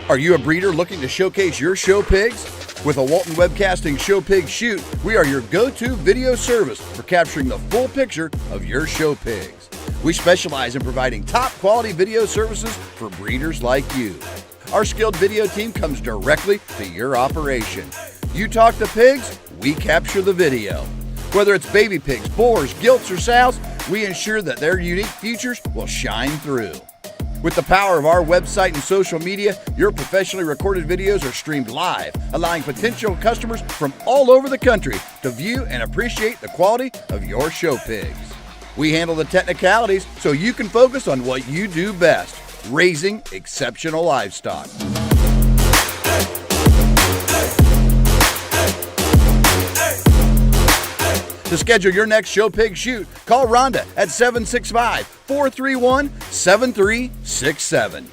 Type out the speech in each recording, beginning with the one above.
Are you a breeder looking to showcase your show pigs? With a Walton Webcasting Show Pig Shoot, we are your go-to video service for capturing the full picture of your show pigs. We specialize in providing top quality video services for breeders like you. Our skilled video team comes directly to your operation. You talk to pigs, we capture the video. Whether it's baby pigs, boars, gilts, or sows, we ensure that their unique features will shine through. With the power of our website and social media, your professionally recorded videos are streamed live, allowing potential customers from all over the country to view and appreciate the quality of your show pigs. We handle the technicalities so you can focus on what you do best, raising exceptional livestock. To schedule your next show pig shoot, call Rhonda at 765-431-7367.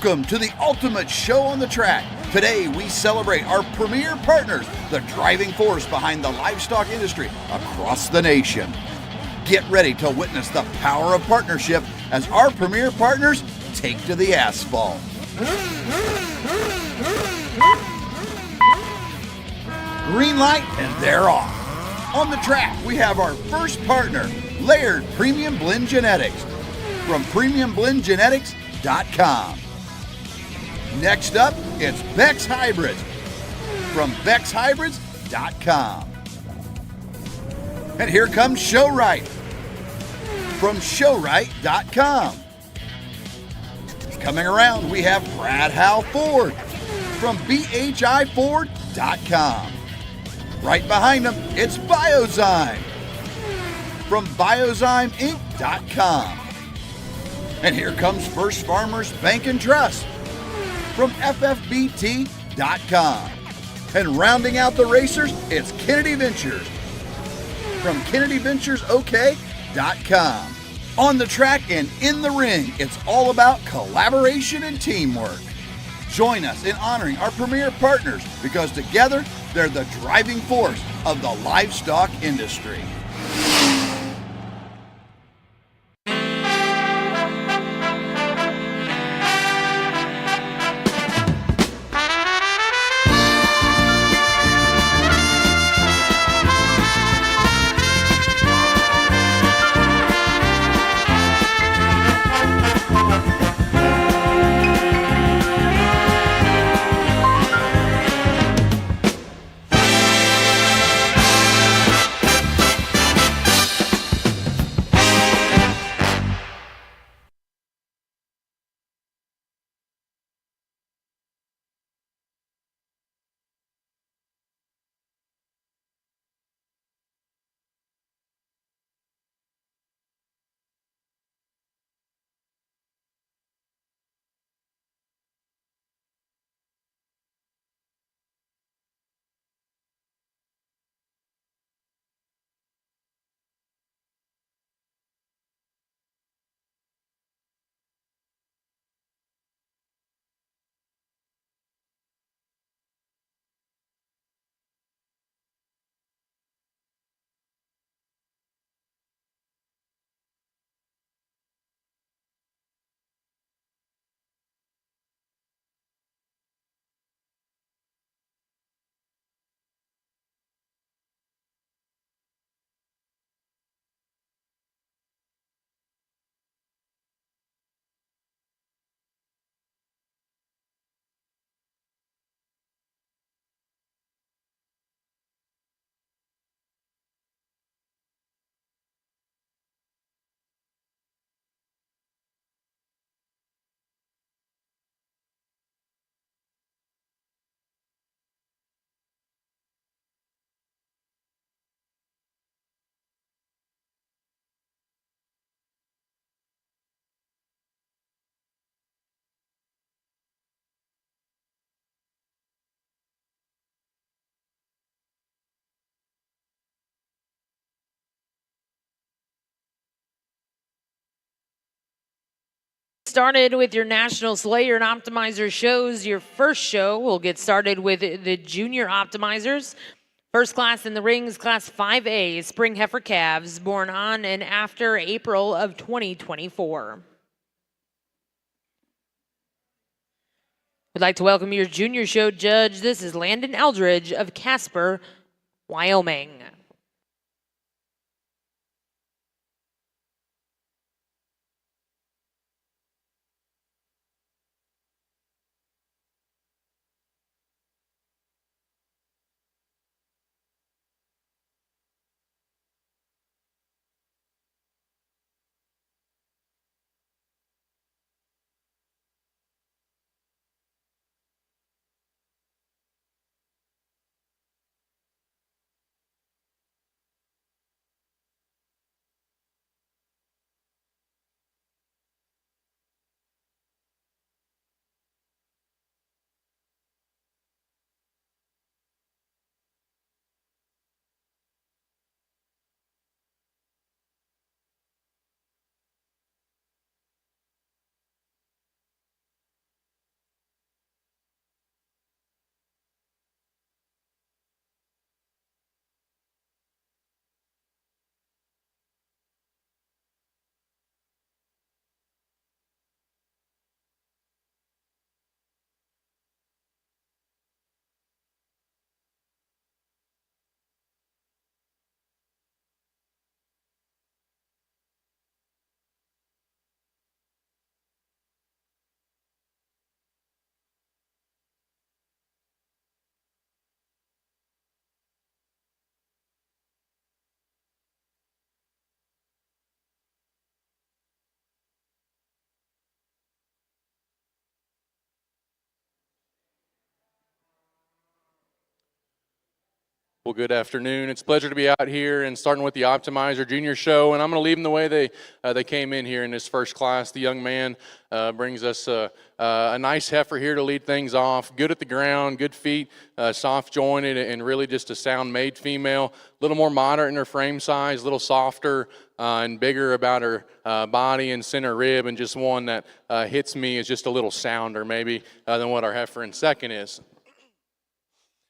Welcome to the ultimate show on the track. Today we celebrate our premier partners, the driving force behind the livestock industry across the nation. Get ready to witness the power of partnership as our premier partners take to the asphalt. Green light and they're off. On the track we have our first partner, Laird Premium Blend Genetics from premiumblendgenetics.com. Next up, it's Beck's Hybrids from beckshybrids.com. And here comes Showright from showright.com. Coming around, we have Brad Howe Ford from bhiford.com. Right behind them, it's Biozyme from biozymeinc.com. And here comes First Farmers Bank and Trust from ffbt.com. And rounding out the racers, it's Kennedy Ventures from kennedyventuresok.com. On the track and in the ring, it's all about collaboration and teamwork. Join us in honoring our premier partners because together they're the driving force of the livestock industry. started with your National Slayer and Optimizer shows. Your first show will get started with the Junior Optimizers. First class in the rings, Class 5A, Spring Heifer Calves, born on and after April of 2024. We'd like to welcome your junior show judge. This is Landon Eldridge of Casper, Wyoming. Well, good afternoon. It's a pleasure to be out here and starting with the Optimizer Junior Show, and I'm going to leave them the way they came in here in this first class. The young man brings us a nice heifer here to lead things off. Good at the ground, good feet, soft jointed, and really just a sound made female. A little more moderate in her frame size, a little softer and bigger about her body and center rib, and just one that hits me as just a little sounder maybe than what our heifer in second is.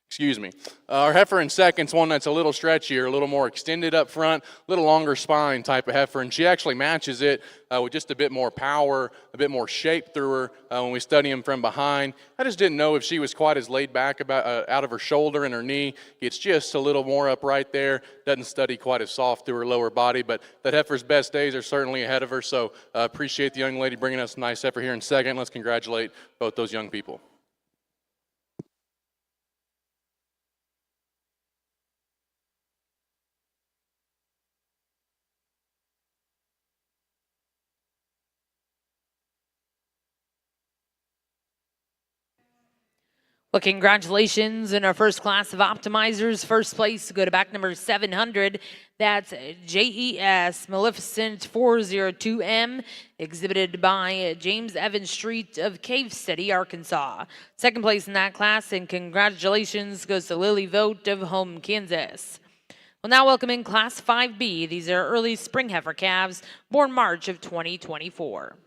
Excuse me. Our heifer in second's one that's a little stretchier, a little more extended up front, a little longer spine type of heifer, and she actually matches it with just a bit more power, a bit more shape through her when we study them from behind. I just didn't know if she was quite as laid back about out of her shoulder and her knee. It's just a little more upright there. Doesn't study quite as soft through her lower body, but that heifer's best days are certainly ahead of her, so appreciate the young lady bringing us a nice heifer here in second. Let's congratulate both those young people. Well, congratulations in our first class of optimizers. First place to go to back number 700. That's JES Maleficent 402M, exhibited by James Evans Street of Cave City, Arkansas. Second place in that class, and congratulations goes to Lily Vogt of Home, Kansas. Well, now welcome in Class 5B. These are early spring heifer calves, born March of 2024.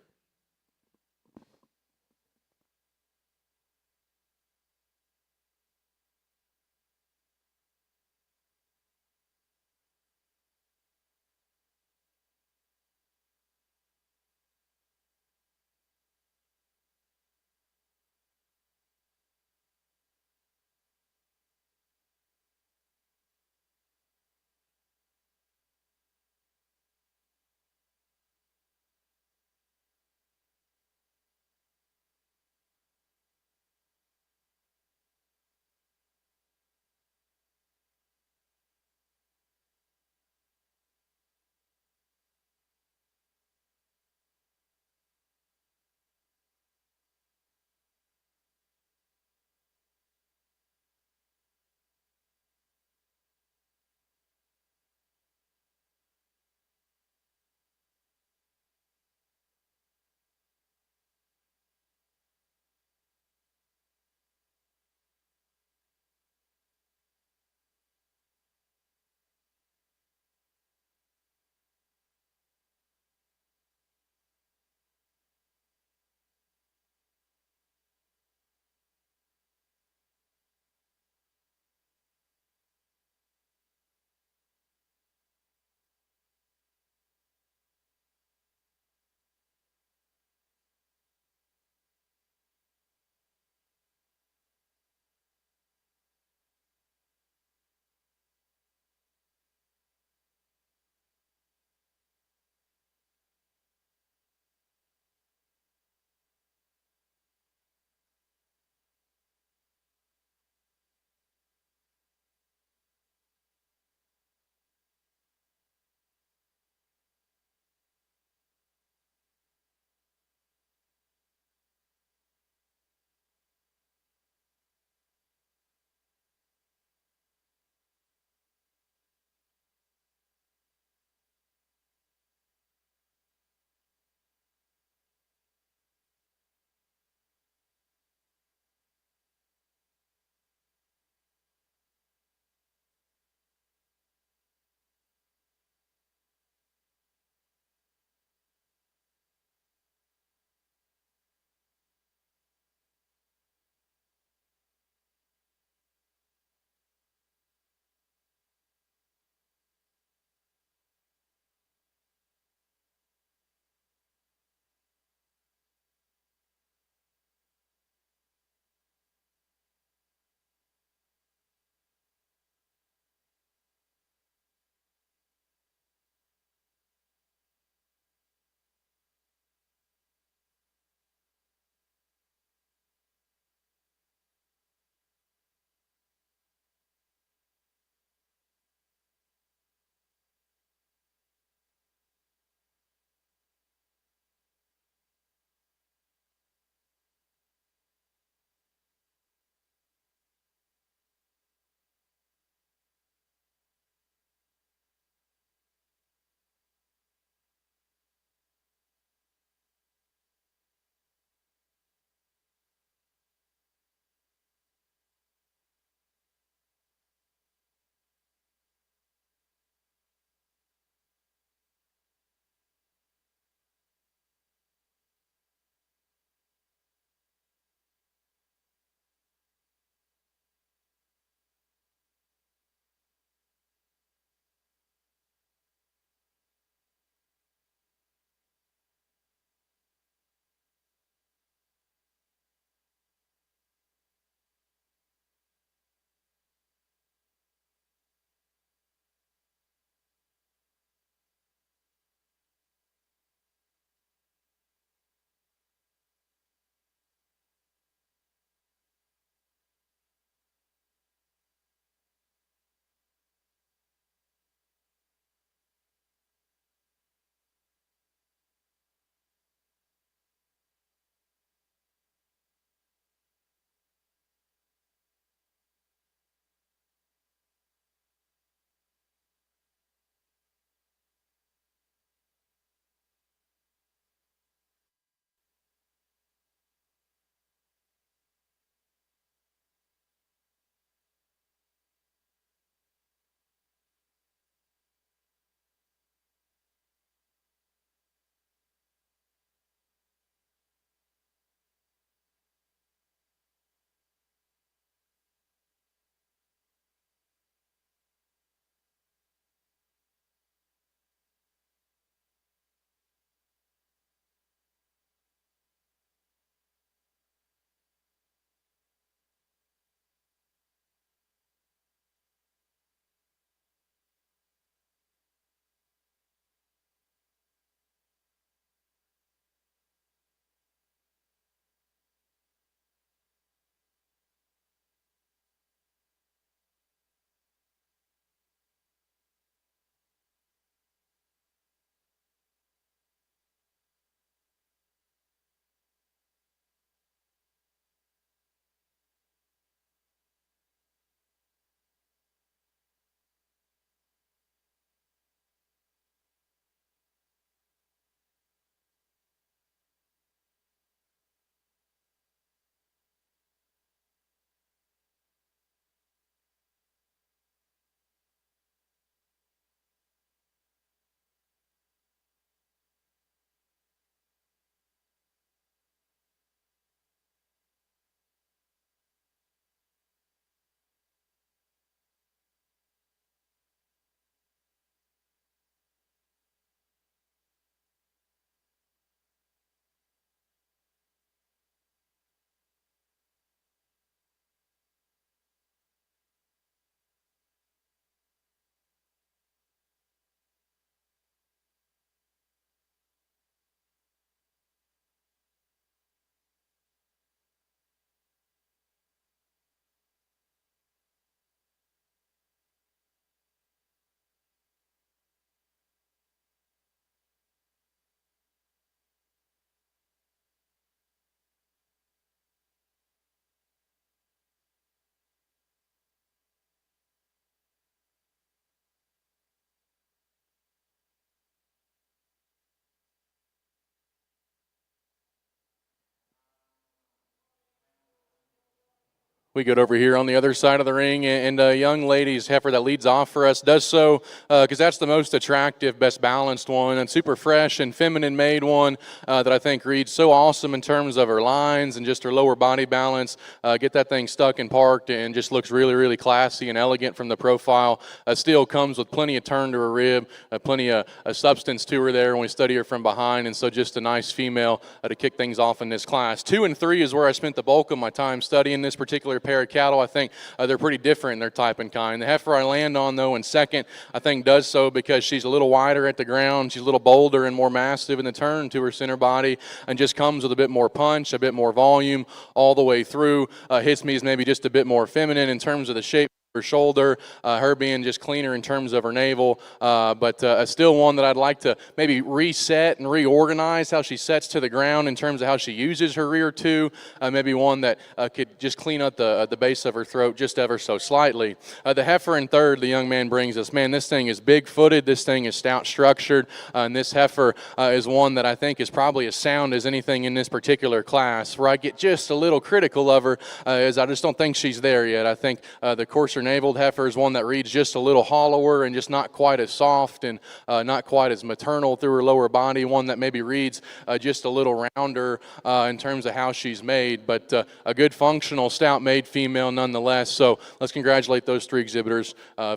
We get over here on the other side of the ring, and a young lady's heifer that leads off for us does so because that's the most attractive, best balanced one, and super fresh and feminine made one that I think reads so awesome in terms of her lines and just her lower body balance. Get that thing stuck and parked and just looks really, really classy and elegant from the profile. Still comes with plenty of turn to her rib, plenty of substance to her there when we study her from behind, and so just a nice female to kick things off in this class. 2 and 3 is where I spent the bulk of my time studying this particular pair of cattle. I think they're pretty different in their type and kind. The heifer I land on, though, in second, I think does so because she's a little wider at the ground. She's a little bolder and more massive in the turn to her center body and just comes with a bit more punch, a bit more volume all the way through. Hits me as maybe just a bit more feminine in terms of the shape her shoulder, her being just cleaner in terms of her navel, but still one that I'd like to maybe reset and reorganize how she sets to the ground in terms of how she uses her rear too. Maybe one that could just clean up the base of her throat just ever so slightly. The heifer in third, the young man brings us. Man, this thing is big-footed. This thing is stout-structured, and this heifer is one that I think is probably as sound as anything in this particular class. Where I get just a little critical of her is I just don't think she's there yet. I think the coarser naveled heifer is one that reads just a little hollower and just not quite as soft and not quite as maternal through her lower body, one that maybe reads just a little rounder in terms of how she's made, but a good functional stout made female nonetheless. So let's congratulate those 3 exhibitors,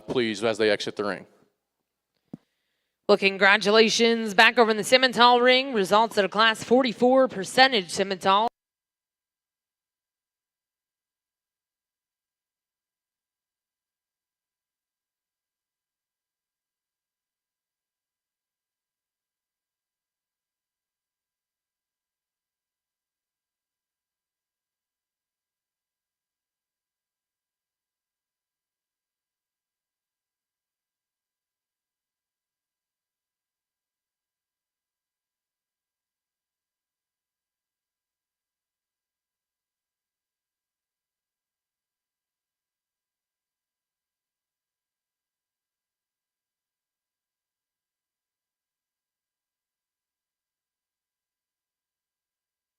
please, as they exit the ring. Well, congratulations. Back over in the Simmental ring, results at a Class 44 percentage Simmental.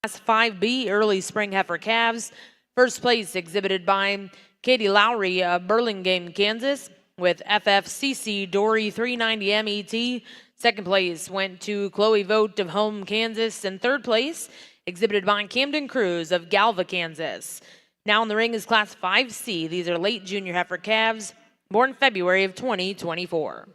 Class 5B early spring heifer calves. First place exhibited by Katie Lowry of Burlingame, Kansas, with FFCC Dory 390 MET. Second place went to Chloe Vogt of Home, Kansas, and third place exhibited by Camden Cruz of Galva, Kansas. Now in the ring is Class 5C. These are late junior heifer calves, born February of 2024.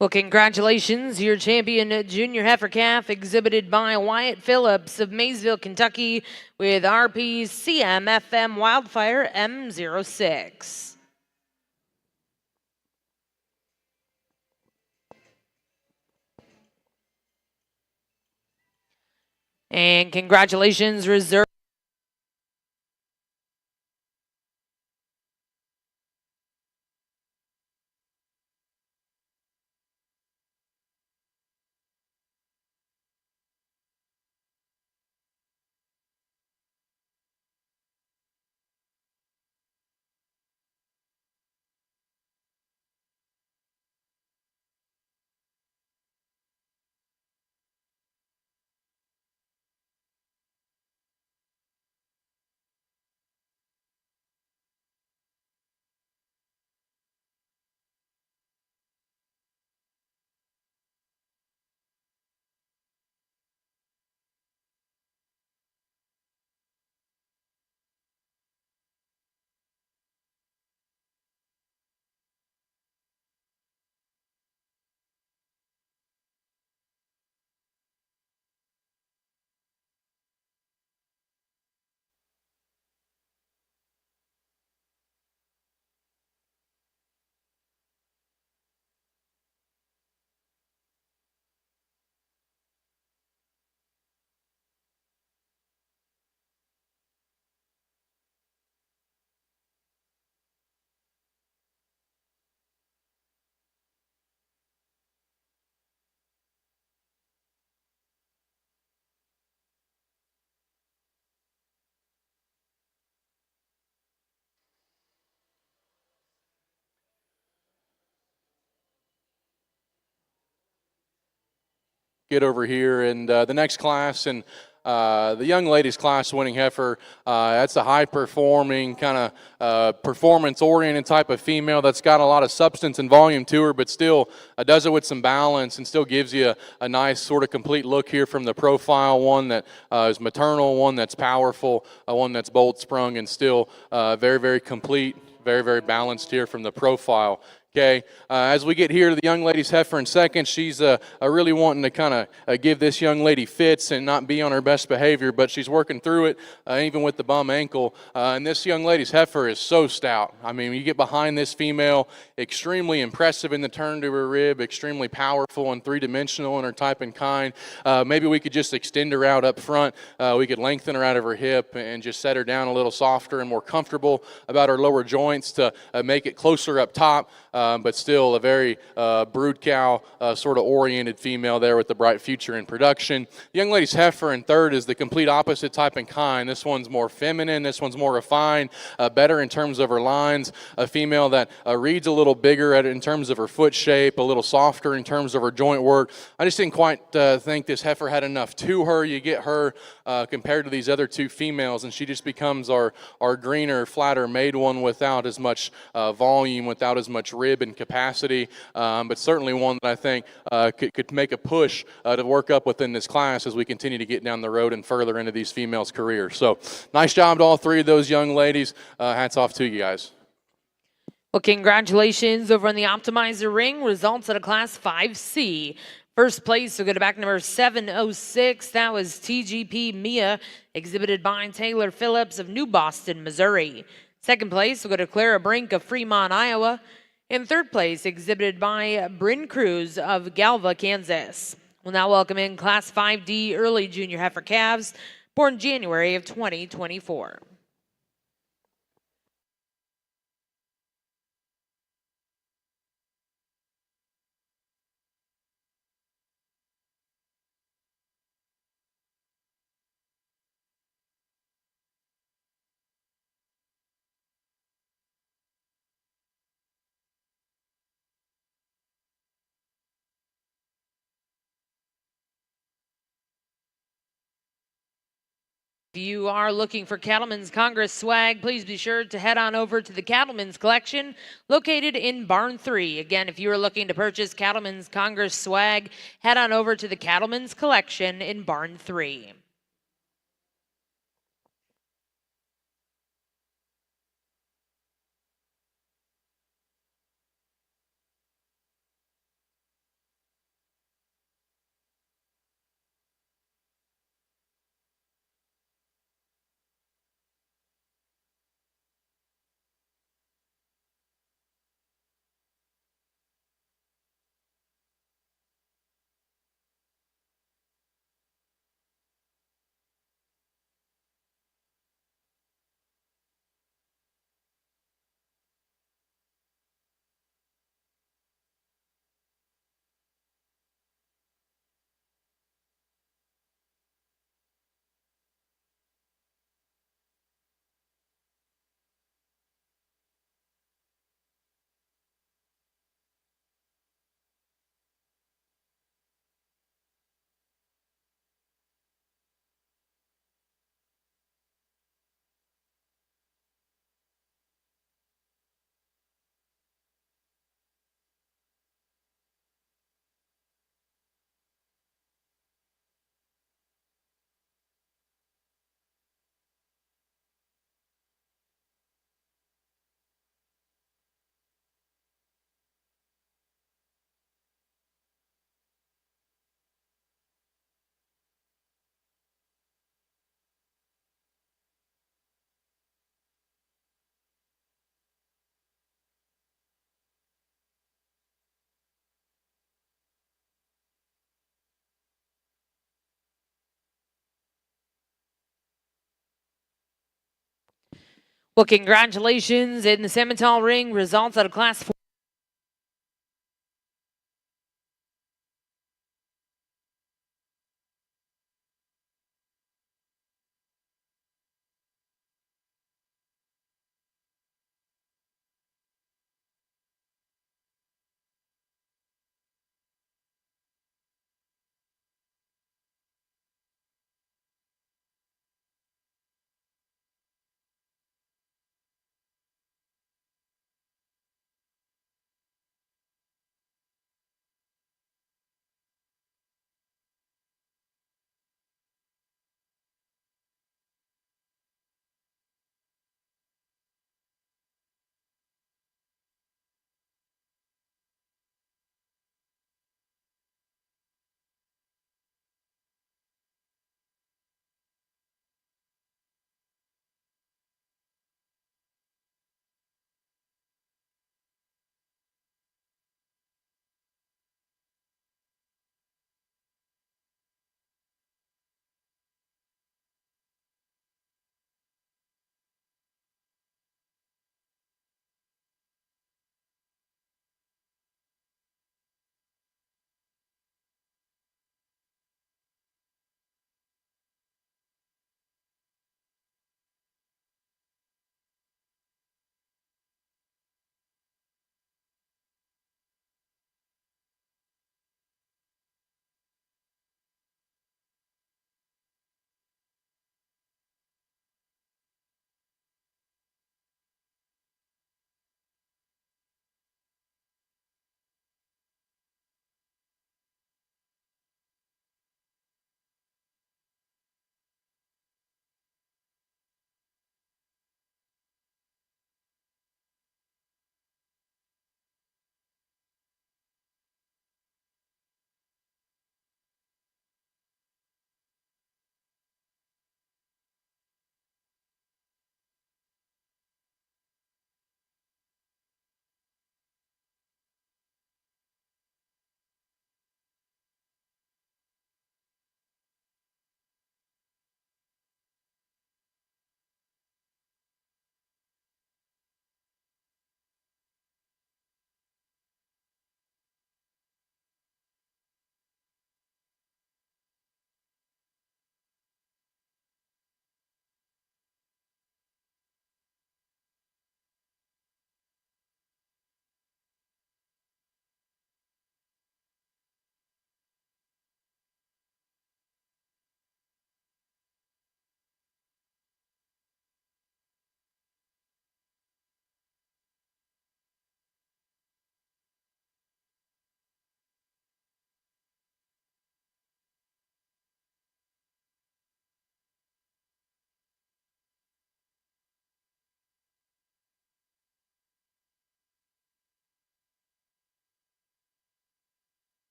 Well, congratulations, your champion junior heifer calf exhibited by Wyatt Phillips of Maysville, Kentucky with RP CMFM Wildfire M06. And congratulations, reserve. Get over here, and the next class, and the young ladies class winning heifer, that's a high performing kind of performance oriented type of female that's got a lot of substance and volume to her, but still does it with some balance and still gives you a nice sort of complete look here from the profile. One that is maternal, one that's powerful, one that's bolt sprung, and still very, very complete, very, very balanced here from the profile. Okay, as we get here to the young lady's heifer in second, she's really wanting to kind of give this young lady fits and not be on her best behavior, but she's working through it, even with the bum ankle. And this young lady's heifer is so stout. I mean, you get behind this female, extremely impressive in the turn to her rib, extremely powerful and three-dimensional in her type and kind. Maybe we could just extend her out up front. We could lengthen her out of her hip and just set her down a little softer and more comfortable about her lower joints to make it closer up top. But still a very brood cow sort of oriented female there with the bright future in production. The young lady's heifer in third is the complete opposite type and kind. This one's more feminine. This one's more refined, better in terms of her lines. A female that reads a little bigger in terms of her foot shape, a little softer in terms of her joint work. I just didn't quite think this heifer had enough to her. You get her compared to these other two females, and she just becomes our greener, flatter made one without as much volume, without as much rib and capacity, but certainly one that I think could make a push to work up within this class as we continue to get down the road and further into these females' careers. So nice job to all three of those young ladies. Hats off to you guys. Well, congratulations over on the Optimizer ring. Results at a Class 5C. First place will go to back number 706. That was TGP Mia, exhibited by Taylor Phillips of New Boston, Missouri. Second place will go to Clara Brink of Fremont, Iowa. In third place, exhibited by Bryn Cruz of Galva, Kansas. We'll now welcome in Class 5D early junior heifer calves, born January of 2024. If you are looking for Cattleman's Congress swag, please be sure to head on over to the Cattleman's collection located in Barn 3. Again, if you are looking to purchase Cattleman's Congress swag, head on over to the Cattleman's collection in Barn 3. Well, congratulations in the Simmental ring. Results out of Class 4.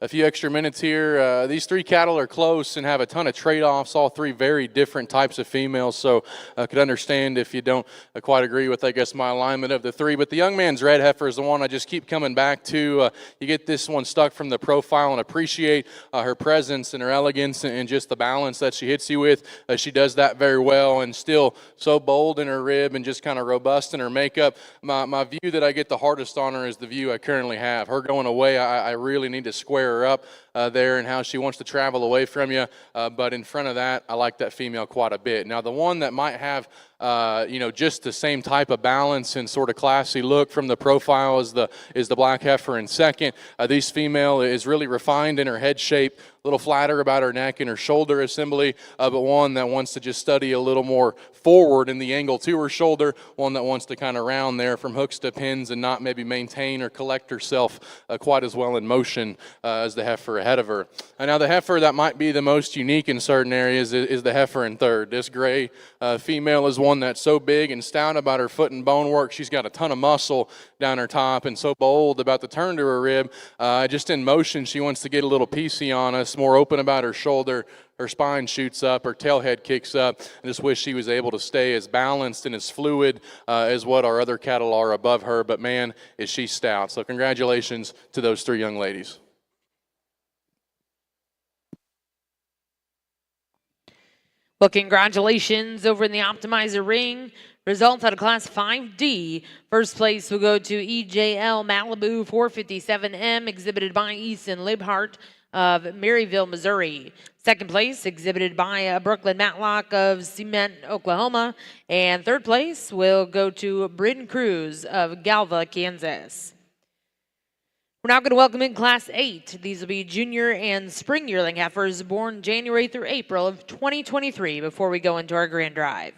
a few extra minutes here. These three cattle are close and have a ton of trade-offs, all three very different types of females, so I could understand if you don't quite agree with, I guess, my alignment of the three. But the young man's red heifer is the one I just keep coming back to. You get this one stuck from the profile and appreciate her presence and her elegance and just the balance that she hits you with. She does that very well, and still so bold in her rib and just kind of robust in her makeup. My view that I get the hardest on her is the view I currently have. Her going away, I really need to square her up there and how she wants to travel away from you. But in front of that, I like that female quite a bit. Now, the one that might have just the same type of balance and sort of classy look from the profile is the black heifer in second. This female is really refined in her head shape, a little flatter about her neck and her shoulder assembly, but one that wants to just study a little more forward in the angle to her shoulder, one that wants to kind of round there from hooks to pins and not maybe maintain or collect herself quite as well in motion as the heifer ahead of her. And now the heifer that might be the most unique in certain areas is the heifer in third. This gray female is one that's so big and stout about her foot and bone work. She's got a ton of muscle down her top and so bold about the turn to her rib. Just in motion, she wants to get a little PC on us, more open about her shoulder. Her spine shoots up, her tail head kicks up. I just wish she was able to stay as balanced and as fluid as what our other cattle are above her. But man, is she stout. So congratulations to those three young ladies. Well, congratulations over in the Optimizer ring. Results out of Class 5D. First place will go to EJL Malibu 457M, exhibited by Easton Libhart of Maryville, Missouri. Second place, exhibited by Brooklyn Matlock of Cement, Oklahoma. And third place will go to Bryn Cruz of Galva, Kansas. We're now going to welcome in Class 8. These will be junior and spring yearling heifers born January through April of 2023 before we go into our grand drive.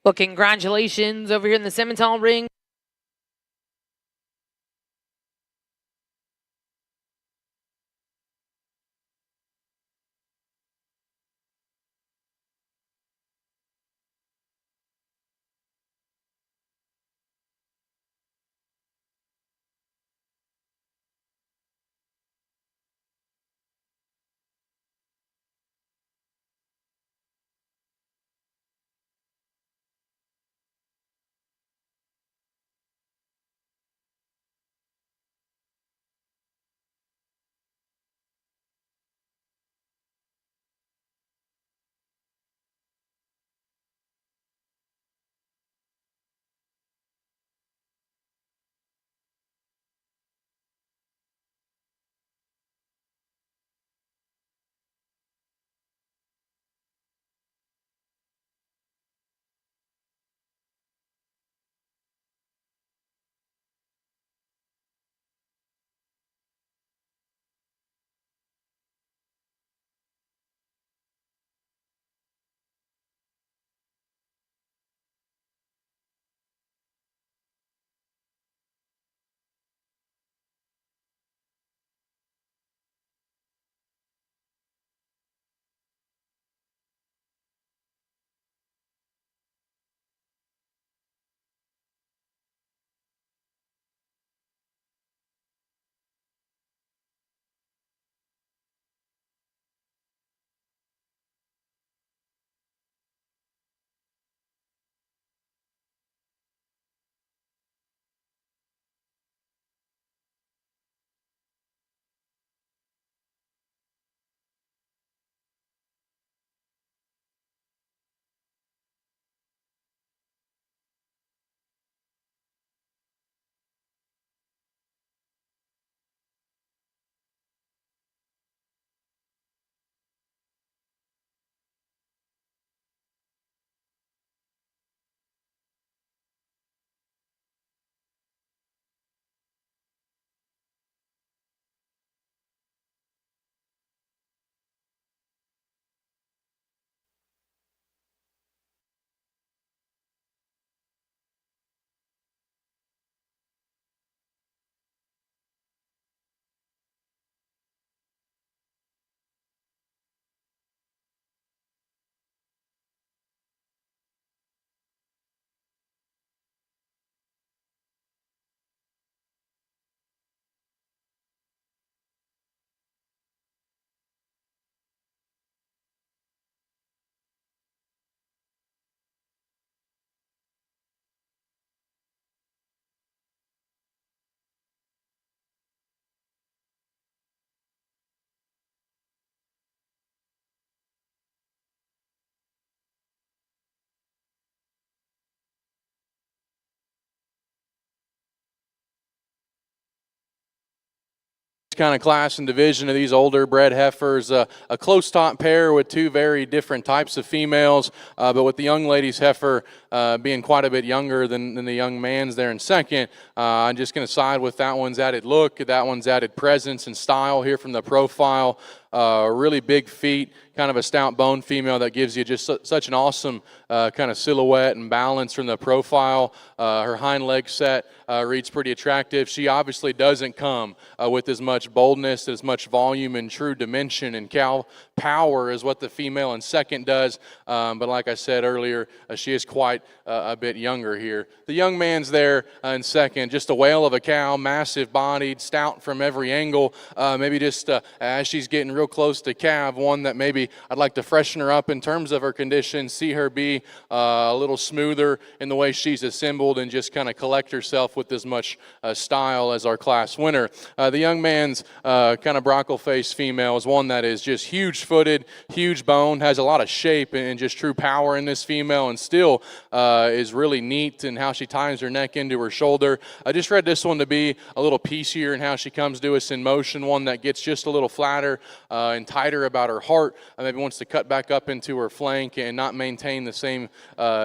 Well, congratulations over here in the Simmental ring. Kind of class and division of these older bred heifers, a close top pair with two very different types of females, but with the young lady's heifer being quite a bit younger than the young man's there in second, I'm just going to side with that one's added look, that one's added presence and style here from the profile. Really big feet, kind of a stout bone female that gives you just such an awesome kind of silhouette and balance from the profile. Her hind leg set reads pretty attractive. She obviously doesn't come with as much boldness, as much volume and true dimension and cow power as what the female in second does. But like I said earlier, she is quite a bit younger here. The young man's there in second, just a whale of a cow, massive bodied, stout from every angle. Maybe just as she's getting real close to calve, one that maybe I'd like to freshen her up in terms of her condition, see her be a little smoother in the way she's assembled and just kind of collect herself with as much style as our class winner. The young man's kind of brockle-faced female is one that is just huge-footed, huge bone, has a lot of shape and just true power in this female, and still is really neat in how she ties her neck into her shoulder. I just read this one to be a little piecier in how she comes to us in motion, one that gets just a little flatter and tighter about her heart, maybe wants to cut back up into her flank and not maintain the same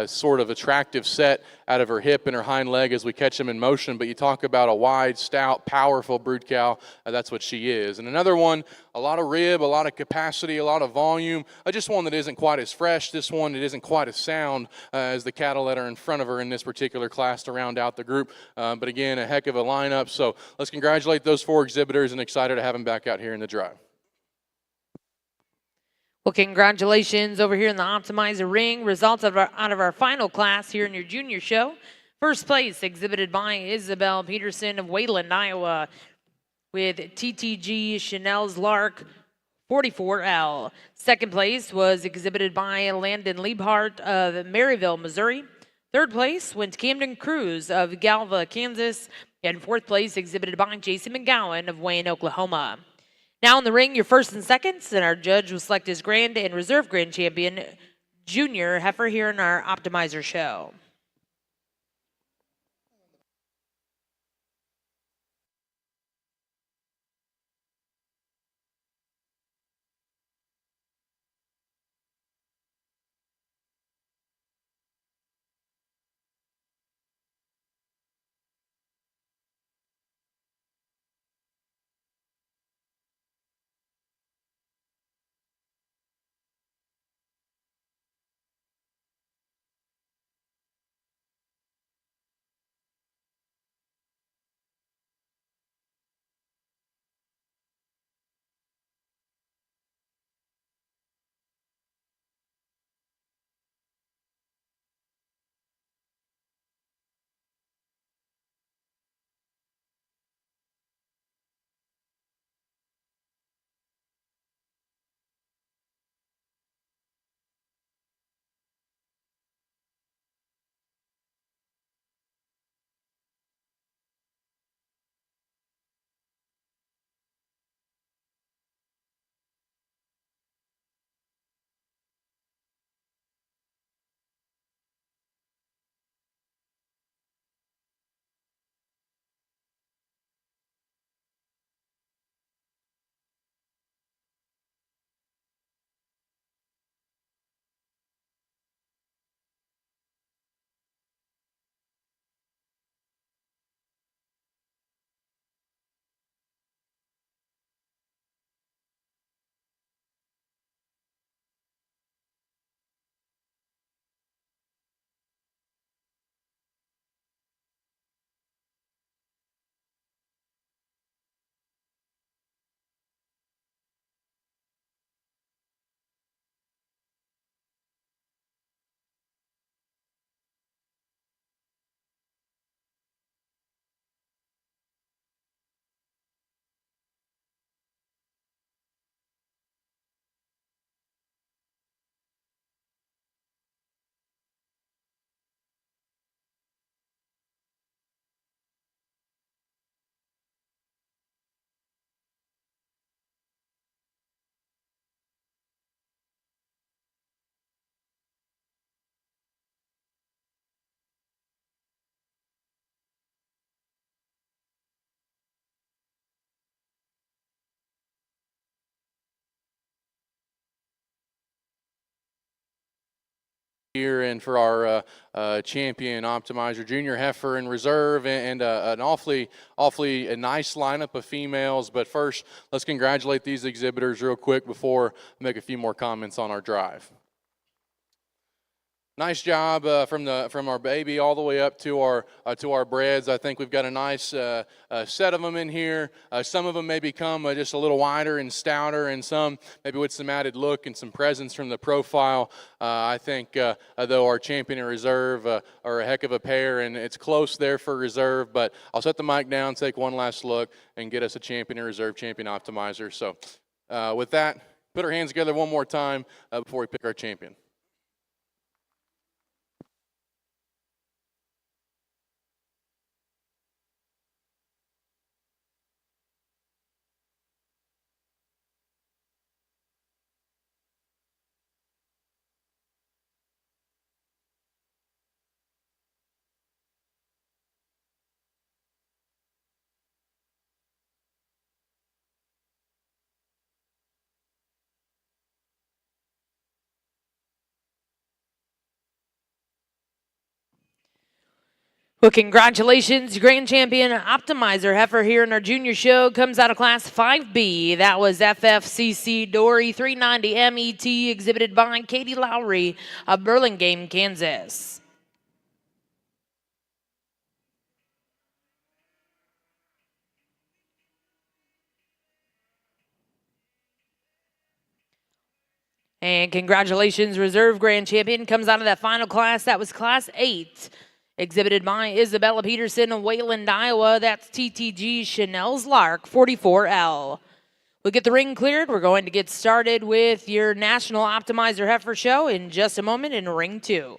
sort of attractive set out of her hip and her hind leg as we catch them in motion. But you talk about a wide, stout, powerful brood cow, that's what she is. And another one, a lot of rib, a lot of capacity body, a lot of volume. Just one that isn't quite as fresh. This one that isn't quite as sound as the cattle that are in front of her in this particular class to round out the group. But again, a heck of a lineup. So let's congratulate those 4 exhibitors and excited to have them back out here in the drive. Well, congratulations over here in the Optimizer ring. Results out of our final class here in your junior show. First place exhibited by Isabel Peterson of Wayland, Iowa, with TTG Chanel's Lark 44L. Second place was exhibited by Landon Liebhart of Maryville, Missouri. Third place went to Camden Cruz of Galva, Kansas. And fourth place exhibited by Jason McGowan of Wayne, Oklahoma. Now in the ring, your first and seconds, and our judge will select his grand and reserve grand champion, junior heifer here in our Optimizer show. Here and for our champion optimizer junior heifer in reserve, and an awfully a nice lineup of females. But first, let's congratulate these exhibitors real quick before I make a few more comments on our drive. Nice job from our baby all the way up to our breds. I think we've got a nice set of them in here. Some of them may become just a little wider and stouter, and some maybe with some added look and some presence from the profile. I think though our champion and reserve are a heck of a pair, and it's close there for reserve. But I'll set the mic down, take one last look, and get us a champion and reserve champion optimizer. So with that, put our hands together one more time before we pick our champion. Well, congratulations, grand champion optimizer heifer here in our junior show comes out of class 5B. That was FFCC Dory 390 MET exhibited by Katie Lowry of Burlingame, Kansas. And congratulations, reserve grand champion comes out of that final class. That was class 8. Exhibited by Isabella Peterson of Wayland, Iowa. That's TTG Chanel's Lark 44L. We'll get the ring cleared. We're going to get started with your National Optimizer Heifer Show in just a moment in ring 2.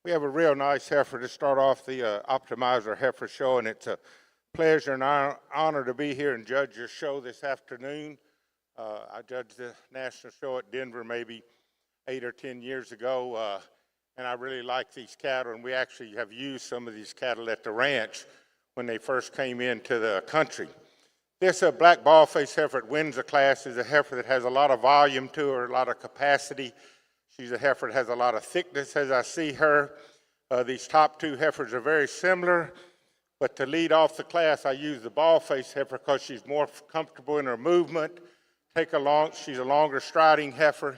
We have a real nice heifer to start off the Optimizer Heifer Show, and it's a pleasure and honor to be here and judge your show this afternoon. I judged the national show at Denver maybe 8 or 10 years ago, and I really like these cattle, and we actually have used some of these cattle at the ranch when they first came into the country. This black ball-faced heifer that wins the class is a heifer that has a lot of volume to her, a lot of capacity. She's a heifer that has a lot of thickness as I see her. These top two heifers are very similar, but to lead off the class, I use the ball-faced heifer because she's more comfortable in her movement. She's a longer striding heifer,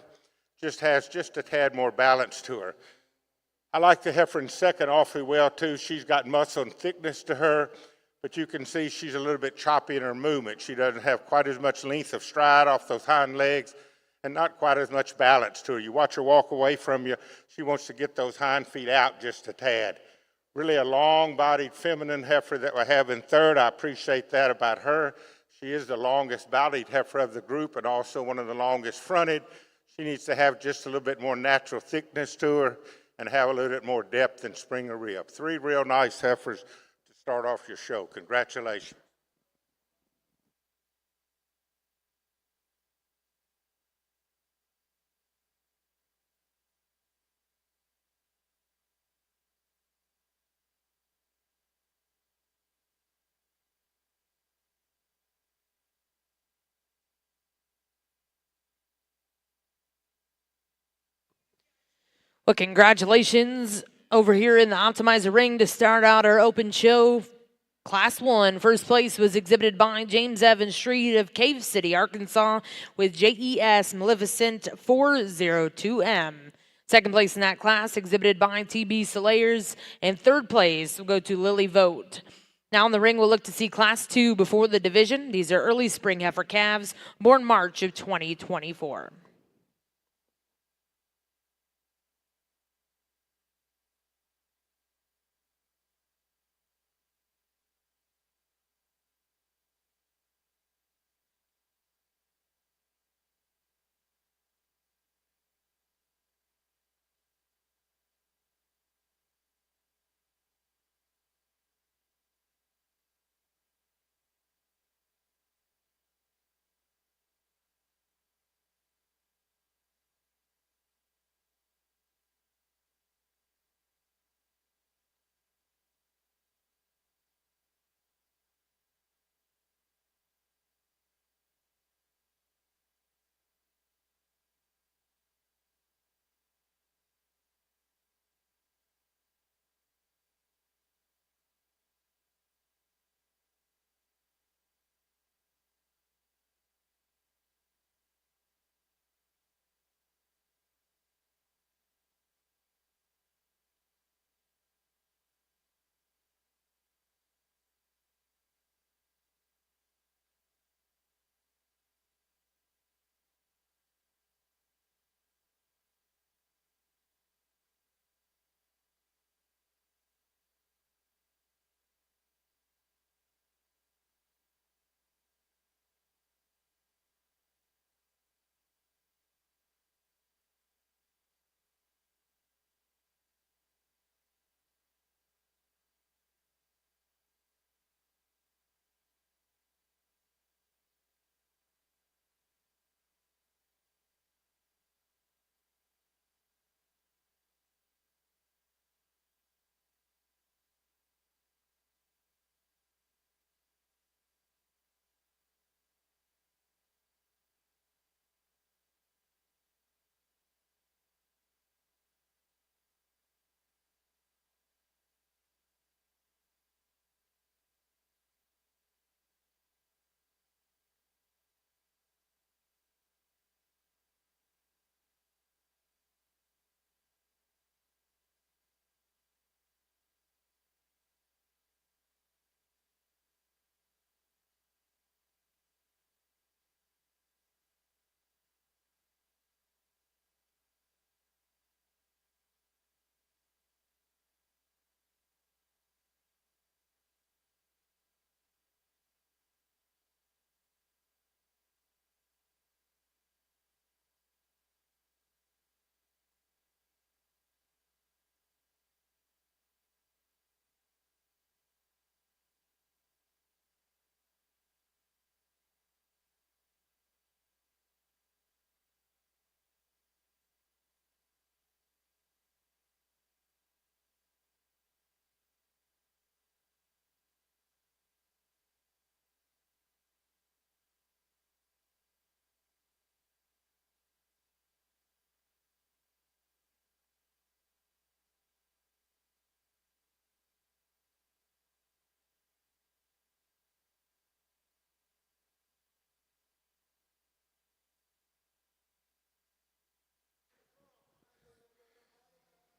just has just a tad more balance to her. I like the heifer in second awfully well too. She's got muscle and thickness to her, but you can see she's a little bit choppy in her movement. She doesn't have quite as much length of stride off those hind legs, and not quite as much balance to her. You watch her walk away from you, she wants to get those hind feet out just a tad. Really a long-bodied feminine heifer that we have in third. I appreciate that about her. She is the longest bodied heifer of the group and also one of the longest fronted. She needs to have just a little bit more natural thickness to her and have a little bit more depth in spring or rib. Three real nice heifers to start off your show. Congratulations. Well, congratulations over here in the Optimizer ring to start out our open show. Class 1, first place was exhibited by James Evans Street of Cave City, Arkansas, with JES Maleficent 402M. Second place in that class exhibited by TB Salayers, and third place will go to Lily Vote. Now in the ring, we'll look to see Class 2 before the division. These are early spring heifer calves, born March of 2024.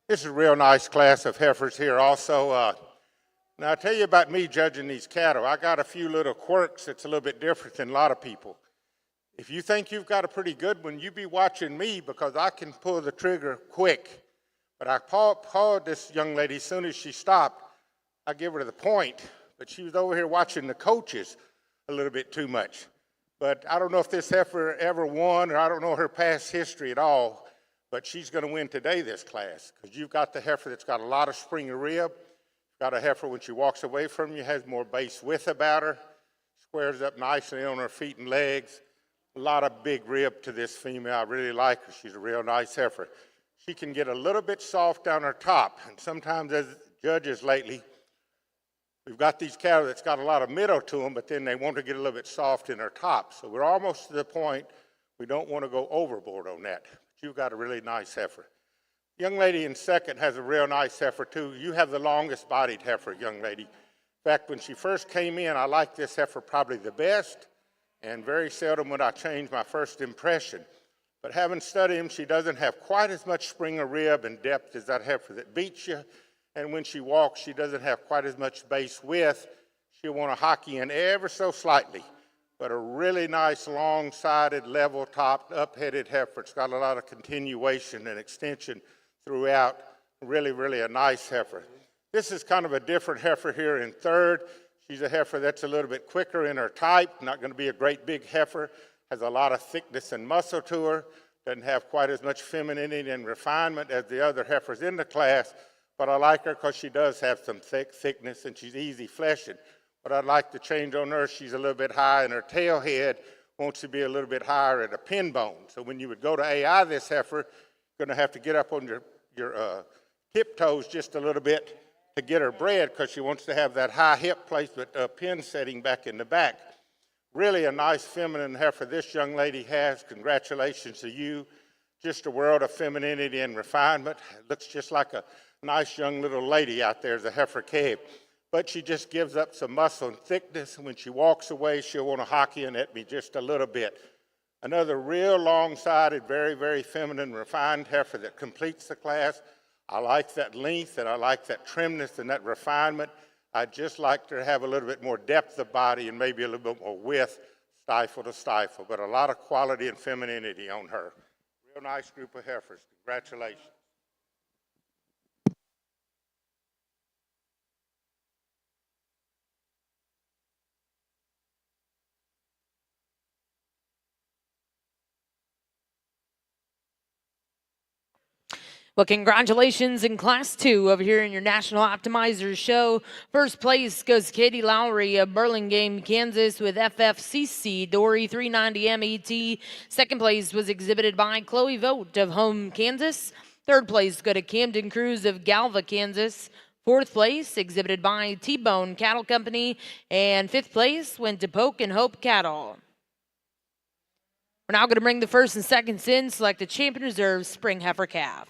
This is a real nice class of heifers here also. Now, I'll tell you about me judging these cattle. I got a few little quirks that's a little bit different than a lot of people. If you think you've got a pretty good one, you be watching me because I can pull the trigger quick. But I called this young lady as soon as she stopped. I give her the point, but she was over here watching the coaches a little bit too much. But I don't know if this heifer ever won, or I don't know her past history at all, but she's going to win today this class because you've got the heifer that's got a lot of spring of rib. Got a heifer when she walks away from you, has more base width about her, squares up nicely on her feet and legs. A lot of big rib to this female. I really like her. She's a real nice heifer. She can get a little bit soft down her top, and sometimes as judges lately, we've got these cattle that's got a lot of middle to them, but then they want to get a little bit soft in her top. So we're almost to the point we don't want to go overboard on that. But you've got a really nice heifer. Young lady in second has a real nice heifer too. You have the longest bodied heifer, young lady. In fact, when she first came in, I liked this heifer probably the best, and very seldom would I change my first impression. But having studied him, she doesn't have quite as much spring of rib and depth as that heifer that beats you. And when she walks, she doesn't have quite as much base width. She'll want to hockey in ever so slightly. But a really nice, long-sided, level-topped, up-headed heifer. It's got a lot of continuation and extension throughout. Really, really a nice heifer. This is kind of a different heifer here in third. She's a heifer that's a little bit quicker in her type, not going to be a great big heifer, has a lot of thickness and muscle to her, doesn't have quite as much femininity and refinement as the other heifers in the class, but I like her because she does have some thickness and she's easy fleshing. But I'd like to change on her, she's a little bit high and her tail head wants to be a little bit higher at a pin bone. So when you would go to AI this heifer, you're going to have to get up on your tiptoes just a little bit to get her bred because she wants to have that high hip placement pin setting back in the back. Really a nice feminine heifer this young lady has. Congratulations to you. Just a world of femininity and refinement. Looks just like a nice young little lady out there as a heifer cave. But she just gives up some muscle and thickness, and when she walks away, she'll want to hockey in at me just a little bit. Another real long-sided, very, very feminine, refined heifer that completes the class. I like that length, and I like that trimness and that refinement. I'd just like to have a little bit more depth of body and maybe a little bit more width, stifle to stifle, but a lot of quality and femininity on her. Real nice group of heifers. Congratulations. Well, congratulations in Class 2 over here in your National Optimizers show. First place goes to Katie Lowry of Burlingame, Kansas with FFCC Dory 390 MET. Second place was exhibited by Chloe Vogt of Home, Kansas. Third place go to Camden Cruz of Galva, Kansas. Fourth place exhibited by T-Bone Cattle Company. And fifth place went to Poke and Hope Cattle. We're now going to bring the first and seconds in, select the Champion Reserve Spring Heifer Calf.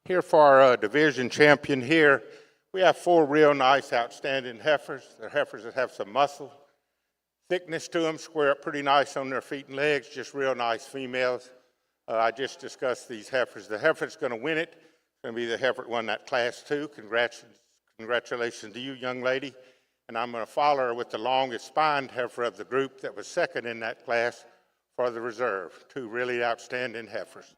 Here for our division champion here, we have four real nice, outstanding heifers. They're heifers that have some muscle, thickness to them, square up pretty nice on their feet and legs, just real nice females. I just discussed these heifers. The heifer that's going to win it is going to be the heifer that won that Class 2. Congratulations to you, young lady. And I'm going to follow her with the longest spined heifer of the group that was second in that class for the reserve. Two really outstanding heifers.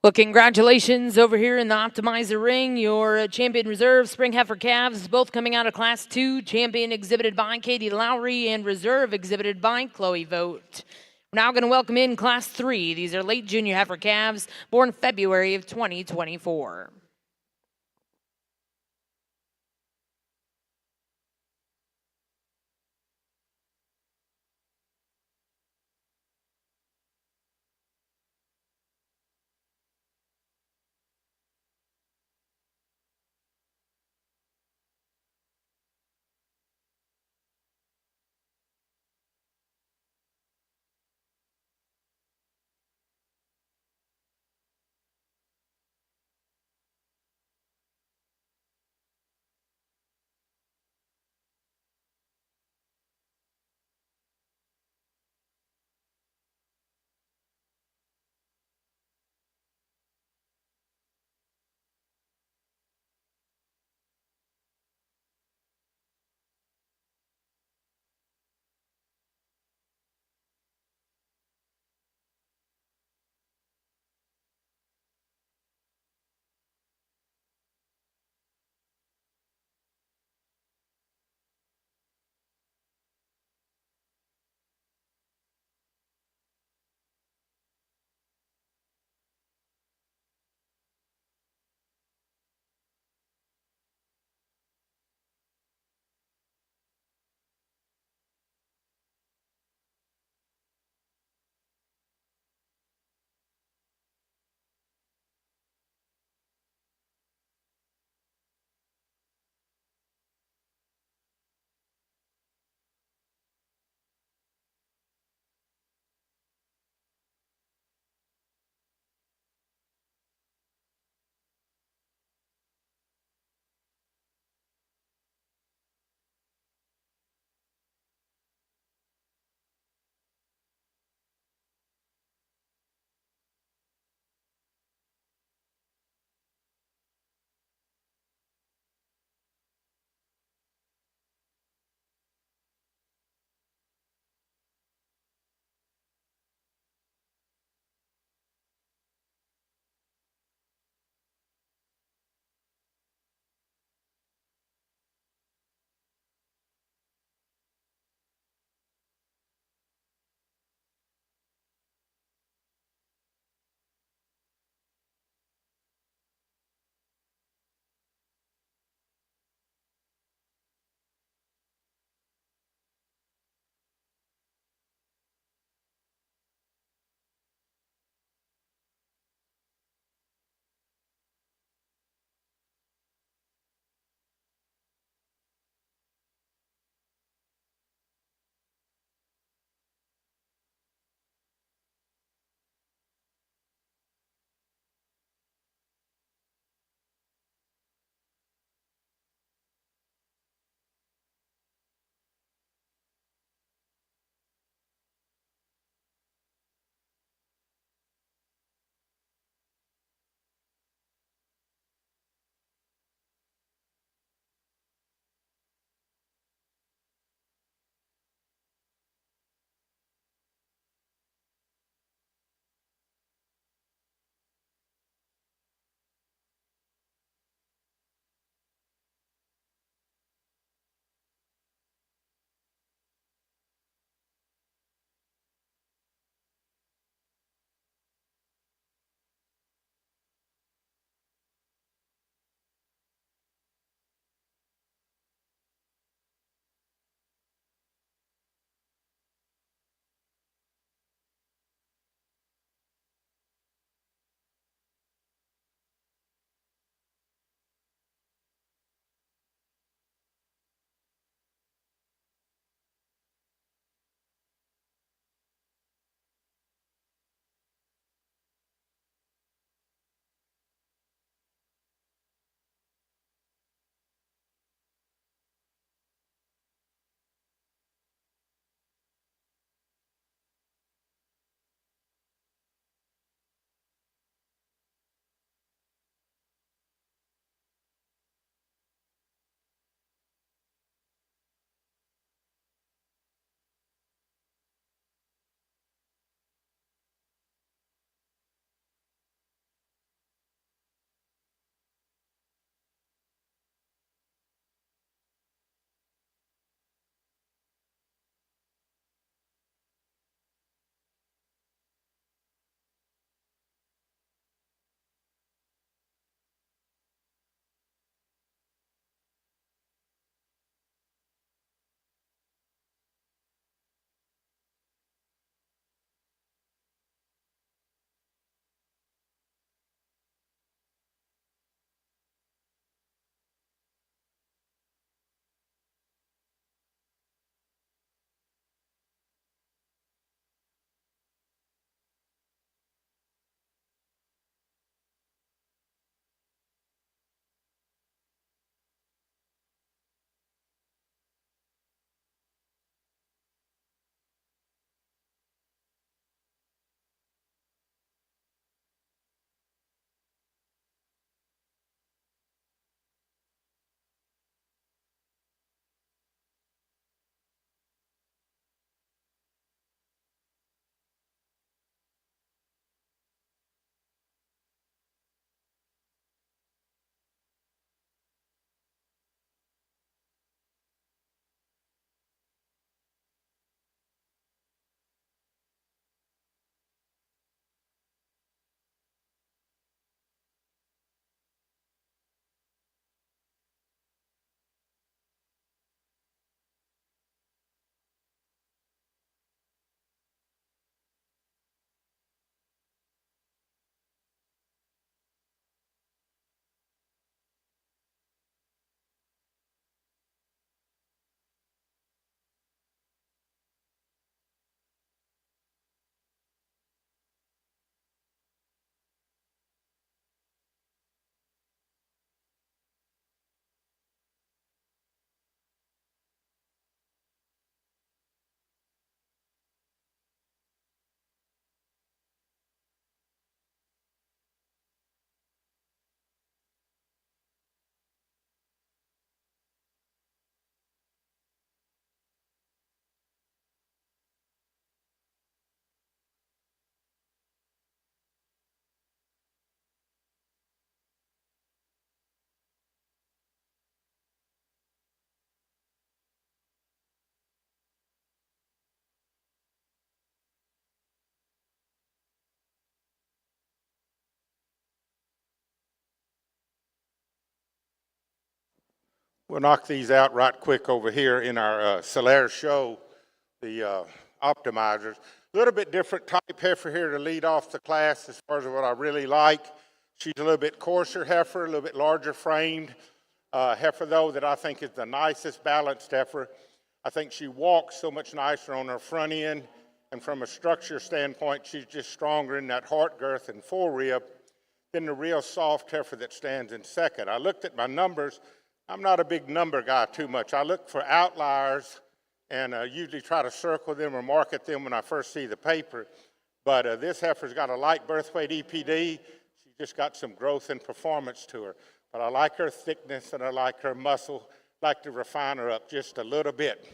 Well, congratulations over here in the Optimizer ring. Your champion reserve spring heifer calves, both coming out of Class 2. Champion exhibited by Katie Lowry and reserve exhibited by Chloe Vogt. We're now going to welcome in Class 3. These are late junior heifer calves born February of 2024. We'll knock these out right quick over here in our Solaire show, the optimizers. A little bit different type heifer here to lead off the class as far as what I really like. She's a little bit coarser heifer, a little bit larger framed heifer though that I think is the nicest balanced heifer. I think she walks so much nicer on her front end, and from a structure standpoint, she's just stronger in that heart girth and forerib than the real soft heifer that stands in second. I looked at my numbers. I'm not a big number guy too much. I look for outliers and usually try to circle them or market them when I first see the paper. But this heifer's got a light birth weight EPD. She's just got some growth and performance to her. But I like her thickness and I like her muscle. Like to refine her up just a little bit.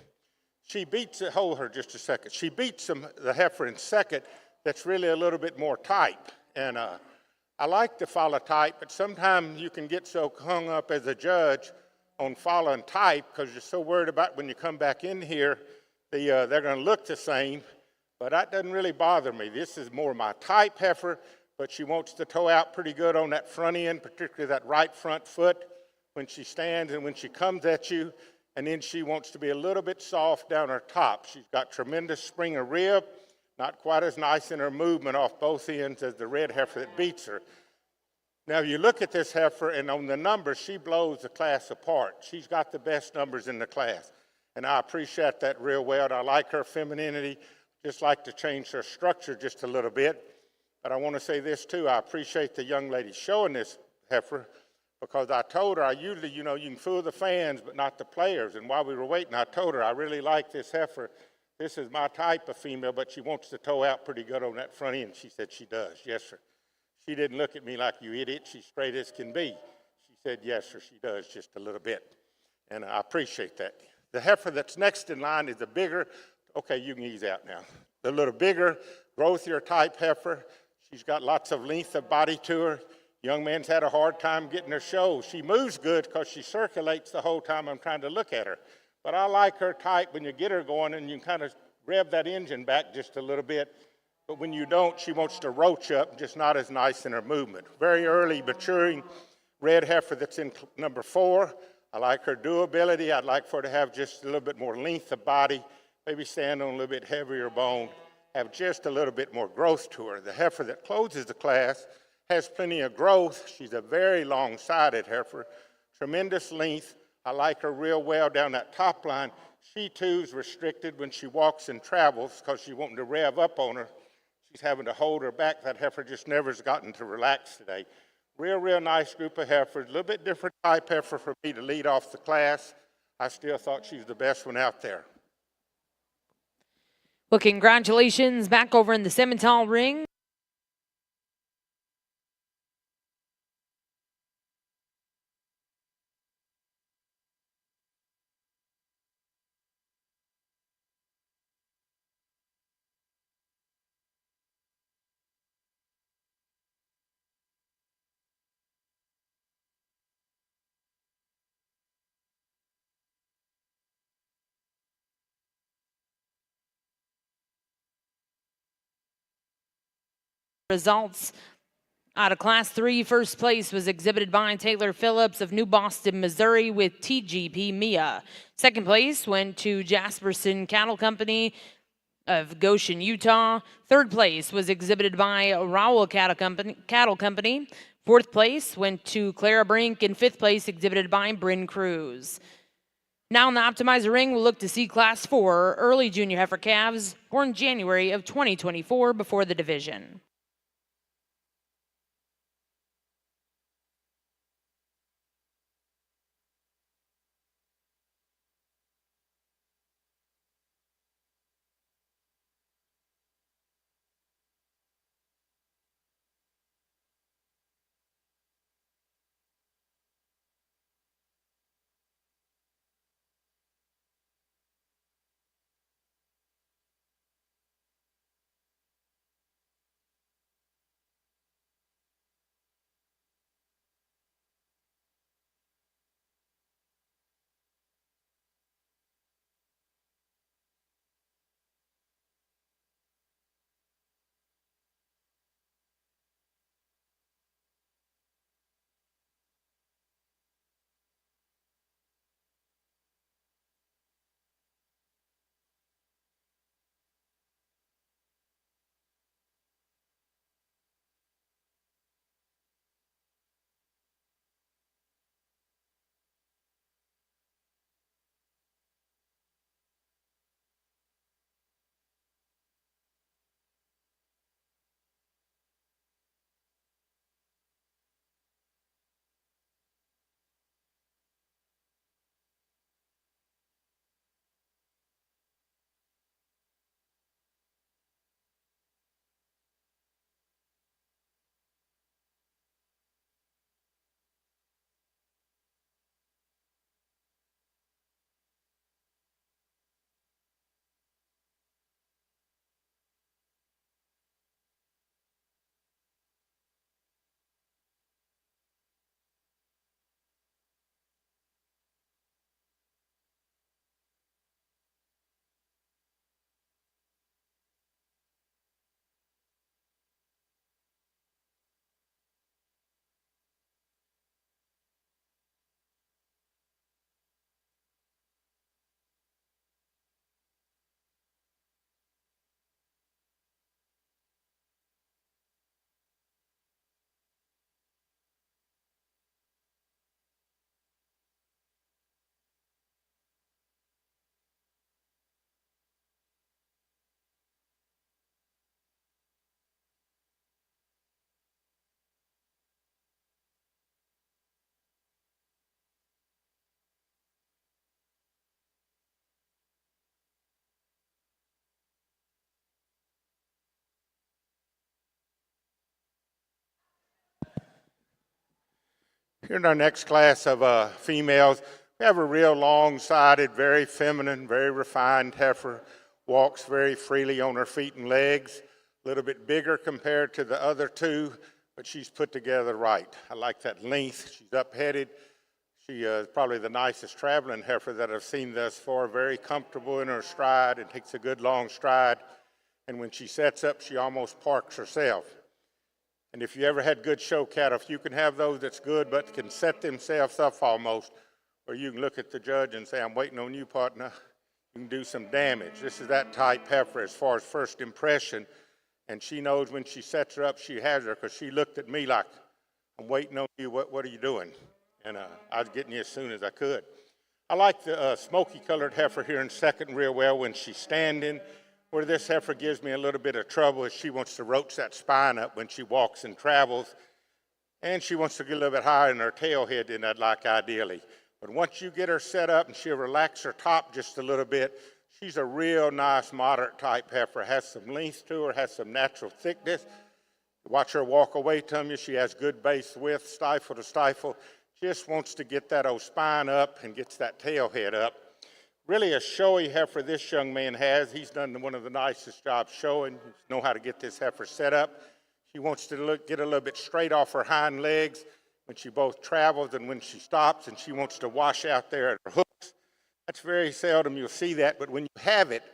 She beats, hold her just a second. She beats the heifer in second that's really a little bit more tight. And I like to follow type, but sometimes you can get so hung up as a judge on following type because you're so worried about when you come back in here, they're going to look the same. But that doesn't really bother me. This is more my type heifer, but she wants to toe out pretty good on that front end, particularly that right front foot when she stands and when she comes at you. And then she wants to be a little bit soft down her top. She's got tremendous spring of rib, not quite as nice in her movement off both ends as the red heifer that beats her. Now, you look at this heifer, and on the numbers, she blows the class apart. She's got the best numbers in the class, and I appreciate that real well. I like her femininity, just like to change her structure just a little bit. But I want to say this, too. I appreciate the young lady showing this heifer, because I told her, I usually, you can fool the fans, but not the players. And while we were waiting, I told her, I really like this heifer. This is my type of female, but she wants to toe out pretty good on that front end. She said she does. Yes, sir. She didn't look at me like, you idiot. She's straight as can be. She said, yes, sir, she does just a little bit. And I appreciate that. The heifer that's next in line is a bigger, okay, you can ease out now. The little bigger, growthier type heifer. She's got lots of length of body to her. Young man's had a hard time getting her show. She moves good because she circulates the whole time I'm trying to look at her. But I like her type when you get her going and you kind of rev that engine back just a little bit. But when you don't, she wants to roach up, just not as nice in her movement. Very early maturing red heifer that's in number 4. I like her durability. I'd like for her to have just a little bit more length of body, maybe stand on a little bit heavier bone, have just a little bit more growth to her. The heifer that closes the class has plenty of growth. She's a very long-sided heifer, tremendous length. I like her real well down that top line. She too is restricted when she walks and travels because she's wanting to rev up on her. She's having to hold her back. That heifer just never has gotten to relax today. Real nice group of heifers. A little bit different type heifer for me to lead off the class. I still thought she was the best one out there. Well, congratulations back over in the Simmental ring. Results out of Class 3, first place was exhibited by Taylor Phillips of New Boston, Missouri with TGP Mia. Second place went to Jasperson Cattle Company of Goshen, Utah. Third place was exhibited by Rowell Cattle Company. Fourth place went to Clara Brink, and fifth place exhibited by Bryn Cruz. Now in the Optimizer ring, we'll look to see Class 4 early junior heifer calves born January of 2024 before the division. Here in our next class of females, we have a real long-sided, very feminine, very refined heifer. Walks very freely on her feet and legs. A little bit bigger compared to the other two, but she's put together right. I like that length. She's up-headed. She is probably the nicest traveling heifer that I've seen thus far. Very comfortable in her stride and takes a good long stride. And when she sets up, she almost parks herself. And if you ever had good show cattle, if you can have those that's good but can set themselves up almost, or you can look at the judge and say, I'm waiting on you, partner, you can do some damage. This is that type heifer as far as first impression. And she knows when she sets her up, she has her, because she looked at me like, I'm waiting on you, what are you doing? And I was getting you as soon as I could. I like the smoky colored heifer here in second real well when she's standing. Where this heifer gives me a little bit of trouble is she wants to roach that spine up when she walks and travels. And she wants to get a little bit higher in her tail head than I'd like ideally. But once you get her set up and she'll relax her top just a little bit, she's a real nice moderate type heifer. Has some length to her, has some natural thickness. Watch her walk away from you. She has good base width, stifle to stifle. Just wants to get that old spine up and gets that tail head up. Really a showy heifer this young man has. He's done one of the nicest jobs showing. Know how to get this heifer set up. She wants to get a little bit straight off her hind legs when she both travels and when she stops, and she wants to wash out there at her hooks. That's very seldom you'll see that, but when you have it,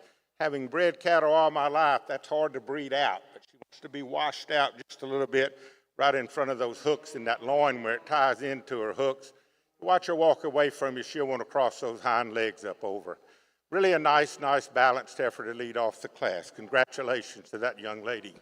having bred cattle all my life, that's hard to breed out. But she wants to be washed out just a little bit right in front of those hooks in that loin where it ties into her hooks. Watch her walk away from you, she'll want to cross those hind legs up over. Really a nice balanced heifer to lead off the class. Congratulations to that young lady.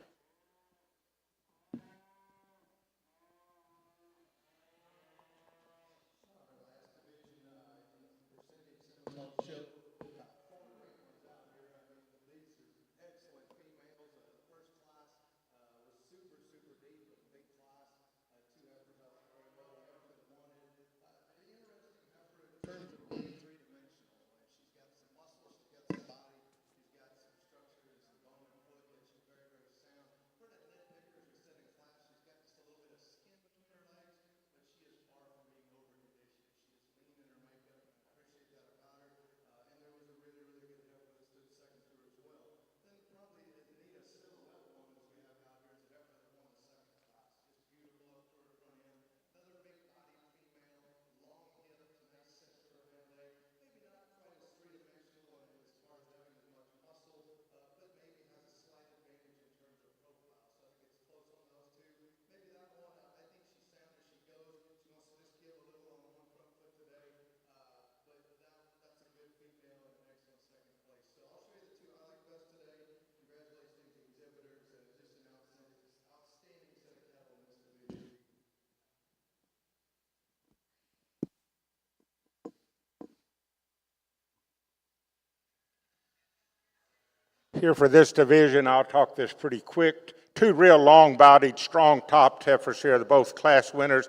Here for this division, I'll talk this pretty quick. Two real long-bodied, strong-topped heifers here. They're both class winners.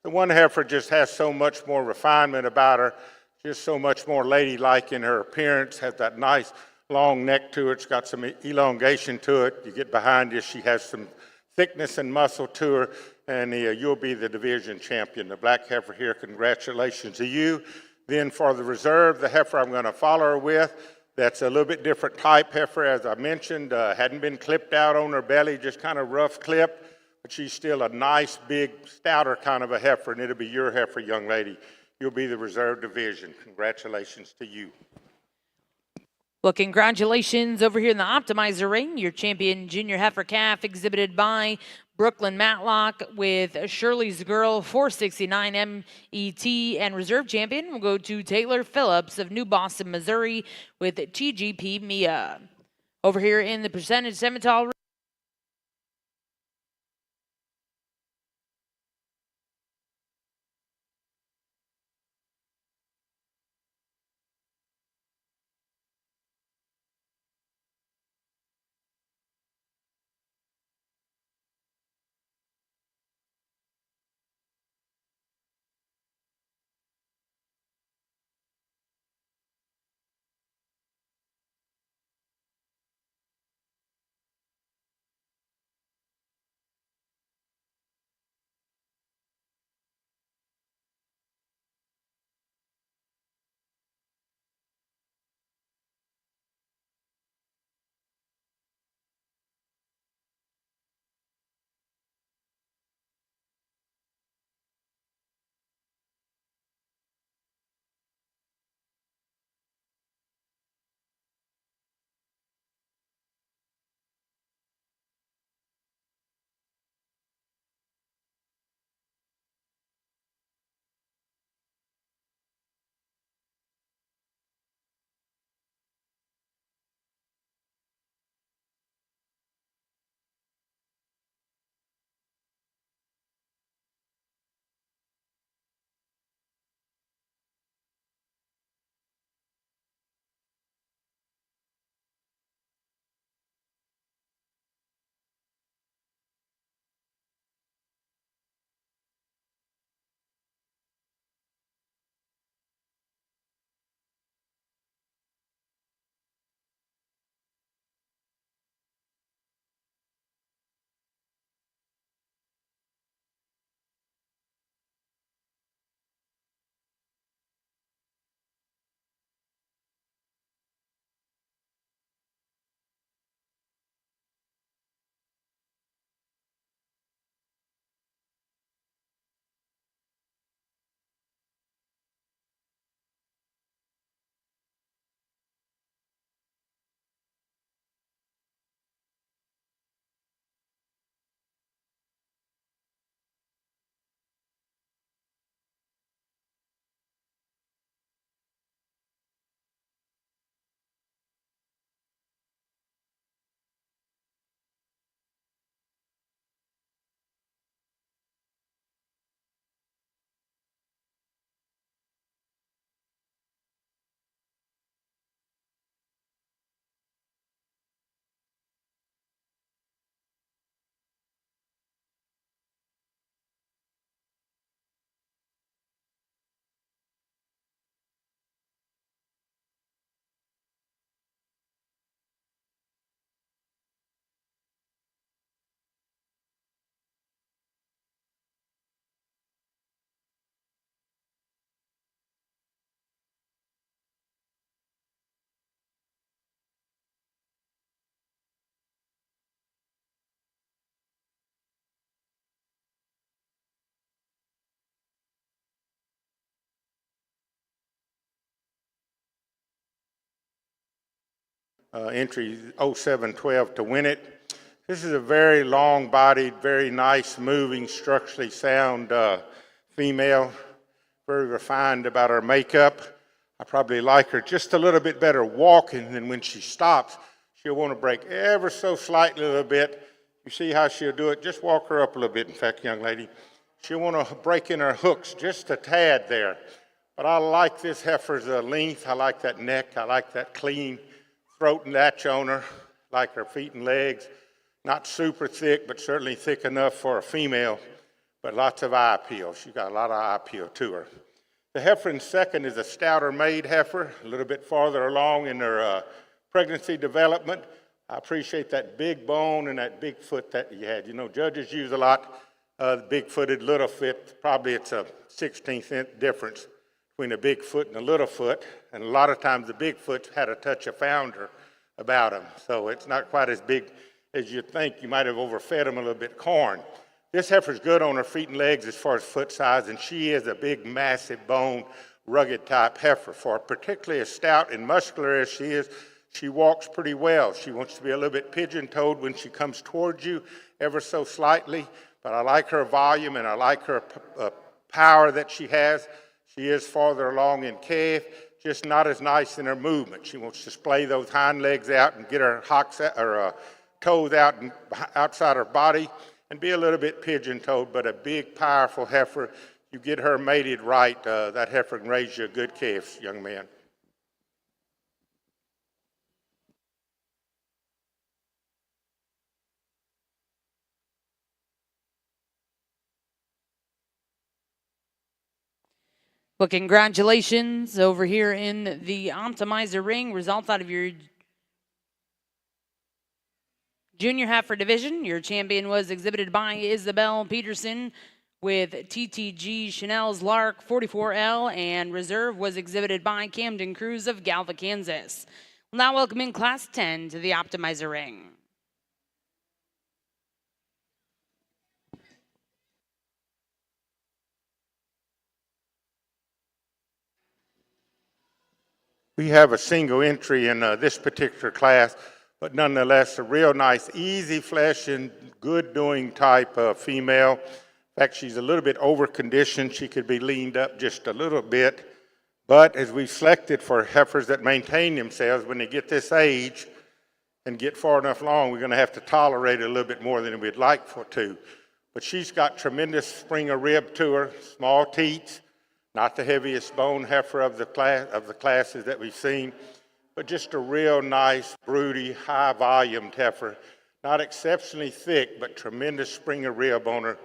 The one heifer just has so much more refinement about her, just so much more ladylike in her appearance, has that nice long neck to it. It's got some elongation to it. You get behind her, she has some thickness and muscle to her, and you'll be the division champion. The black heifer here, congratulations to you. Then for the reserve, the heifer I'm going to follow her with, that's a little bit different type heifer, as I mentioned. Hadn't been clipped out on her belly, just kind of rough clipped, but she's still a nice, big, stouter kind of a heifer, and it'll be your heifer, young lady. You'll be the reserve division. Congratulations to you. Well, congratulations over here in the Optimizer ring. Your champion junior heifer calf exhibited by Brooklyn Matlock with Shirley's Girl 469 MET, and reserve champion will go to Taylor Phillips of New Boston, Missouri with TGP Mia. Over here in the percentage Simmental entry 0712 to win it. This is a very long-bodied, very nice, moving, structurally sound female, very refined about her makeup. I probably like her just a little bit better walking than when she stops. She'll want to break ever so slightly a little bit. You see how she'll do it? Just walk her up a little bit, in fact, young lady. She'll want to break in her hooks just a tad there. But I like this heifer's length. I like that neck. I like that clean throat and latch on her. I like her feet and legs. Not super thick, but certainly thick enough for a female, but lots of eye appeal. She's got a lot of eye appeal to her. The heifer in second is a stouter made heifer, a little bit farther along in her pregnancy development. I appreciate that big bone and that big foot that you had. You know, judges use a lot big-footed, little foot. Probably it's a 16th inch difference between a big foot and a little foot. And a lot of times the big foot had a touch of founder about them. So it's not quite as big as you think. You might have overfed them a little bit corn. This heifer's good on her feet and legs as far as foot size, and she is a big, massive bone, rugged type heifer. For particularly as stout and muscular as she is, she walks pretty well. She wants to be a little bit pigeon-toed when she comes towards you, ever so slightly. But I like her volume and I like her power that she has. She is farther along in calf, just not as nice in her movement. She wants to splay those hind legs out and get her toes out and outside her body and be a little bit pigeon-toed, but a big, powerful heifer. You get her mated right, that heifer can raise you a good calf, young man. Well, congratulations over here in the Optimizer ring. Results out of your junior heifer division. Your champion was exhibited by Isabel Peterson with TTG Chanel's Lark 44L, and reserve was exhibited by Camden Cruz of Galva, Kansas. We'll now welcome in Class 10 to the Optimizer ring. We have a single entry in this particular class, but nonetheless a real nice, easy fleshing, good doing type of female. In fact, she's a little bit over conditioned. She could be leaned up just a little bit. But as we've selected for heifers that maintain themselves, when they get this age and get far enough along, we're going to have to tolerate it a little bit more than we'd like for to. But she's got tremendous spring of rib to her, small teats. Not the heaviest bone heifer of the classes that we've seen, but just a real nice, broody, high-volumed heifer. Not exceptionally thick, but tremendous spring of rib on her.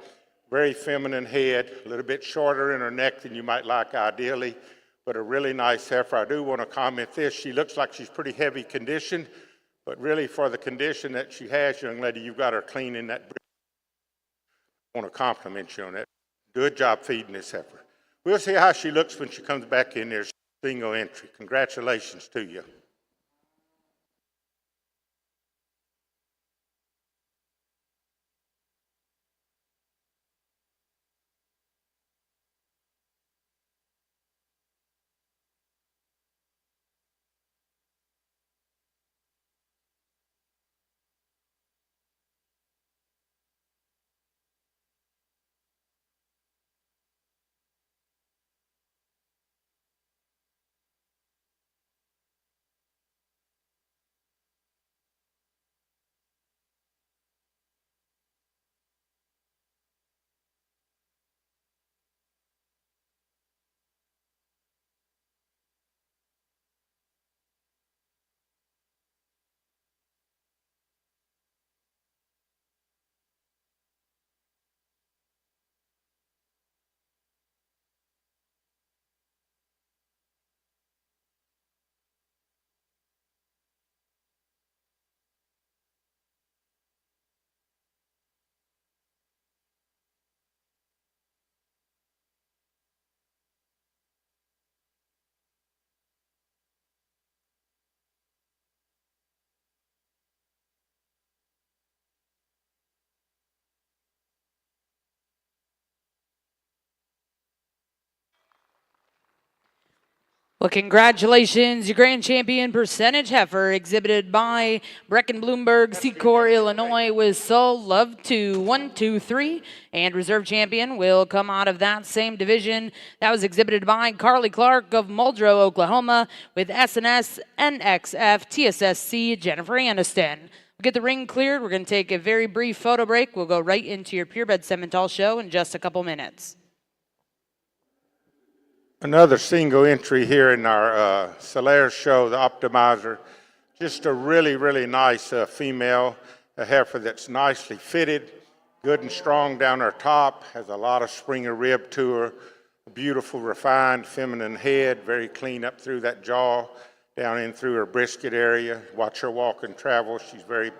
Very feminine head, a little bit shorter in her neck than you might like ideally, but a really nice heifer. I do want to comment this. She looks like she's pretty heavy conditioned, but really for the condition that she has, young lady, you've got her clean in that. I want to compliment you on that. Good job feeding this heifer. We'll see how she looks when she comes back in there, single entry. Congratulations to you. Well, congratulations, your grand champion percentage heifer, exhibited by Brecken Bloomberg, Secor, Illinois, with Soul Love 2, 1, 2, 3. And reserve champion will come out of that same division. That was exhibited by Carly Clark of Muldrow, Oklahoma, with SNS, NXF, TSSC, Jennifer Aniston. We'll get the ring cleared. We're going to take a very brief photo break. We'll go right into your Purebred Simmental show in just a couple minutes. Another single entry here in our Solaire show, the Optimizer. Just a really, really nice female, a heifer that's nicely fitted, good and strong down her top, has a lot of springer rib to her, beautiful, refined, feminine head, very clean up through that jaw, down in through her brisket area. Watch her walk and travel. She's very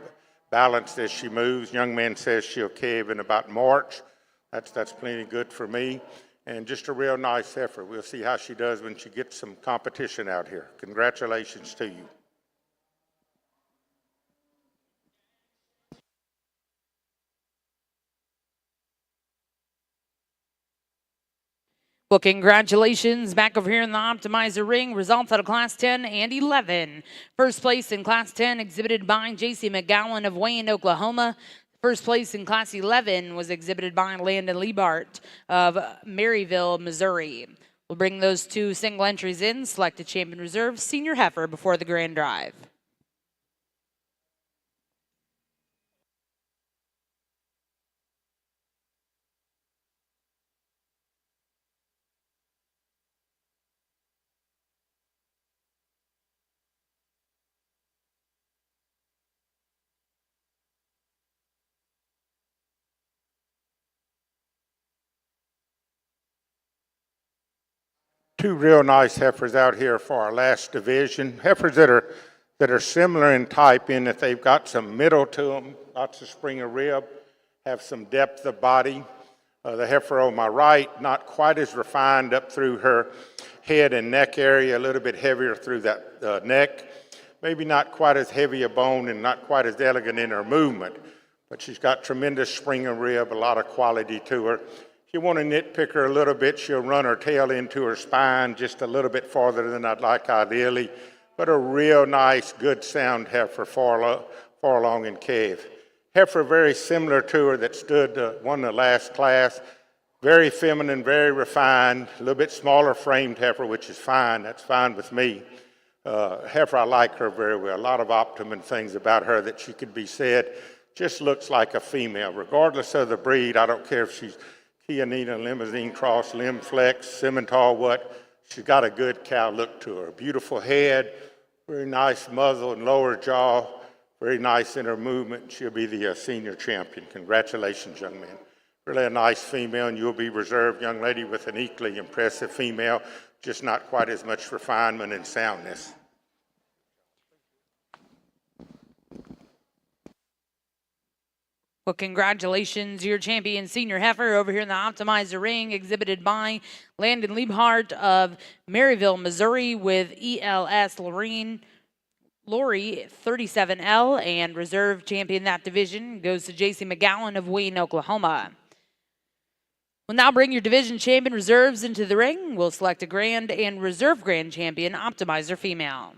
balanced as she moves. Young man says she'll cave in about March. That's plenty good for me. And just a real nice heifer. We'll see how she does when she gets some competition out here. Congratulations to you. Well, congratulations back over here in the Optimizer ring. Results out of Class 10 and 11. First place in Class 10 exhibited by J.C. McGowan of Wayne, Oklahoma. First place in Class 11 was exhibited by Landon Liebart of Maryville, Missouri. We'll bring those two single entries in, select a champion reserve, senior heifer before the grand drive. Two real nice heifers out here for our last division. Heifers that are similar in type in that they've got some middle to them, lots of springer rib, have some depth of body. The heifer on my right, not quite as refined up through her head and neck area, a little bit heavier through that neck. Maybe not quite as heavy a bone and not quite as elegant in her movement, but she's got tremendous springer rib, a lot of quality to her. If you want to nitpick her a little bit, she'll run her tail into her spine just a little bit farther than I'd like ideally, but a real nice, good sound heifer far along in calf. Heifer very similar to her that won the last class. Very feminine, very refined, a little bit smaller framed heifer, which is fine. That's fine with me. Heifer, I like her very well. A lot of optimum things about her that she could be said. Just looks like a female. Regardless of the breed, I don't care if she's Chianina, Limousine Cross, Limb Flex, Simmental, what. She's got a good cow look to her. Beautiful head, very nice muzzle and lower jaw, very nice in her movement. She'll be the senior champion. Congratulations, young man. Really a nice female, and you'll be reserved, young lady, with an equally impressive female, just not quite as much refinement and soundness. Well, congratulations, your champion senior heifer over here in the Optimizer ring, exhibited by Landon Liebhart of Maryville, Missouri, with ELS Lori 37L, and reserve champion that division goes to J.C. McGowan of Wayne, Oklahoma. We'll now bring your division champion reserves into the ring. We'll select a grand and reserve grand champion Optimizer female.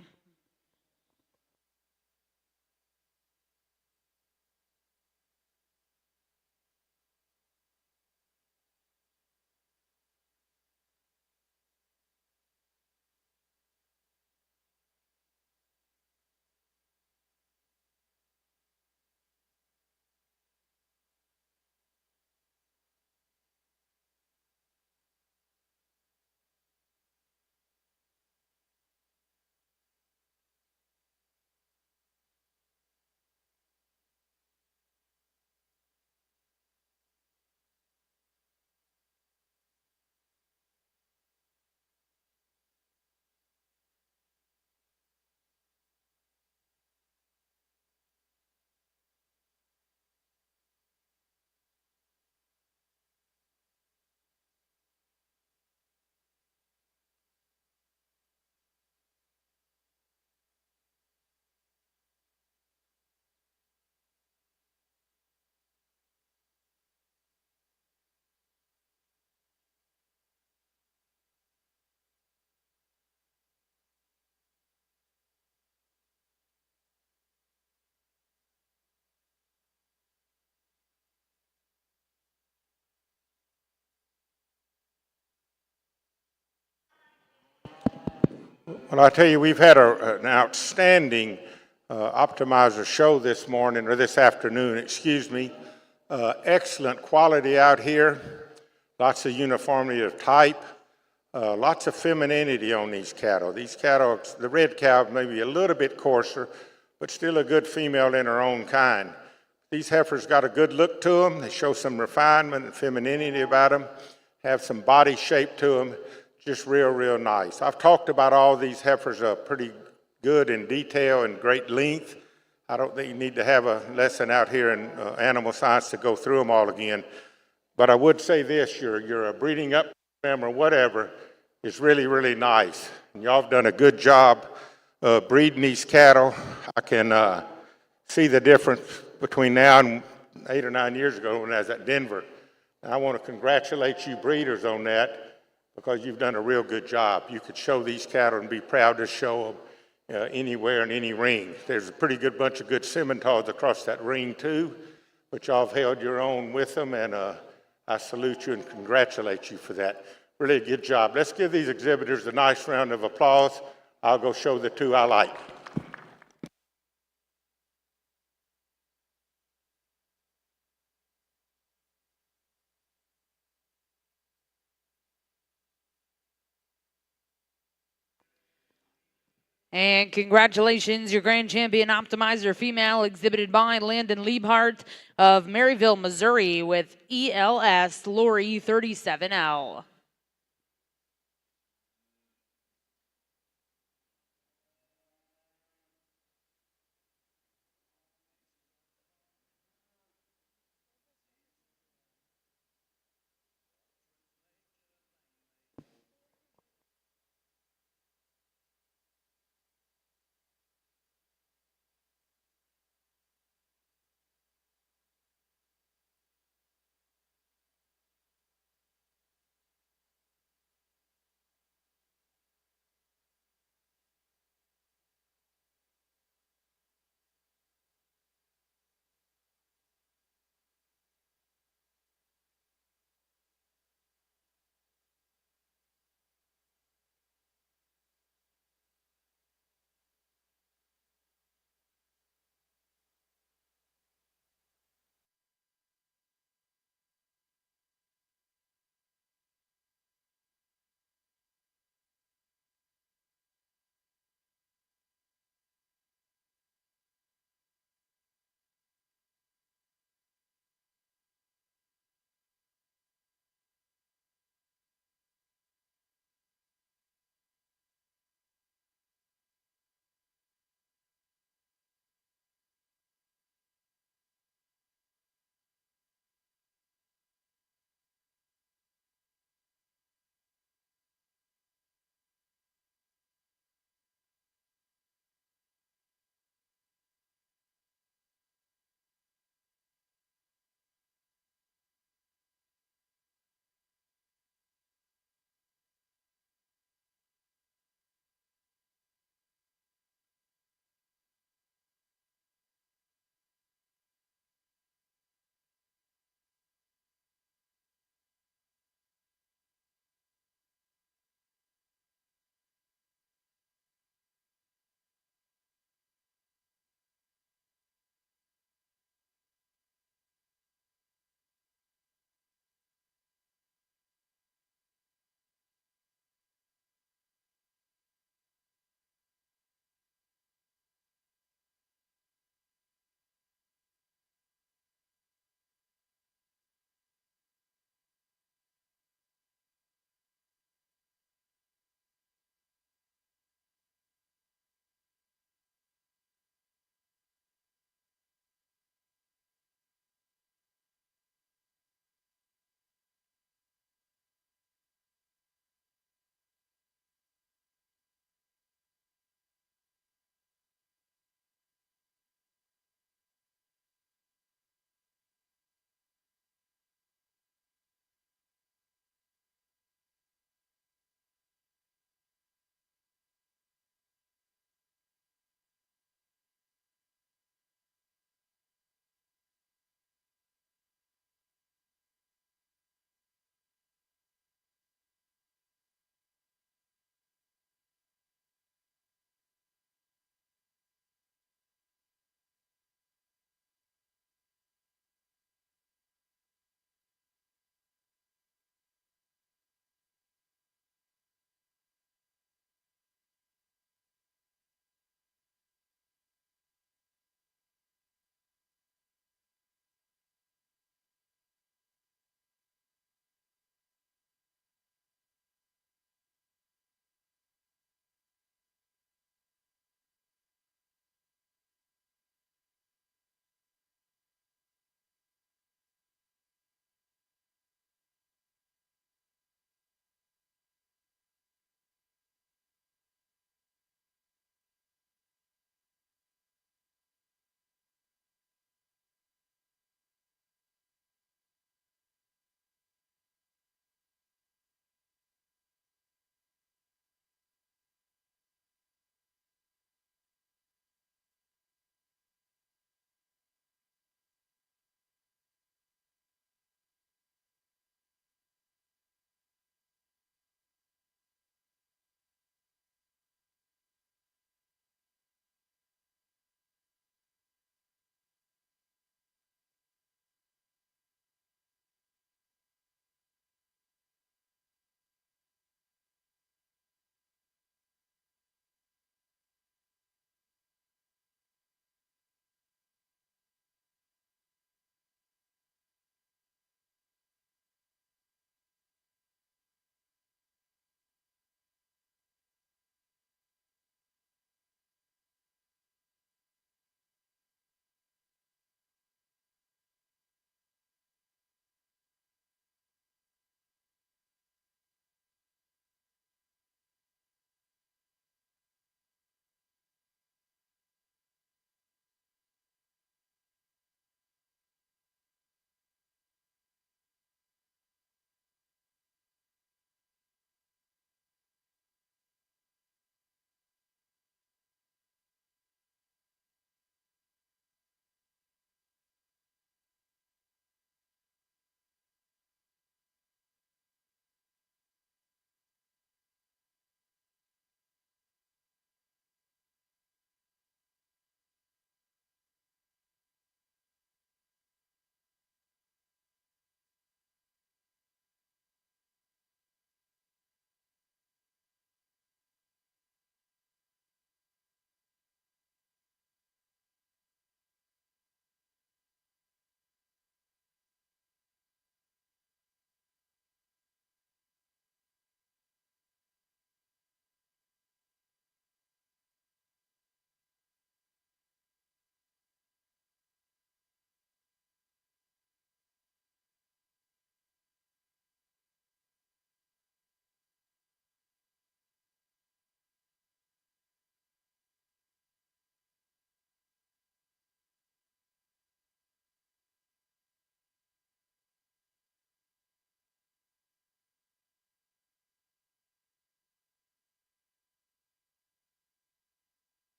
Well, I tell you, we've had an outstanding optimizer show this morning, or this afternoon, excuse me. Excellent quality out here, lots of uniformity of type, lots of femininity on these cattle. These cattle, the red cow may be a little bit coarser, but still a good female in her own kind. These heifers got a good look to them. They show some refinement and femininity about them, have some body shape to them, just real, real nice. I've talked about all these heifers pretty good in detail and great length. I don't think you need to have a lesson out here in animal science to go through them all again. But I would say this, your breeding up program or whatever is really, really nice. And y'all have done a good job breeding these cattle. I can see the difference between now and 8 or 9 years ago when I was at Denver. And I want to congratulate you breeders on that because you've done a real good job. You could show these cattle and be proud to show them anywhere in any ring. There's a pretty good bunch of good Simmentals across that ring too, but y'all have held your own with them, and I salute you and congratulate you for that. Really a good job. Let's give these exhibitors a nice round of applause. I'll go show the two I like. And congratulations, your grand champion optimizer female, exhibited by Landon Liebhart of Maryville, Missouri, with ELS Lori 37L.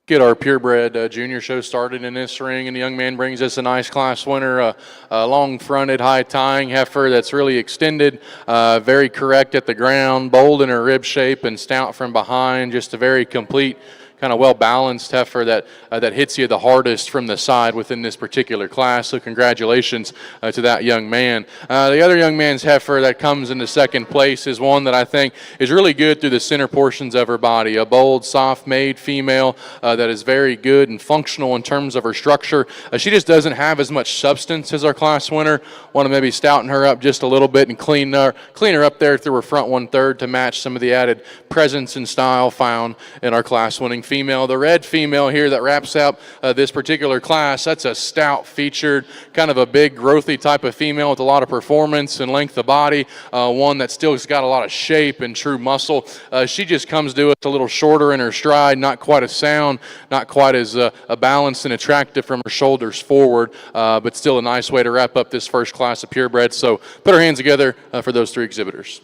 Get our purebred junior show started in this ring, and the young man brings us a nice class winner, a long-fronted, high-tying heifer that's really extended, very correct at the ground, bold in her rib shape, and stout from behind. Just a very complete, kind of well-balanced heifer that hits you the hardest from the side within this particular class. So congratulations to that young man. The other young man's heifer that comes into second place is one that I think is really good through the center portions of her body. A bold, soft-made female that is very good and functional in terms of her structure. She just doesn't have as much substance as our class winner. Want to maybe stouten her up just a little bit and clean her up there through her front 1/3 to match some of the added presence and style found in our class winning female. The red female here that wraps up this particular class, that's a stout featured, kind of a big growthy type of female with a lot of performance and length of body, one that still has got a lot of shape and true muscle. She just comes to us a little shorter in her stride, not quite as sound, not quite as balanced and attractive from her shoulders forward, but still a nice way to wrap up this first class of purebreds. So put our hands together for those three exhibitors.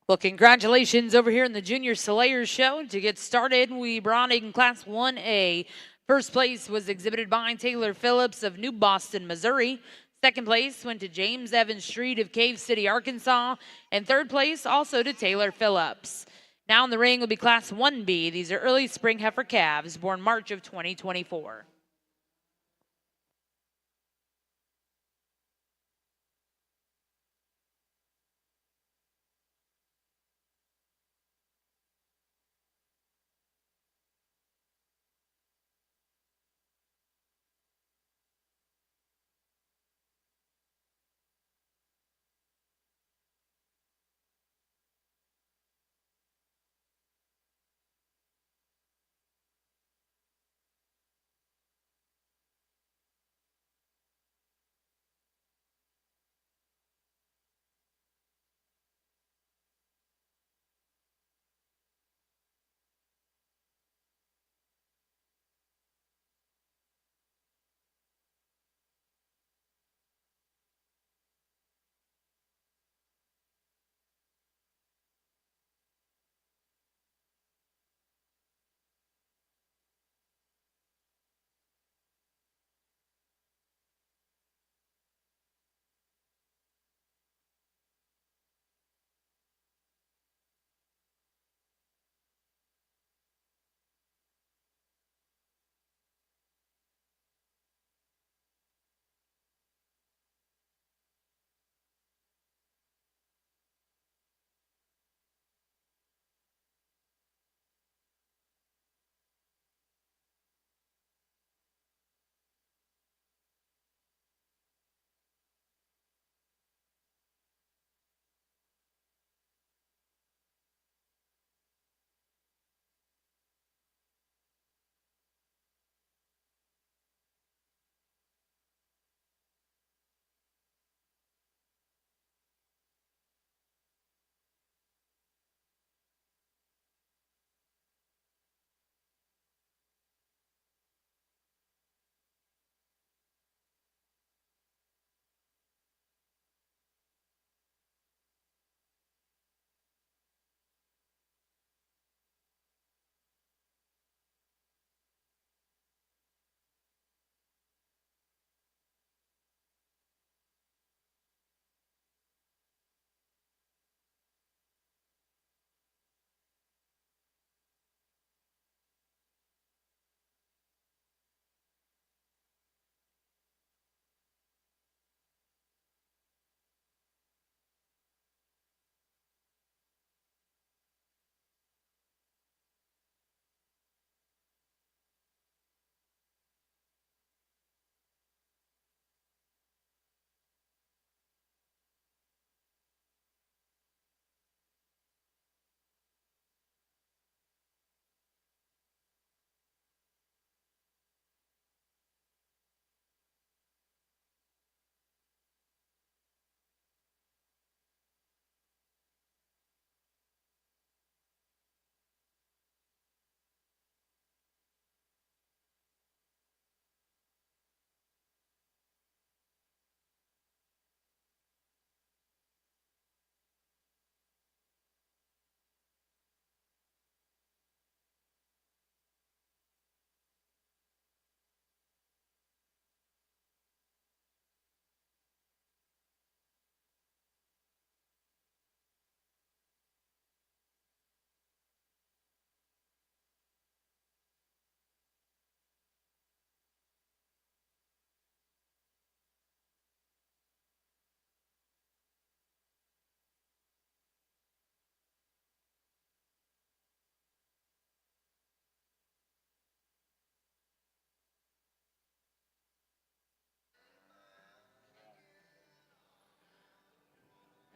Well, congratulations over here in the Junior Slayers Show. To get started, we brought in Class 1A. First place was exhibited by Taylor Phillips of New Boston, Missouri. Second place went to James Evans Street of Cave City, Arkansas. And third place also to Taylor Phillips. Now in the ring will be Class 1B. These are early spring heifer calves born March of 2024.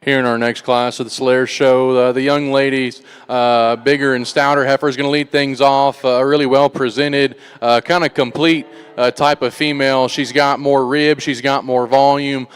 Here in our next class of the Slayer Show, the young ladies, bigger and stouter heifer is going to lead things off. A really well presented, kind of complete type of female. She's got more rib, she's got more volume,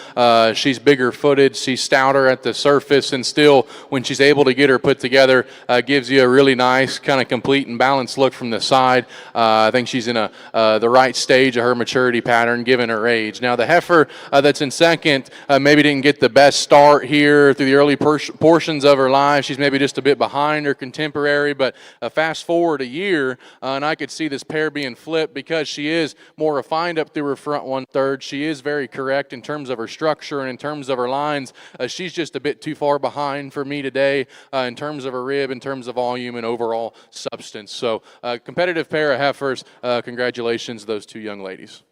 she's bigger footed, she's stouter at the surface, and still, when she's able to get her put together, gives you a really nice, kind of complete and balanced look from the side. I think she's in the right stage of her maturity pattern, given her age. Now, the heifer that's in second maybe didn't get the best start here through the early portions of her life. She's maybe just a bit behind her contemporary, but fast forward a year, and I could see this pair being flipped because she is more refined up through her front 1/3. She is very correct in terms of her structure and in terms of her lines. She's just a bit too far behind for me today in terms of her rib, in terms of volume, and overall substance. So competitive pair of heifers. Congratulations to those two young ladies.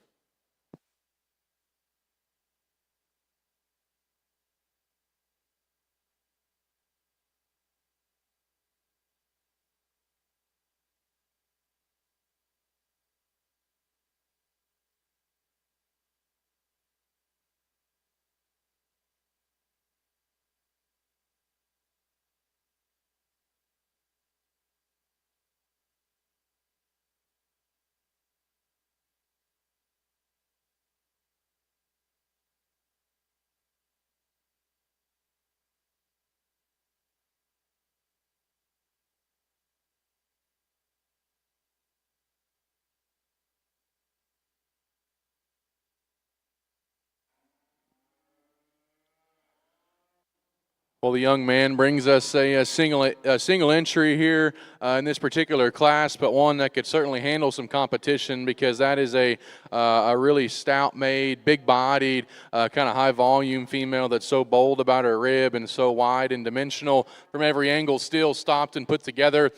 Well, the young man brings us a single entry here in this particular class, but one that could certainly handle some competition because that is a really stout-made, big-bodied, kind of high-volume female that's so bold about her rib and so wide and dimensional from every angle, still stopped and put together,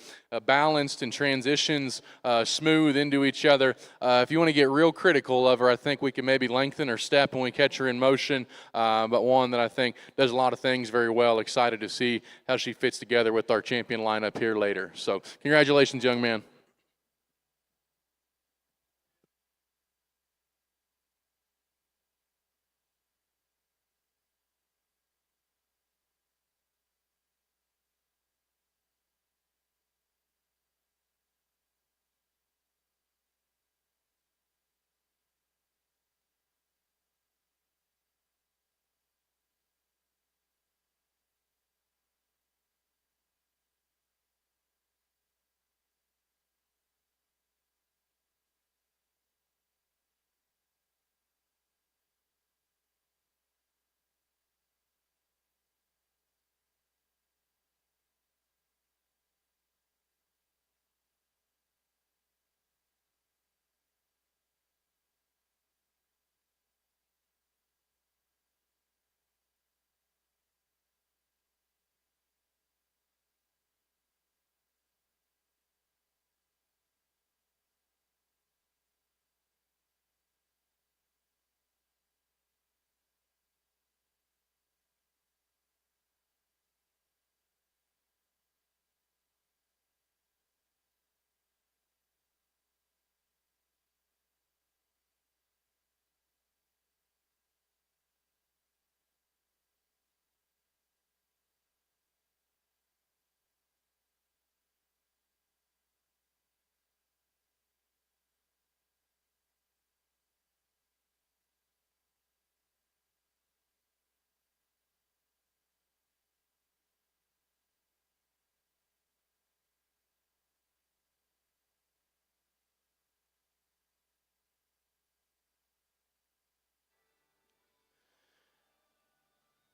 balanced and transitions smooth into each other. If you want to get real critical of her, I think we can maybe lengthen her step when we catch her in motion, but one that I think does a lot of things very well. Excited to see how she fits together with our champion lineup here later. So congratulations, young man.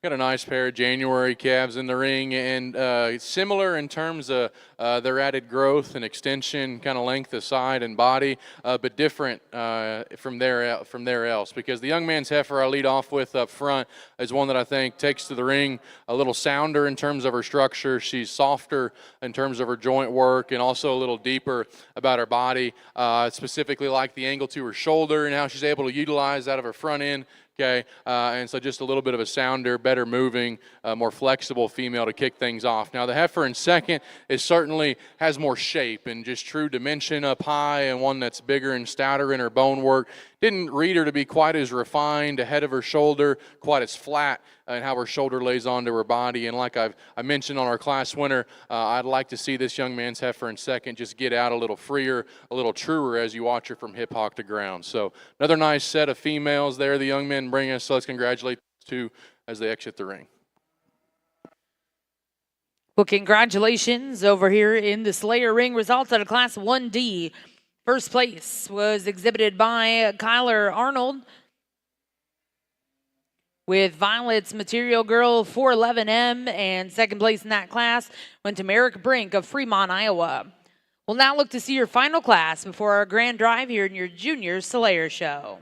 Got a nice pair of January calves in the ring, and similar in terms of their added growth and extension, kind of length of side and body, but different from there else. Because the young man's heifer I lead off with up front is one that I think takes to the ring a little sounder in terms of her structure. She's softer in terms of her joint work, and also a little deeper about her body. Specifically, like the angle to her shoulder and how she's able to utilize that of her front end. Okay, and so just a little bit of a sounder, better moving, more flexible female to kick things off. Now the heifer in second is certainly has more shape and just true dimension up high, and one that's bigger and stouter in her bone work. Didn't read her to be quite as refined ahead of her shoulder, quite as flat in how her shoulder lays onto her body. And like I mentioned on our class winner, I'd like to see this young man's heifer in second just get out a little freer, a little truer as you watch her from hip hock to ground. So another nice set of females there the young men bring us. So let's congratulate those two as they exit the ring. Well, congratulations over here in the Slayer ring. Results out of Class 1D. First place was exhibited by Kyler Arnold with Violet's Material Girl 411M, and second place in that class went to Merrick Brink of Fremont, Iowa. We'll now look to see your final class before our grand drive here in your Junior Slayer Show.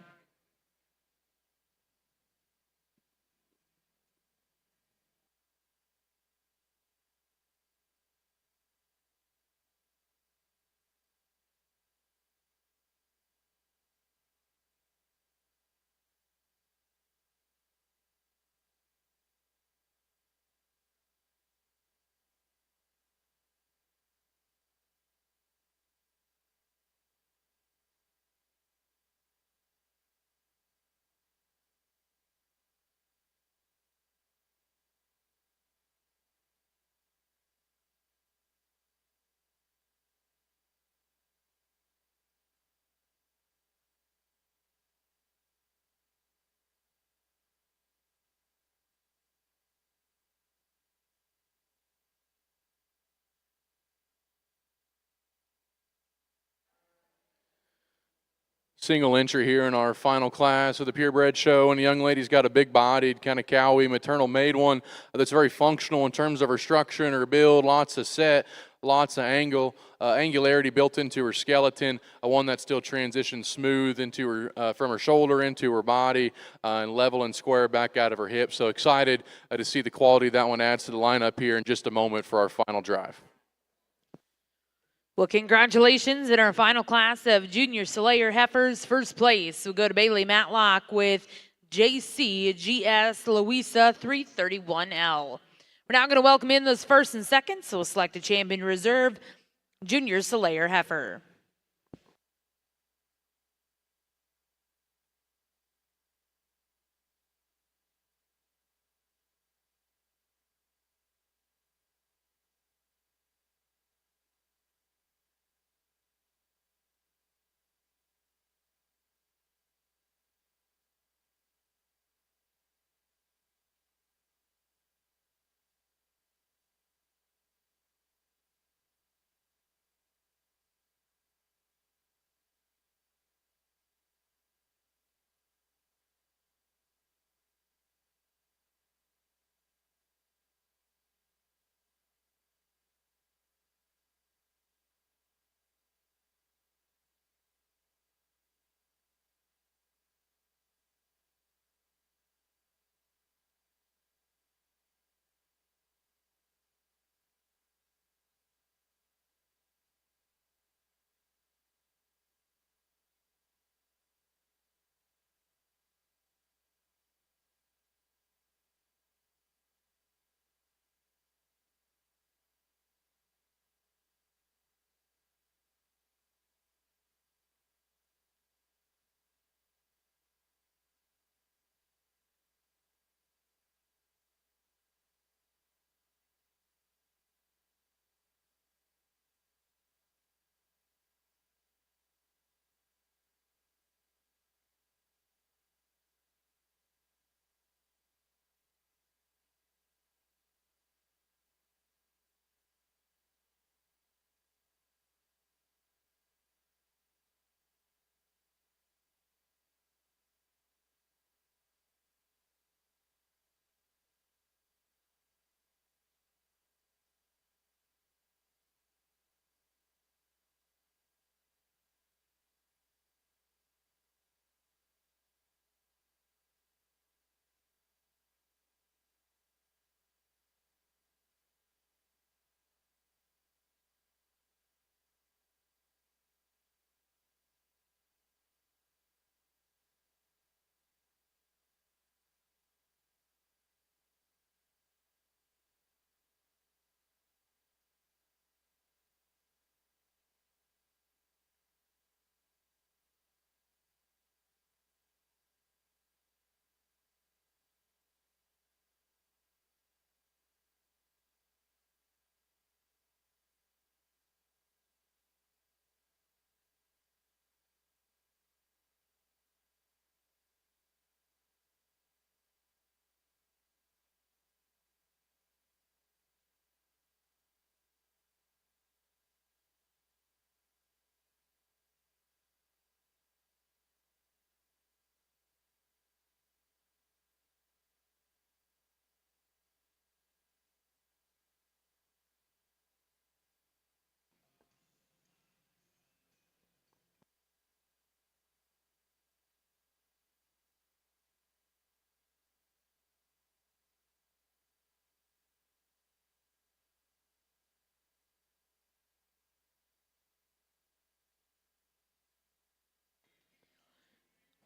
Single entry here in our final class of the purebred show, and the young lady's got a big-bodied, kind of cowy, maternal-made one that's very functional in terms of her structure and her build. Lots of set, lots of angularity built into her skeleton. One that still transitions smooth into her from her shoulder into her body, and level and square back out of her hips. So excited to see the quality that one adds to the lineup here in just a moment for our final drive. Well, congratulations in our final class of Junior Slayer heifers. First place will go to Bailey Matlock with JCGS Louisa 331L. We're now going to welcome in those first and seconds, so we'll select a champion reserve Junior Slayer heifer.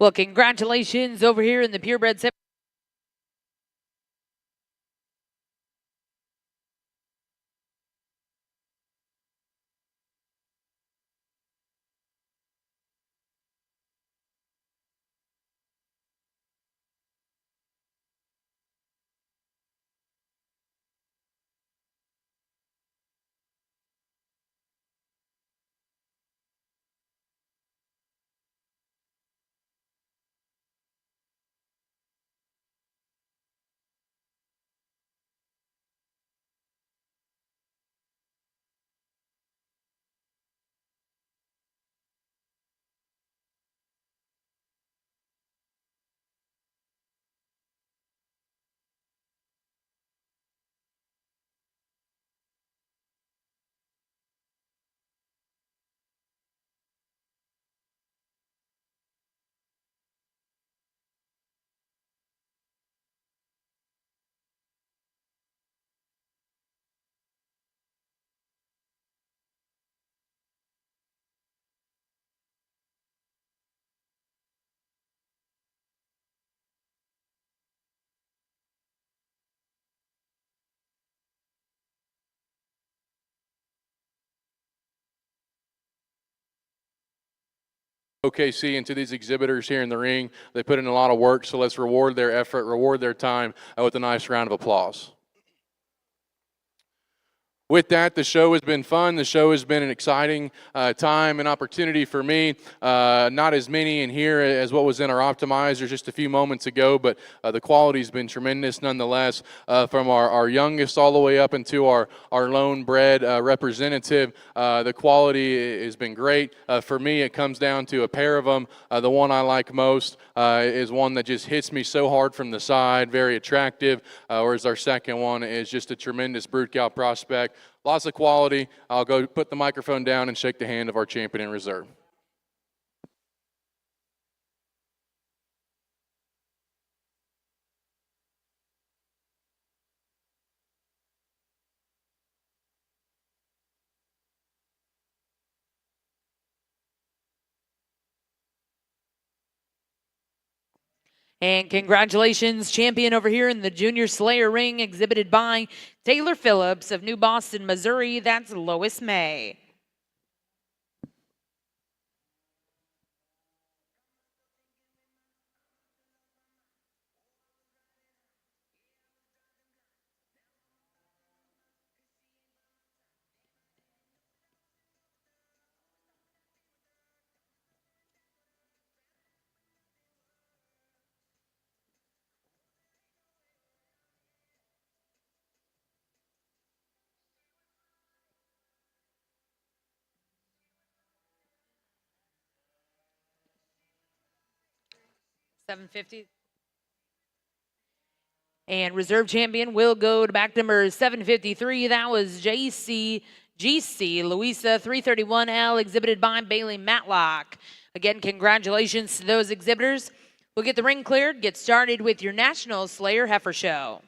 Well, congratulations over here in the purebred section. OKC and to these exhibitors here in the ring. They put in a lot of work, so let's reward their effort, reward their time with a nice round of applause. With that, the show has been fun. The show has been an exciting time and opportunity for me. Not as many in here as what was in our optimizers just a few moments ago, but the quality's been tremendous nonetheless. From our youngest all the way up into our lone bred representative, the quality has been great. For me, it comes down to a pair of them. The one I like most is one that just hits me so hard from the side, very attractive, whereas our second one is just a tremendous brute cow prospect. Lots of quality. I'll go put the microphone down and shake the hand of our champion in reserve. And congratulations, champion over here in the Junior Slayer ring, exhibited by Taylor Phillips of New Boston, Missouri. That's Lois May. $750. And reserve champion will go to back number 753. That was JCGC Louisa 331L, exhibited by Bailey Matlock. Again, congratulations to those exhibitors. We'll get the ring cleared. Get started with your National Slayer Heifer Show.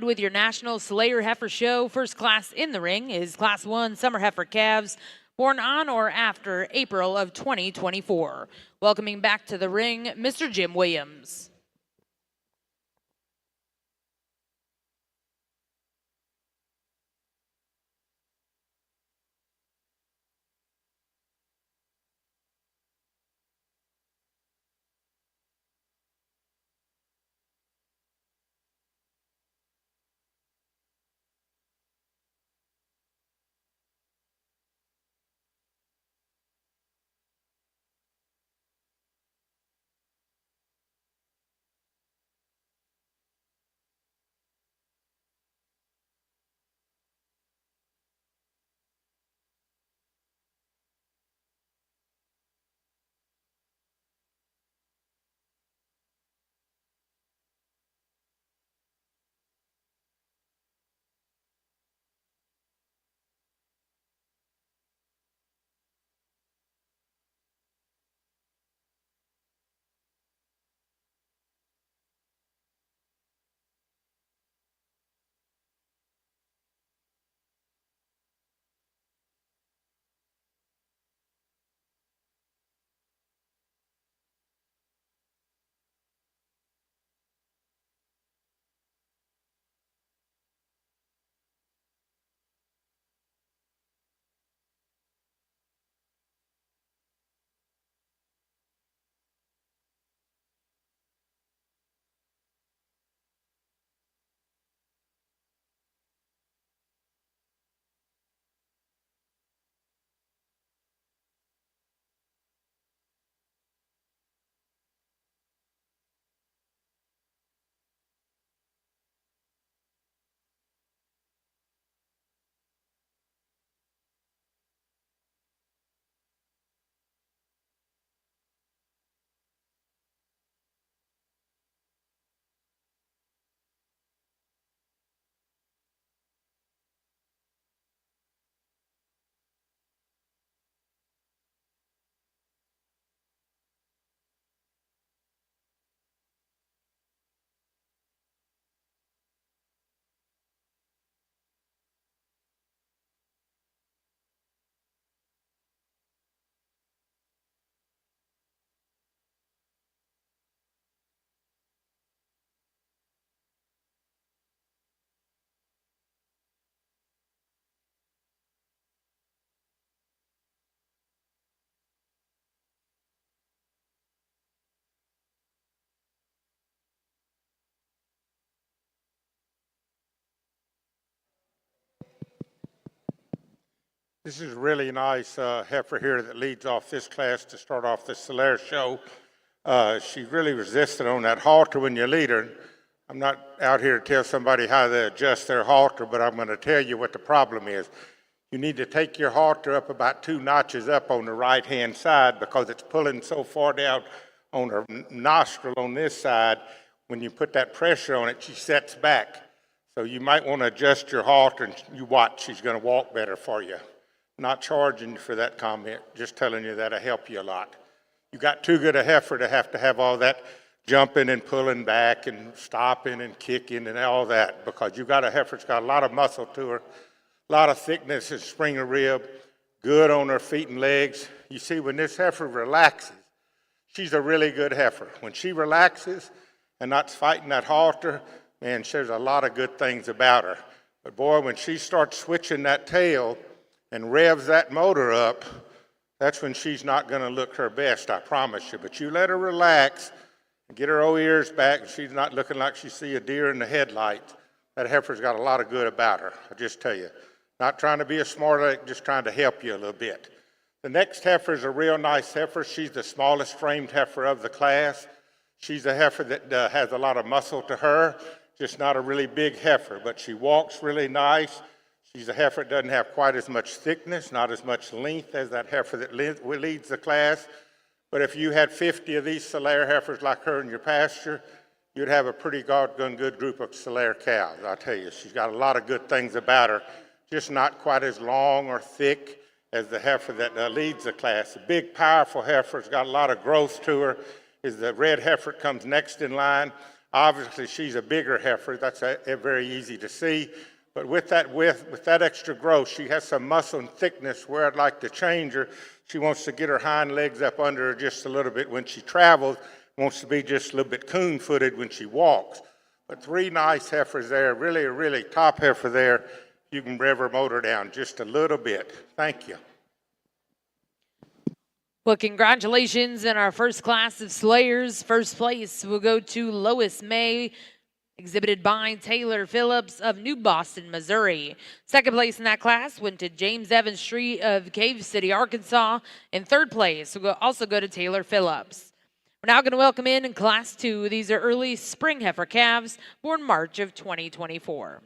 With your National Slayer Heifer Show, first class in the ring is Class 1 Summer Heifer calves born on or after April of 2024. Welcoming back to the ring, Mr. Jim Williams. This is a really nice heifer here that leads off this class to start off the Solaire show. She really resisted on that halter when you lead her. I'm not out here to tell somebody how they adjust their halter, but I'm going to tell you what the problem is. You need to take your halter up about 2 notches up on the right-hand side because it's pulling so far down on her nostril on this side. When you put that pressure on it, she sets back. So you might want to adjust your halter and you watch. She's going to walk better for you. Not charging you for that comment, just telling you that'll help you a lot. You got too good a heifer to have all that jumping and pulling back and stopping and kicking and all that, because you got a heifer that's got a lot of muscle to her, a lot of thickness and spring of rib, good on her feet and legs. You see, when this heifer relaxes, she's a really good heifer. When she relaxes and not fighting that halter, man, there's a lot of good things about her. But boy, when she starts switching that tail and revs that motor up, that's when she's not going to look her best, I promise you. But you let her relax and get her old ears back, and she's not looking like she see a deer in the headlights. That heifer's got a lot of good about her, I just tell you. Not trying to be a smart aleck, just trying to help you a little bit. The next heifer is a real nice heifer. She's the smallest framed heifer of the class. She's a heifer that has a lot of muscle to her, just not a really big heifer, but she walks really nice. She's a heifer that doesn't have quite as much thickness, not as much length as that heifer that leads the class. But if you had 50 of these Solaire heifers like her in your pasture, you'd have a pretty doggone good group of Solaire cows. I tell you, she's got a lot of good things about her, just not quite as long or thick as the heifer that leads the class. A big, powerful heifer, has got a lot of growth to her, is the red heifer that comes next in line. Obviously, she's a bigger heifer. That's very easy to see. But with that extra growth, she has some muscle and thickness where I'd like to change her. She wants to get her hind legs up under her just a little bit when she travels, wants to be just a little bit coon-footed when she walks. But 3 nice heifers there, really top heifer there. You can rev her motor down just a little bit. Thank you. Well, congratulations in our first class of slayers. First place will go to Lois May, exhibited by Taylor Phillips of New Boston, Missouri. Second place in that class went to James Evans Street of Cave City, Arkansas. And third place will also go to Taylor Phillips. We're now going to welcome in Class 2. These are early spring heifer calves born March of 2024.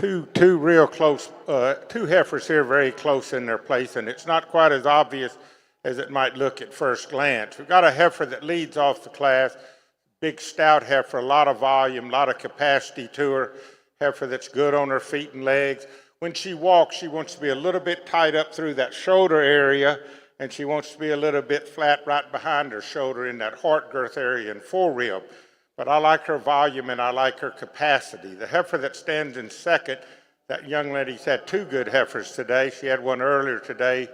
Two real close, two heifers here very close in their place, and it's not quite as obvious as it might look at first glance. We've got a heifer that leads off the class, big stout heifer, a lot of volume, a lot of capacity to her, heifer that's good on her feet and legs. When she walks, she wants to be a little bit tight up through that shoulder area, and she wants to be a little bit flat right behind her shoulder in that heart girth area and forerib. but I like her volume and I like her capacity. The heifer that stands in second, that young lady's had two good heifers today. She had one earlier today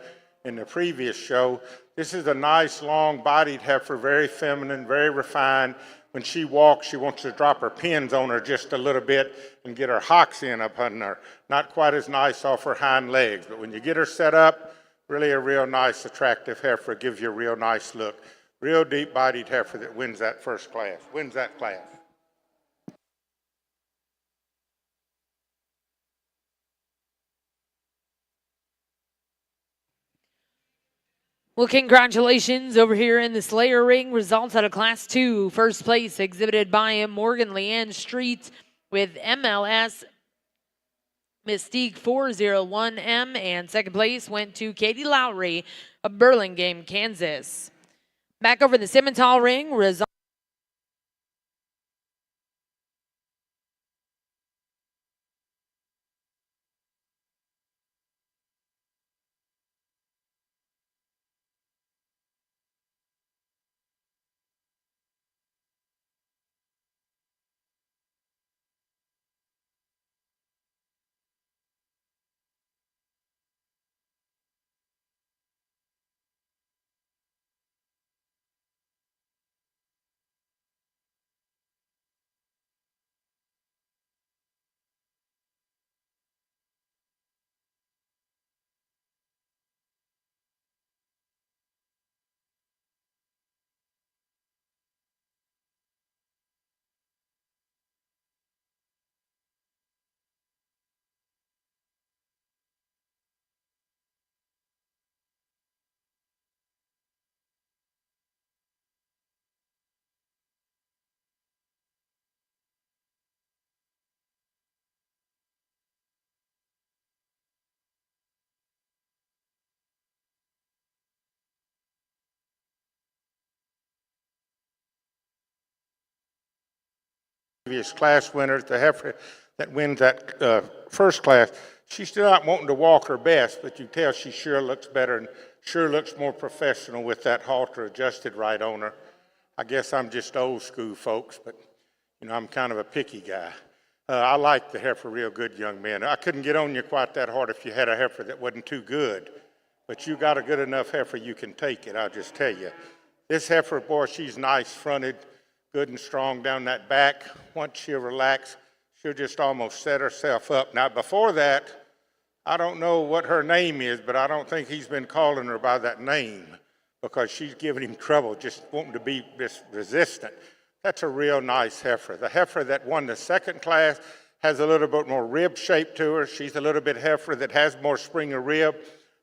in the previous show. This is a nice, long-bodied heifer, very feminine, very refined. When she walks, she wants to drop her pins on her just a little bit and get her hocks in up under her. Not quite as nice off her hind legs, but when you get her set up, really a real nice, attractive heifer, gives you a real nice look. Real deep-bodied heifer that wins that first class, wins that class. Well, congratulations over here in the Slayer ring. Results out of Class 2. First place exhibited by Morgan Leanne Street with MLS Mystique 401M. And second place went to Katie Lowry of Burlingame, Kansas. Back over the Simmental ring. Results Previous class winners, the heifer that wins that first class, she's still not wanting to walk her best, but you tell she sure looks better and sure looks more professional with that halter adjusted right on her. I guess I'm just old school, folks, but you know, I'm kind of a picky guy. I like the heifer real good, young man. I couldn't get on you quite that hard if you had a heifer that wasn't too good, but you got a good enough heifer, you can take it, I'll just tell you. This heifer, boy, she's nice fronted, good and strong down that back. Once she'll relax, she'll just almost set herself up. Now, before that, I don't know what her name is, but I don't think he's been calling her by that name because she's giving him trouble, just wanting to be resistant. That's a real nice heifer. The heifer that won the second class has a little bit more rib shape to her. She's a little bit heifer that has more spring of rib.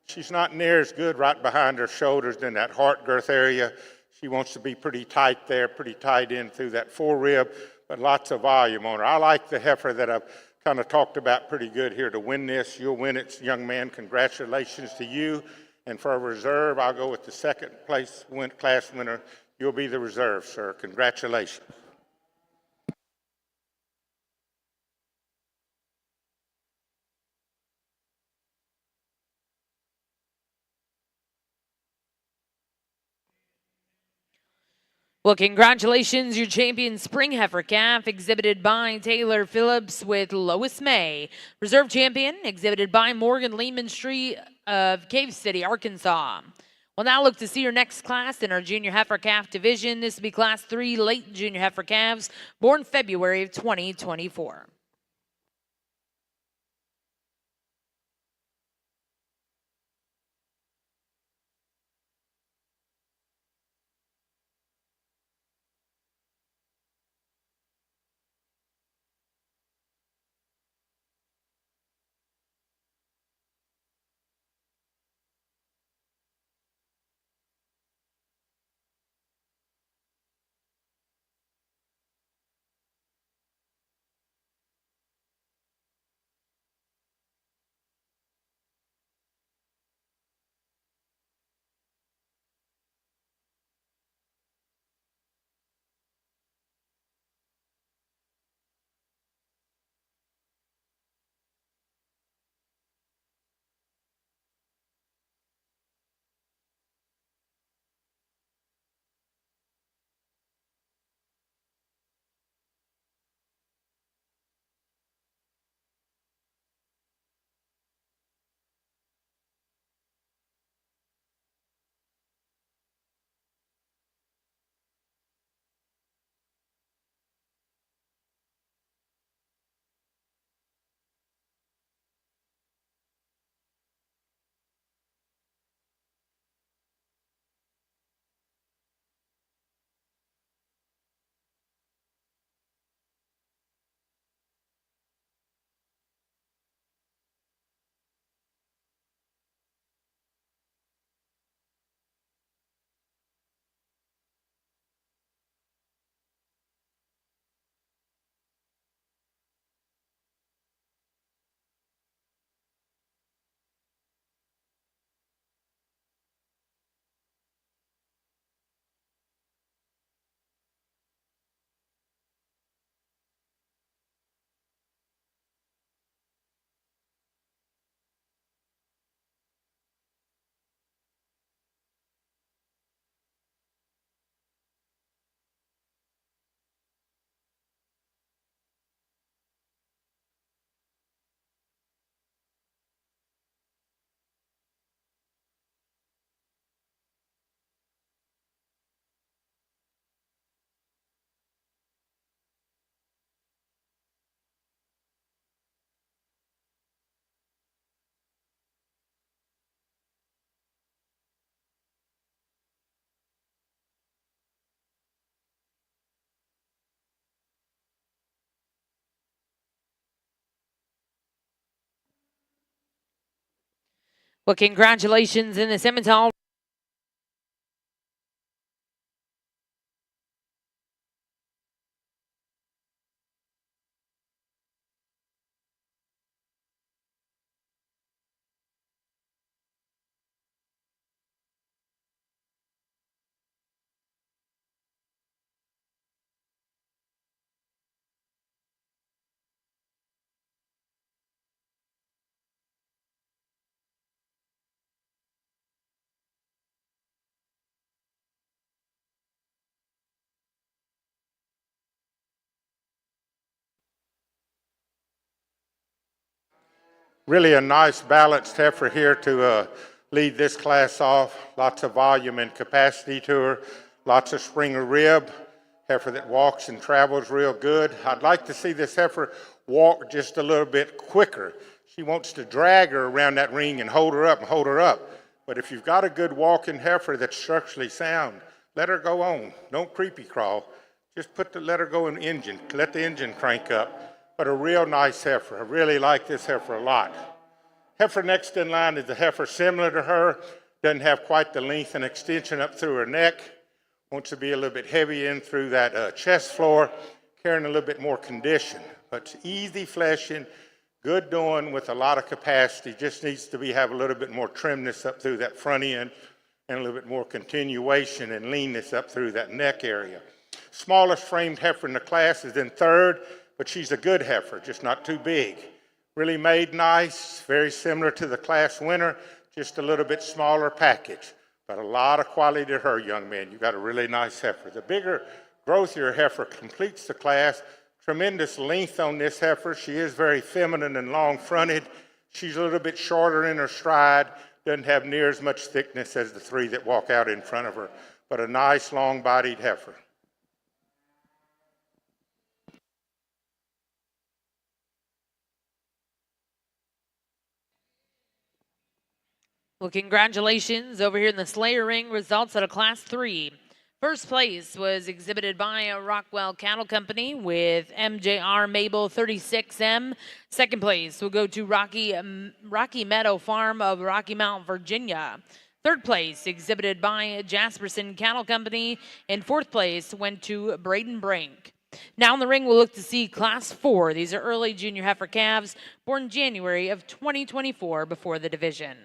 She's not near as good right behind her shoulders than that heart girth area. She wants to be pretty tight there, pretty tight in through that forerib, but lots of volume on her. I like the heifer that I've kind of talked about pretty good here to win this. You'll win it, young man. Congratulations to you. And for a reserve, I'll go with the second place class winner. You'll be the reserve, sir. Congratulations. Well, congratulations, your champion spring heifer calf exhibited by Taylor Phillips with Lois May. Reserve champion exhibited by Morgan Lehman Street of Cave City, Arkansas. We'll now look to see your next class in our junior heifer calf division. This will be class 3 late junior heifer calves born February of 2024. Well, congratulations in the Simmental. Really a nice balanced heifer here to lead this class off. Lots of volume and capacity to her. Lots of Springer rib. Heifer that walks and travels real good. I'd like to see this heifer walk just a little bit quicker. She wants to drag her around that ring and hold her up and hold her up. But if you've got a good walking heifer that's structurally sound, let her go on. Don't creepy crawl. Just let her go in the engine. Let the engine crank up. But a real nice heifer. I really like this heifer a lot. Heifer next in line is a heifer similar to her. Doesn't have quite the length and extension up through her neck. Wants to be a little bit heavy in through that chest floor, carrying a little bit more condition. But it's easy fleshing, good doing with a lot of capacity. Just needs to have a little bit more trimness up through that front end and a little bit more continuation and leanness up through that neck area. Smallest framed heifer in the class is in third, but she's a good heifer, just not too big. Really made nice, very similar to the class winner, just a little bit smaller package. But a lot of quality to her, young man. You got a really nice heifer. The bigger, growthier heifer completes the class. Tremendous length on this heifer. She is very feminine and long-fronted. She's a little bit shorter in her stride. Doesn't have near as much thickness as the three that walk out in front of her. But a nice, long-bodied heifer. Well, congratulations over here in the Slayer Ring. Results out of Class 3. First place was exhibited by Rockwell Cattle Company with MJR Mabel 36M. Second place will go to Rocky Meadow Farm of Rocky Mount, Virginia. Third place exhibited by Jasperson Cattle Company. And fourth place went to Braden Brink. Now in the ring, we'll look to see Class 4. These are early junior heifer calves born January of 2024 before the division.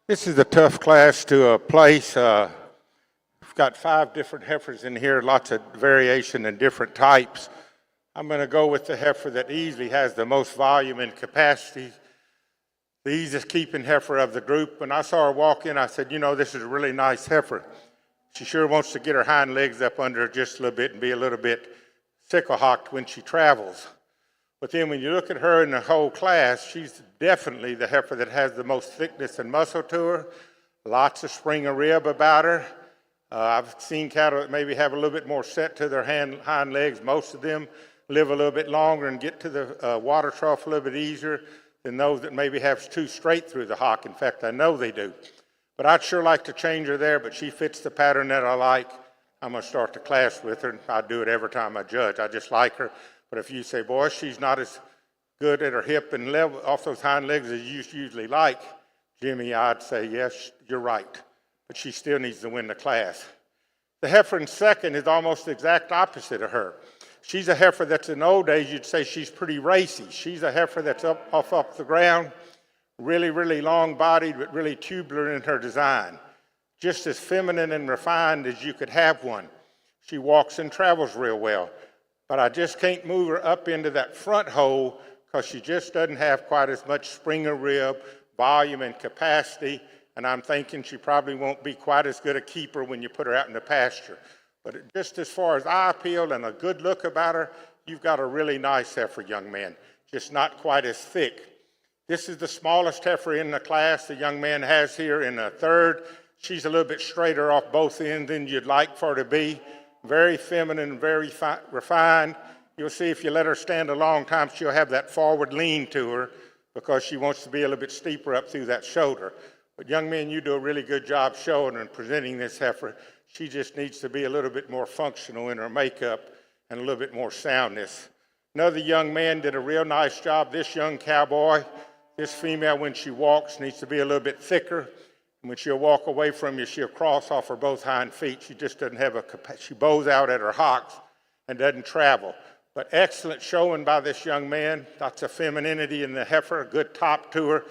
This is a tough class to place. We've got 5 different heifers in here, lots of variation and different types. I'm going to go with the heifer that easily has the most volume and capacity, the easiest keeping heifer of the group. When I saw her walk in, I said, you know, this is a really nice heifer. She sure wants to get her hind legs up under her just a little bit and be a little bit sickle-hocked when she travels. But then when you look at her in the whole class, she's definitely the heifer that has the most thickness and muscle to her, lots of spring of rib about her. I've seen cattle that maybe have a little bit more set to their hind legs. Most of them live a little bit longer and get to the water trough a little bit easier than those that maybe have too straight through the hock. In fact, I know they do. But I'd sure like to change her there, but she fits the pattern that I like. I'm going to start the class with her, and I do it every time I judge. I just like her. But if you say, boy, she's not as good at her hip and level off those hind legs as you usually like, Jimmy, I'd say, yes, you're right. But she still needs to win the class. The heifer in second is almost the exact opposite of her. She's a heifer that's in old days, you'd say she's pretty racy. She's a heifer that's off the ground, really, really long-bodied, but really tubular in her design. Just as feminine and refined as you could have one. She walks and travels real well. But I just can't move her up into that front hole because she just doesn't have quite as much spring of rib, volume, and capacity. And I'm thinking she probably won't be quite as good a keeper when you put her out in the pasture. But just as far as eye appeal and a good look about her, you've got a really nice heifer, young man, just not quite as thick. This is the smallest heifer in the class the young man has here in a third. She's a little bit straighter off both ends than you'd like for her to be. Very feminine, very refined. You'll see if you let her stand a long time, she'll have that forward lean to her because she wants to be a little bit steeper up through that shoulder. But young man, you do a really good job showing her and presenting this heifer. She just needs to be a little bit more functional in her makeup and a little bit more soundness. Another young man did a real nice job. This young cowboy, this female, when she walks, needs to be a little bit thicker. And when she'll walk away from you, she'll cross off her both hind feet. She just doesn't have she bows out at her hocks and doesn't travel. But excellent showing by this young man. Lots of femininity in the heifer, a good top to her,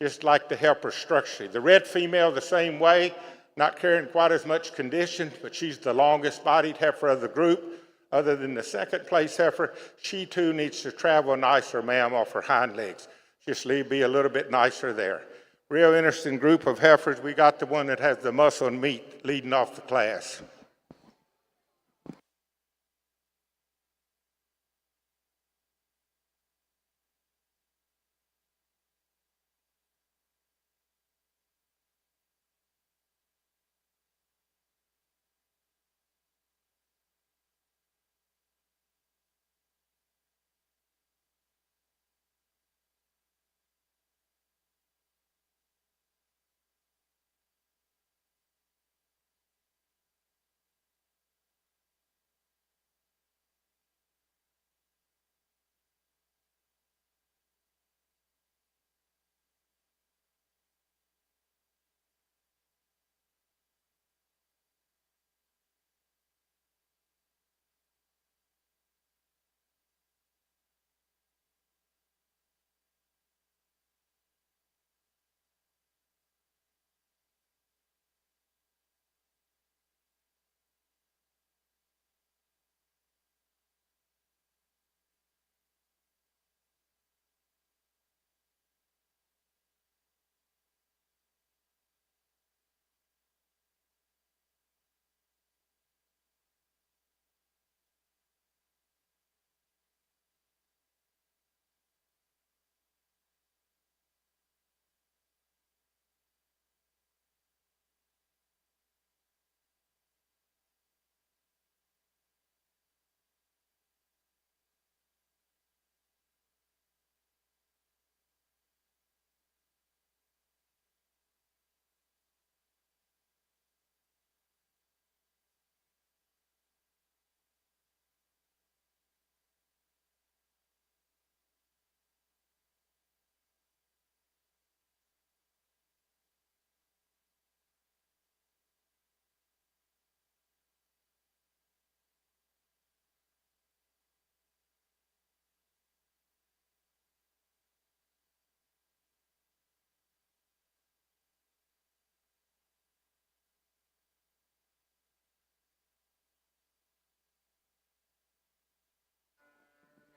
just like to help her structurally. The red female the same way, not carrying quite as much condition, but she's the longest bodied heifer of the group. Other than the second place heifer, she too needs to travel nicer, ma'am, off her hind legs. Just be a little bit nicer there. Real interesting group of heifers. We got the one that has the muscle and meat leading off the class.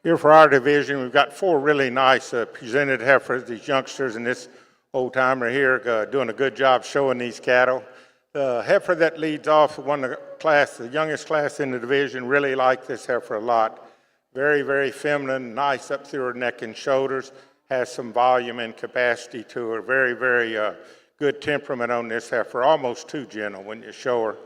Here for our division, we've got four really nice presented heifers, these youngsters and this old timer here doing a good job showing these cattle. The heifer that leads off won the class, the youngest class in the division, really like this heifer a lot. Very, very feminine, nice up through her neck and shoulders, has some volume and capacity to her. Very, very good temperament on this heifer, almost too gentle when you show her.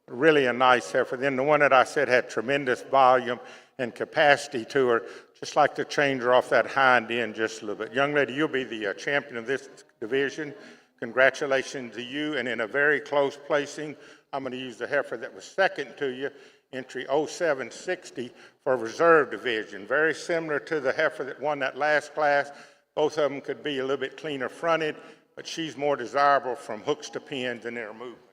Really a nice heifer. Then the one that I said had tremendous volume and capacity to her, just like to change her off that hind end just a little bit. Young lady, you'll be the champion of this division. Congratulations to you, and in a very close placing, I'm going to use the heifer that was second to you, entry 0760 for reserve division. Very similar to the heifer that won that last class. Both of them could be a little bit cleaner fronted, but she's more desirable from hooks to pins in their movement.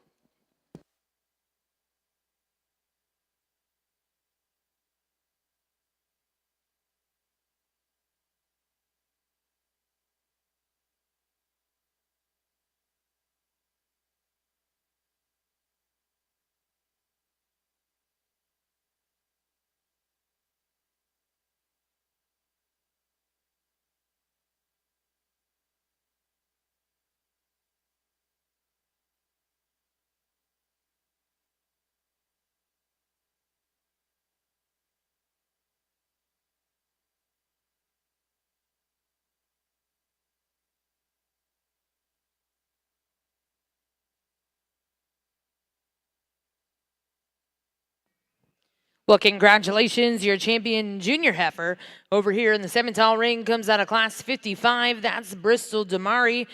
Well, congratulations, your champion junior heifer over here in the Simmental ring comes out of class 55. That's Bristol Damari.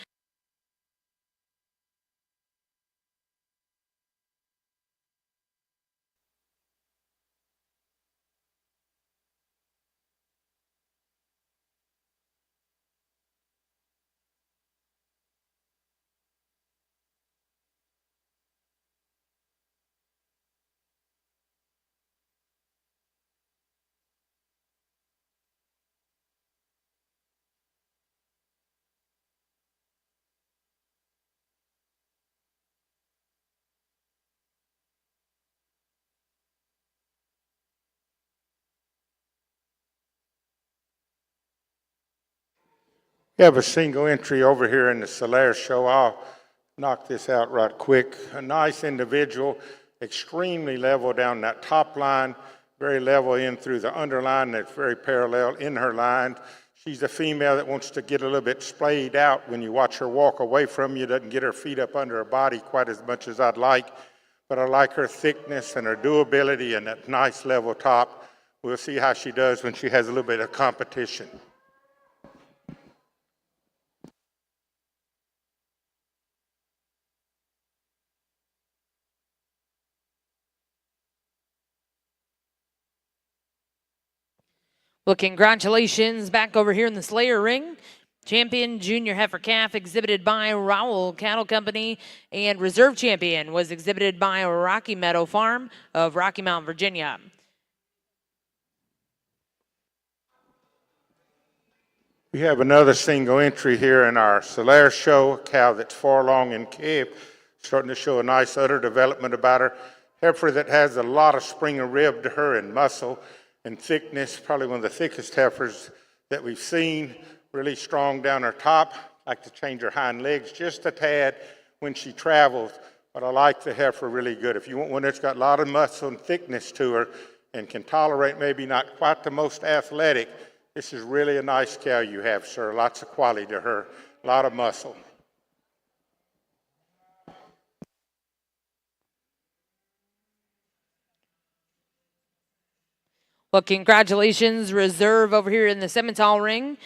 We have a single entry over here in the Solaire show. I'll knock this out right quick. A nice individual, extremely level down that top line, very level in through the underline that's very parallel in her line. She's a female that wants to get a little bit splayed out when you watch her walk away from you. Doesn't get her feet up under her body quite as much as I'd like, but I like her thickness and her doability and that nice level top. We'll see how she does when she has a little bit of competition. Well, congratulations back over here in the Slayer ring. Champion junior heifer calf exhibited by Rowell Cattle Company, and reserve champion was exhibited by Rocky Meadow Farm of Rocky Mount, Virginia. We have another single entry here in our Solaire show, a cow that's far along in calf, starting to show a nice udder development about her. Heifer that has a lot of spring of rib to her and muscle and thickness, probably one of the thickest heifers that we've seen. Really strong down her top. Like to change her hind legs just a tad when she travels, but I like the heifer really good. If you want one that's got a lot of muscle and thickness to her and can tolerate maybe not quite the most athletic, this is really a nice cow you have, sir. Lots of quality to her, a lot of muscle. Well, congratulations, reserve over here in the Simmental ring.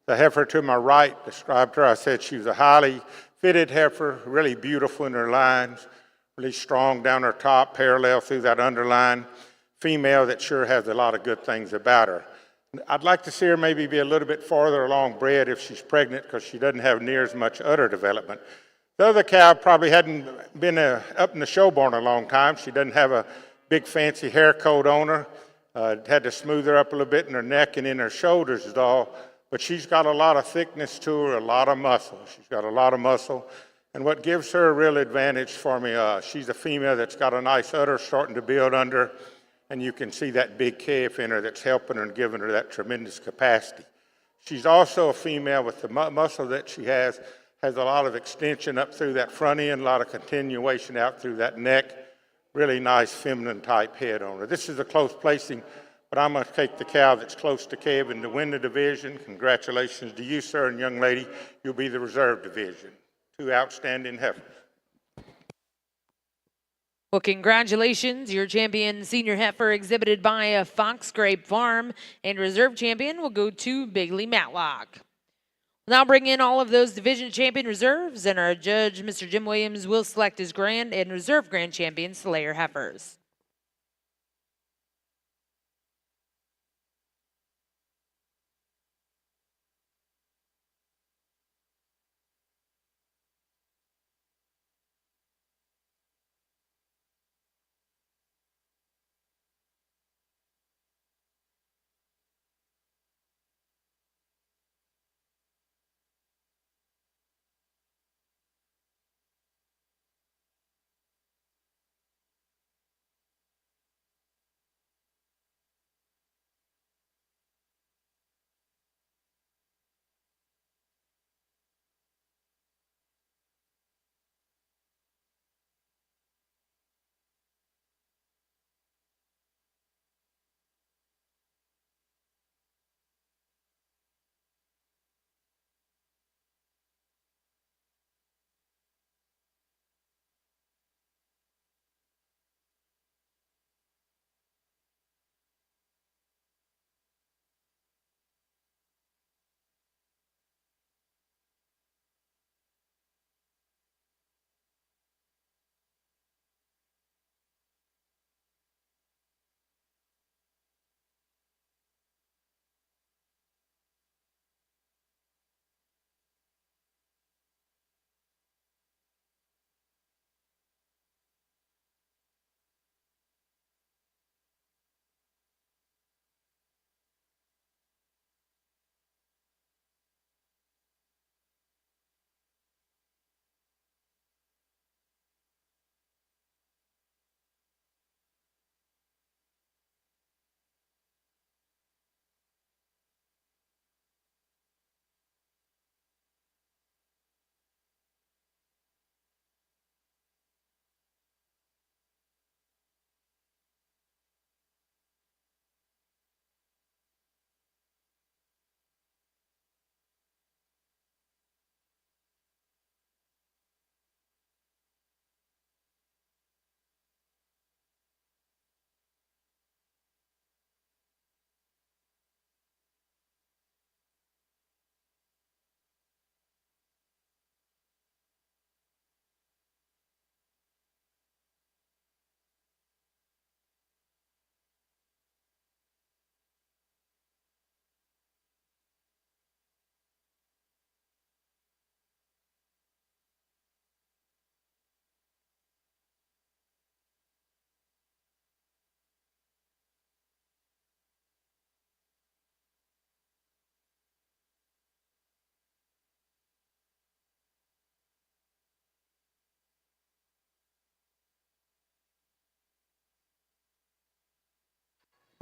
The heifer to my right described her. I said she was a highly fitted heifer, really beautiful in her lines, really strong down her top, parallel through that underline. Female that sure has a lot of good things about her. I'd like to see her maybe be a little bit farther along bred if she's pregnant, because she doesn't have near as much udder development. The other cow probably hadn't been up in the show barn a long time. She doesn't have a big fancy hair coat on her. Had to smooth her up a little bit in her neck and in her shoulders is all. But she's got a lot of thickness to her, a lot of muscle. She's got a lot of muscle. And what gives her a real advantage for me, she's a female that's got a nice udder starting to build under, and you can see that big calf in her that's helping her and giving her that tremendous capacity. She's also a female with the muscle that she has a lot of extension up through that front end, a lot of continuation out through that neck. Really nice feminine type head on her. This is a close placing, but I'm going to take the cow that's close to Kevin to win the division. Congratulations to you, sir, and young lady. You'll be the reserve division. Two outstanding heifers. Well, congratulations. Your champion senior heifer exhibited by a Fox Grape Farm, and reserve champion will go to Bigley Matlock. We'll now bring in all of those division champion reserves, and our judge, Mr. Jim Williams, will select his grand and reserve grand champion Slayer heifers.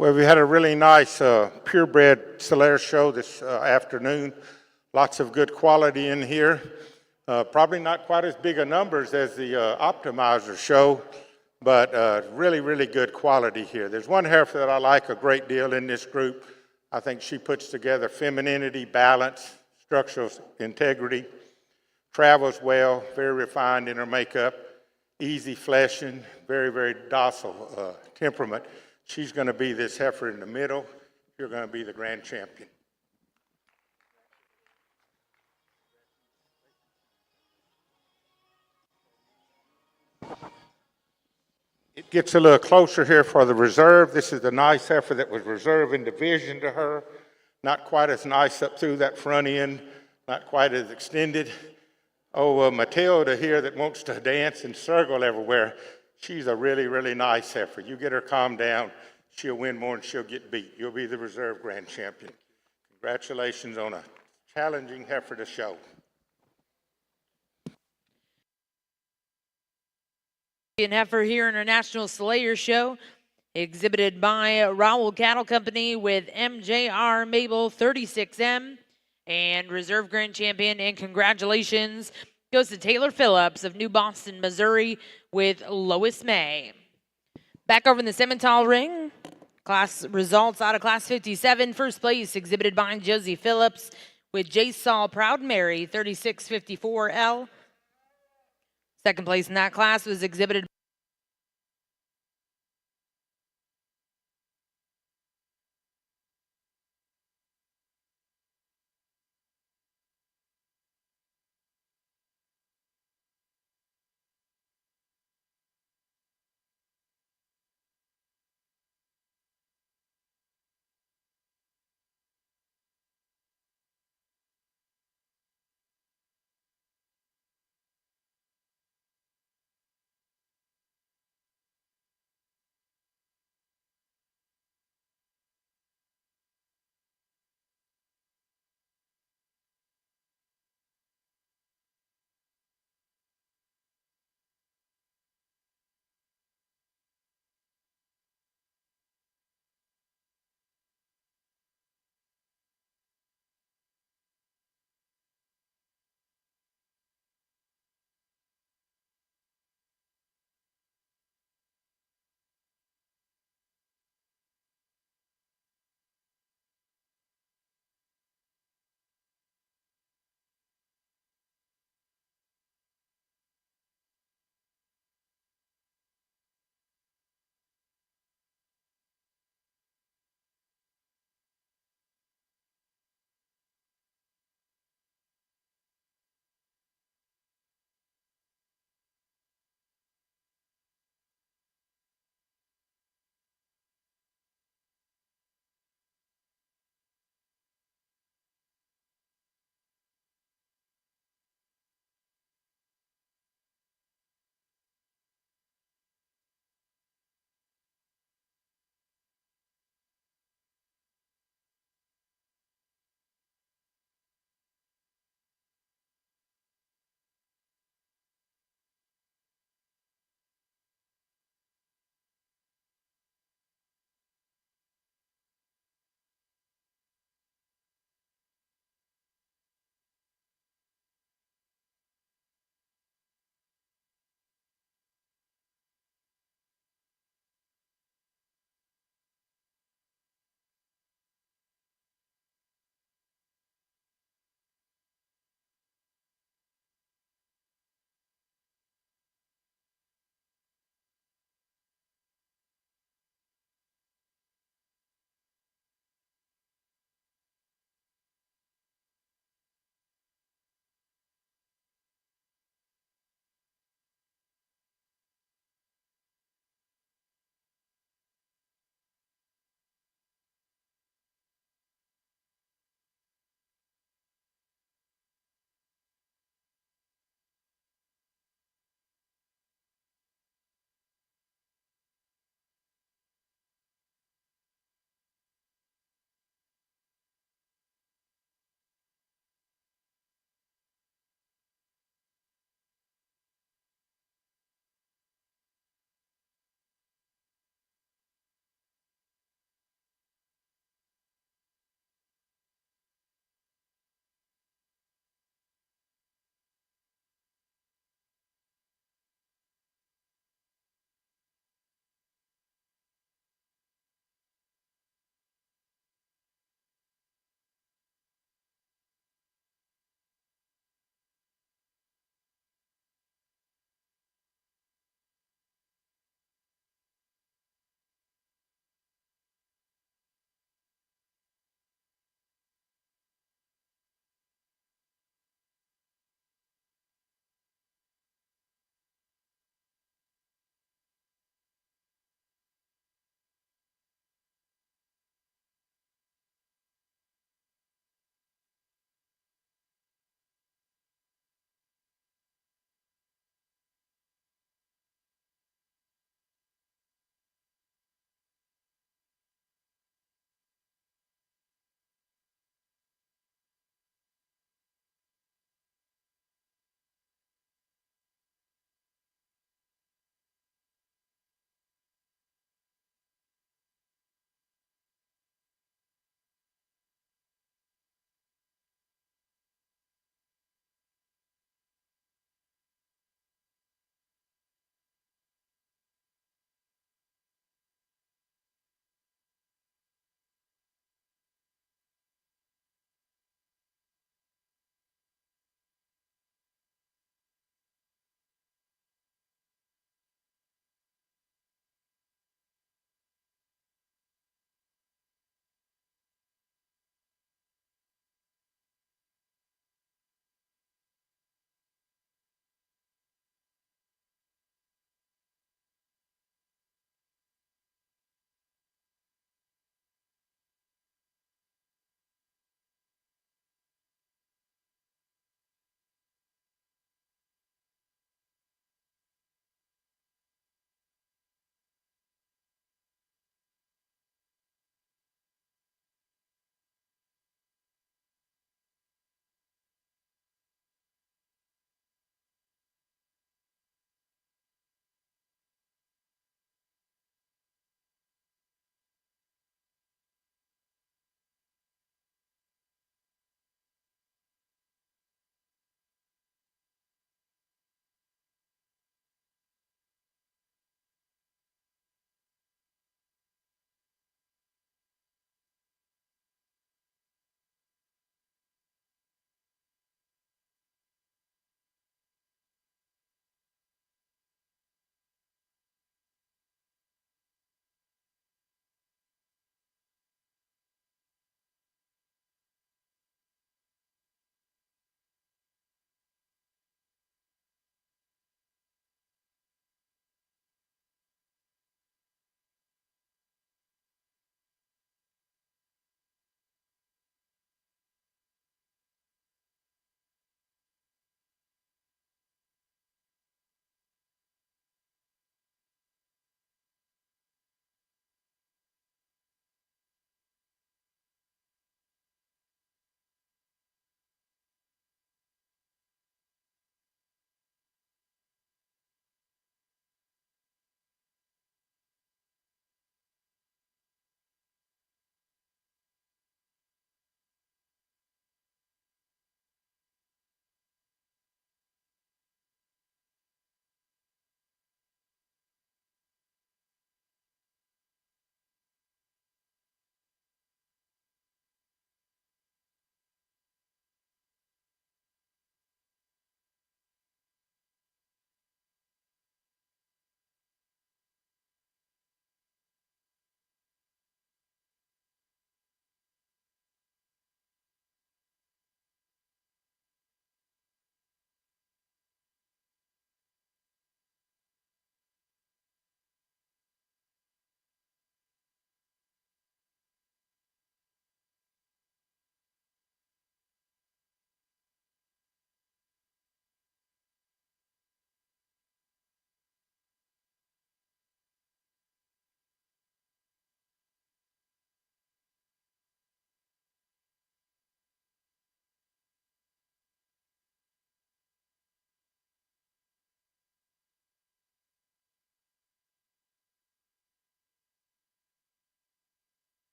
Well, we had a really nice purebred Solaire show this afternoon. Lots of good quality in here. Probably not quite as big a numbers as the Optimizer show, but really, really good quality here. There's one heifer that I like a great deal in this group. I think she puts together femininity, balance, structural integrity, travels well, very refined in her makeup, easy fleshing, very, very docile temperament. She's going to be this heifer in the middle. You're going to be the grand champion. It gets a little closer here for the reserve. This is the nice heifer that was reserve in division to her. Not quite as nice up through that front end, not quite as extended. Oh, Matilda here that wants to dance and circle everywhere, she's a really, really nice heifer. You get her calmed down, she'll win more than she'll get beat. You'll be the reserve grand champion. Congratulations on a challenging heifer to show. Heifer here in our National Slayer Show, exhibited by Rowell Cattle Company with MJR Mabel 36M and Reserve Grand Champion. And congratulations goes to Taylor Phillips of New Boston, Missouri with Lois May. Back over in the Simmental ring, class results out of Class 57. First place exhibited by Josie Phillips with J. Saul Proud Mary 3654L. Second place in that class was exhibited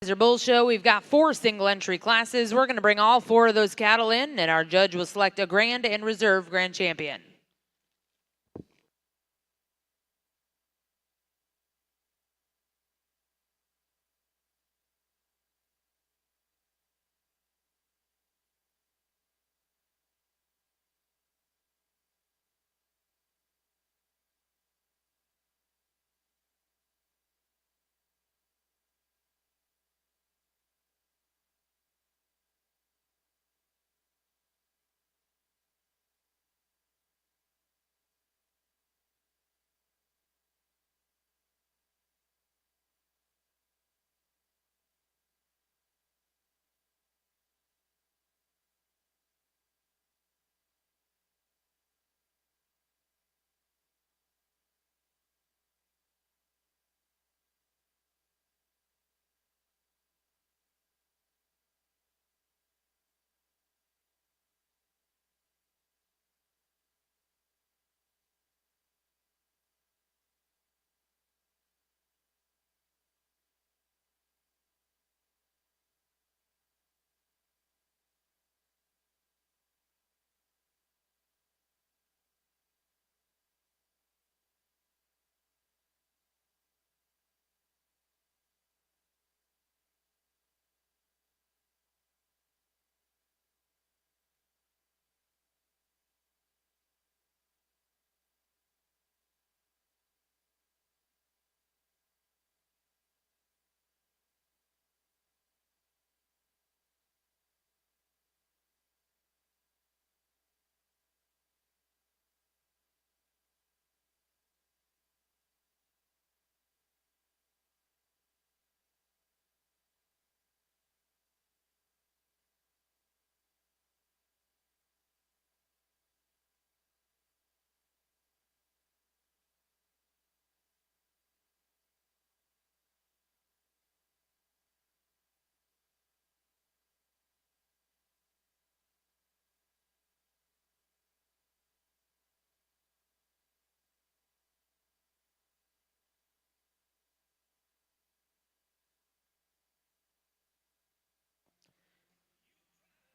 Bull Show, we've got 4 single entry classes. We're going to bring all 4 of those cattle in, and our judge will select a grand and reserve grand champion.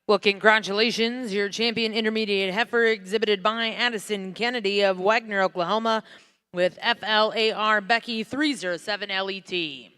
Well, congratulations. Your champion intermediate heifer exhibited by Addison Kennedy of Wagner, Oklahoma with FLAR Becky 307 LET.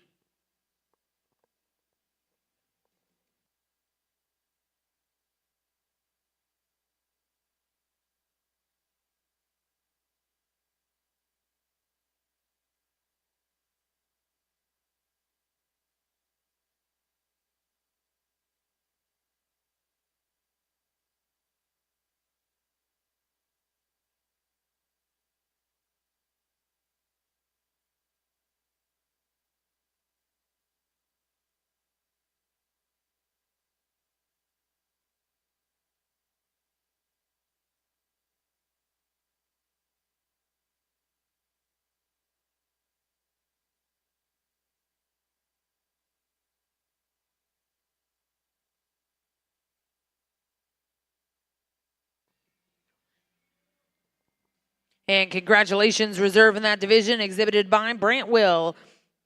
And congratulations, reserve in that division, exhibited by Brant Will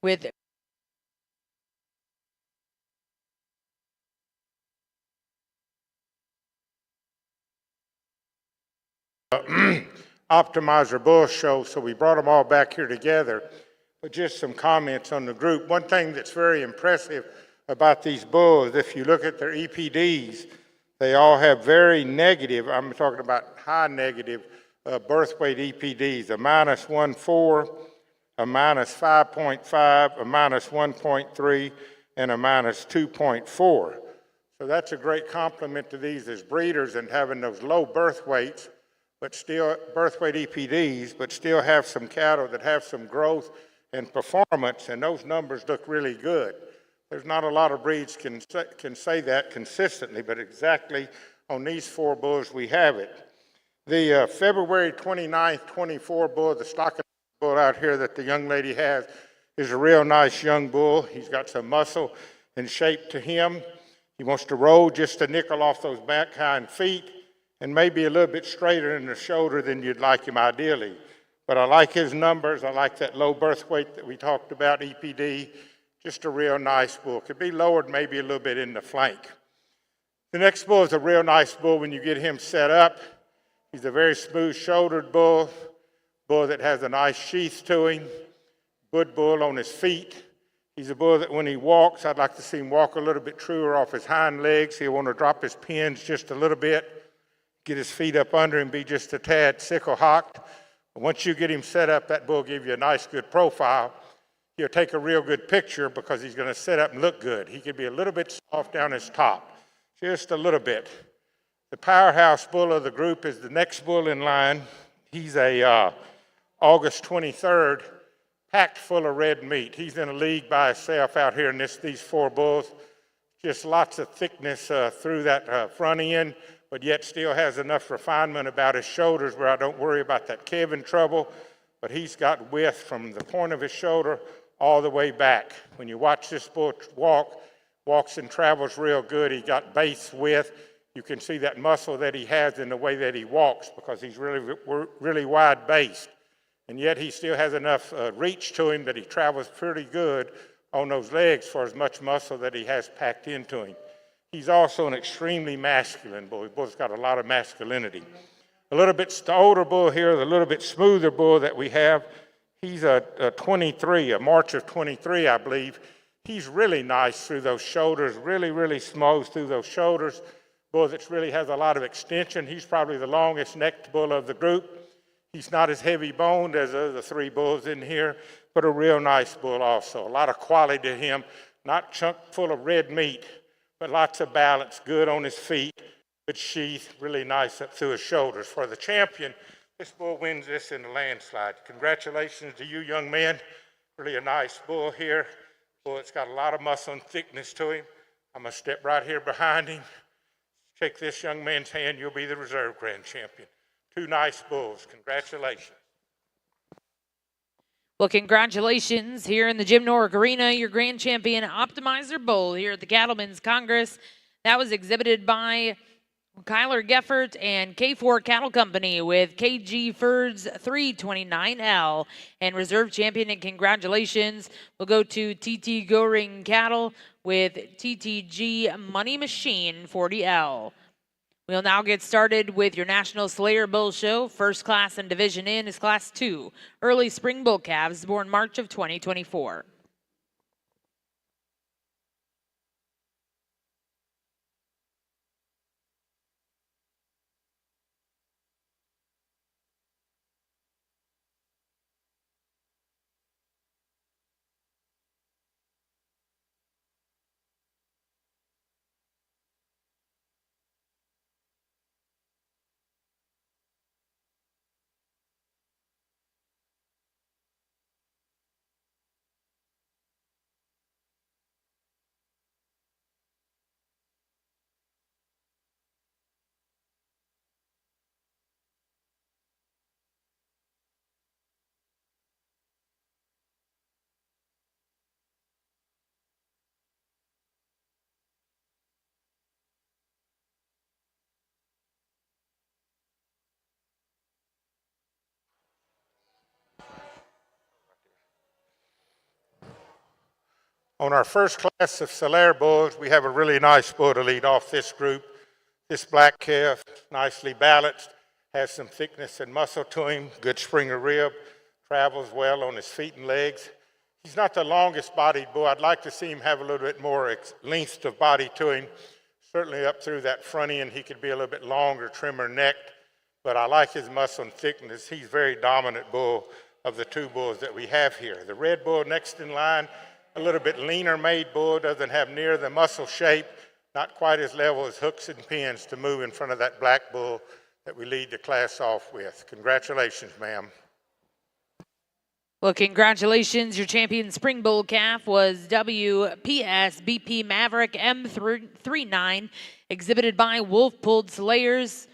with Optimizer Bull Show, so we brought them all back here together. But just some comments on the group. One thing that's very impressive about these bulls, if you look at their EPDs, they all have very negative, I'm talking about high negative birth weight EPDs, a -1.4, a -5.5, a -1.3, and a -2.4. So that's a great compliment to these as breeders and having those low birth weights, but still birth weight EPDs, but still have some cattle that have some growth and performance, and those numbers look really good. There's not a lot of breeds can say that consistently, but exactly on these 4 bulls we have it. The February 29th, 24 bull, the stock bull out here that the young lady has, is a real nice young bull. He's got some muscle and shape to him. He wants to roll just a nickel off those back hind feet and maybe a little bit straighter in the shoulder than you'd like him ideally. But I like his numbers. I like that low birth weight that we talked about, EPD. Just a real nice bull. Could be lowered maybe a little bit in the flank. The next bull is a real nice bull when you get him set up. He's a very smooth-shouldered bull that has a nice sheath to him, good bull on his feet. He's a bull that when he walks, I'd like to see him walk a little bit truer off his hind legs. He'll want to drop his pins just a little bit, get his feet up under him, be just a tad sickle-hocked. Once you get him set up, that bull will give you a nice, good profile. He'll take a real good picture because he's going to set up and look good. He could be a little bit soft down his top, just a little bit. The powerhouse bull of the group is the next bull in line. He's a August 23rd, packed full of red meat. He's in a league by himself out here in these 4 bulls. Just lots of thickness through that front end, but yet still has enough refinement about his shoulders where I don't worry about that calving trouble. But he's got width from the point of his shoulder all the way back. When you watch this bull walks and travels real good. He got base width. You can see that muscle that he has in the way that he walks because he's really wide based. And yet he still has enough reach to him that he travels pretty good on those legs for as much muscle that he has packed into him. He's also an extremely masculine bull. The bull's got a lot of masculinity. A little bit the older bull here, the little bit smoother bull that we have, he's a 23, a March of 23, I believe. He's really nice through those shoulders, really smooth through those shoulders. Bull that really has a lot of extension. He's probably the longest necked bull of the group. He's not as heavy boned as the other 3 bulls in here, but a real nice bull also. A lot of quality to him, not chunk full of red meat, but lots of balance, good on his feet, good sheath, really nice up through his shoulders. For the champion, this bull wins this in a landslide. Congratulations to you, young man. Really a nice bull here. Bull that's got a lot of muscle and thickness to him. I'm gonna step right here behind him. Shake this young man's hand, you'll be the reserve grand champion. 2 nice bulls, congratulations. Well, congratulations here in the Jim Norick Arena, your grand champion Optimizer Bull here at the Cattlemen's Congress. That was exhibited by Kyler Geffert and K4 Cattle Company with KG Furds 329L. And reserve champion, and congratulations, will go to TT Goring Cattle with TTG Money Machine 40L. We'll now get started with your National Slayer Bull Show. First class and division in is Class 2, early spring bull calves born March of 2024. On our first class of Slayer bulls, we have a really nice bull to lead off this group. This black calf, nicely balanced, has some thickness and muscle to him, good springer rib, travels well on his feet and legs. He's not the longest bodied bull. I'd like to see him have a little bit more length of body to him. Certainly up through that front end, he could be a little bit longer, trimmer necked, but I like his muscle and thickness. He's very dominant bull of the 2 bulls that we have here. The red bull next in line, a little bit leaner made bull, doesn't have near the muscle shape, not quite as level as hooks and pins to move in front of that black bull that we lead the class off with. Congratulations, ma'am. Well, congratulations. Your champion spring bull calf was WPS BP Maverick M39, exhibited by Wolf Pulled Slayers.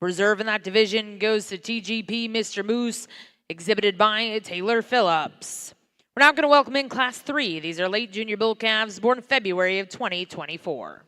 Reserve in that division goes to TGP Mr. Moose, exhibited by Taylor Phillips. We're now going to welcome in Class 3. These are late junior bull calves born in February of 2024.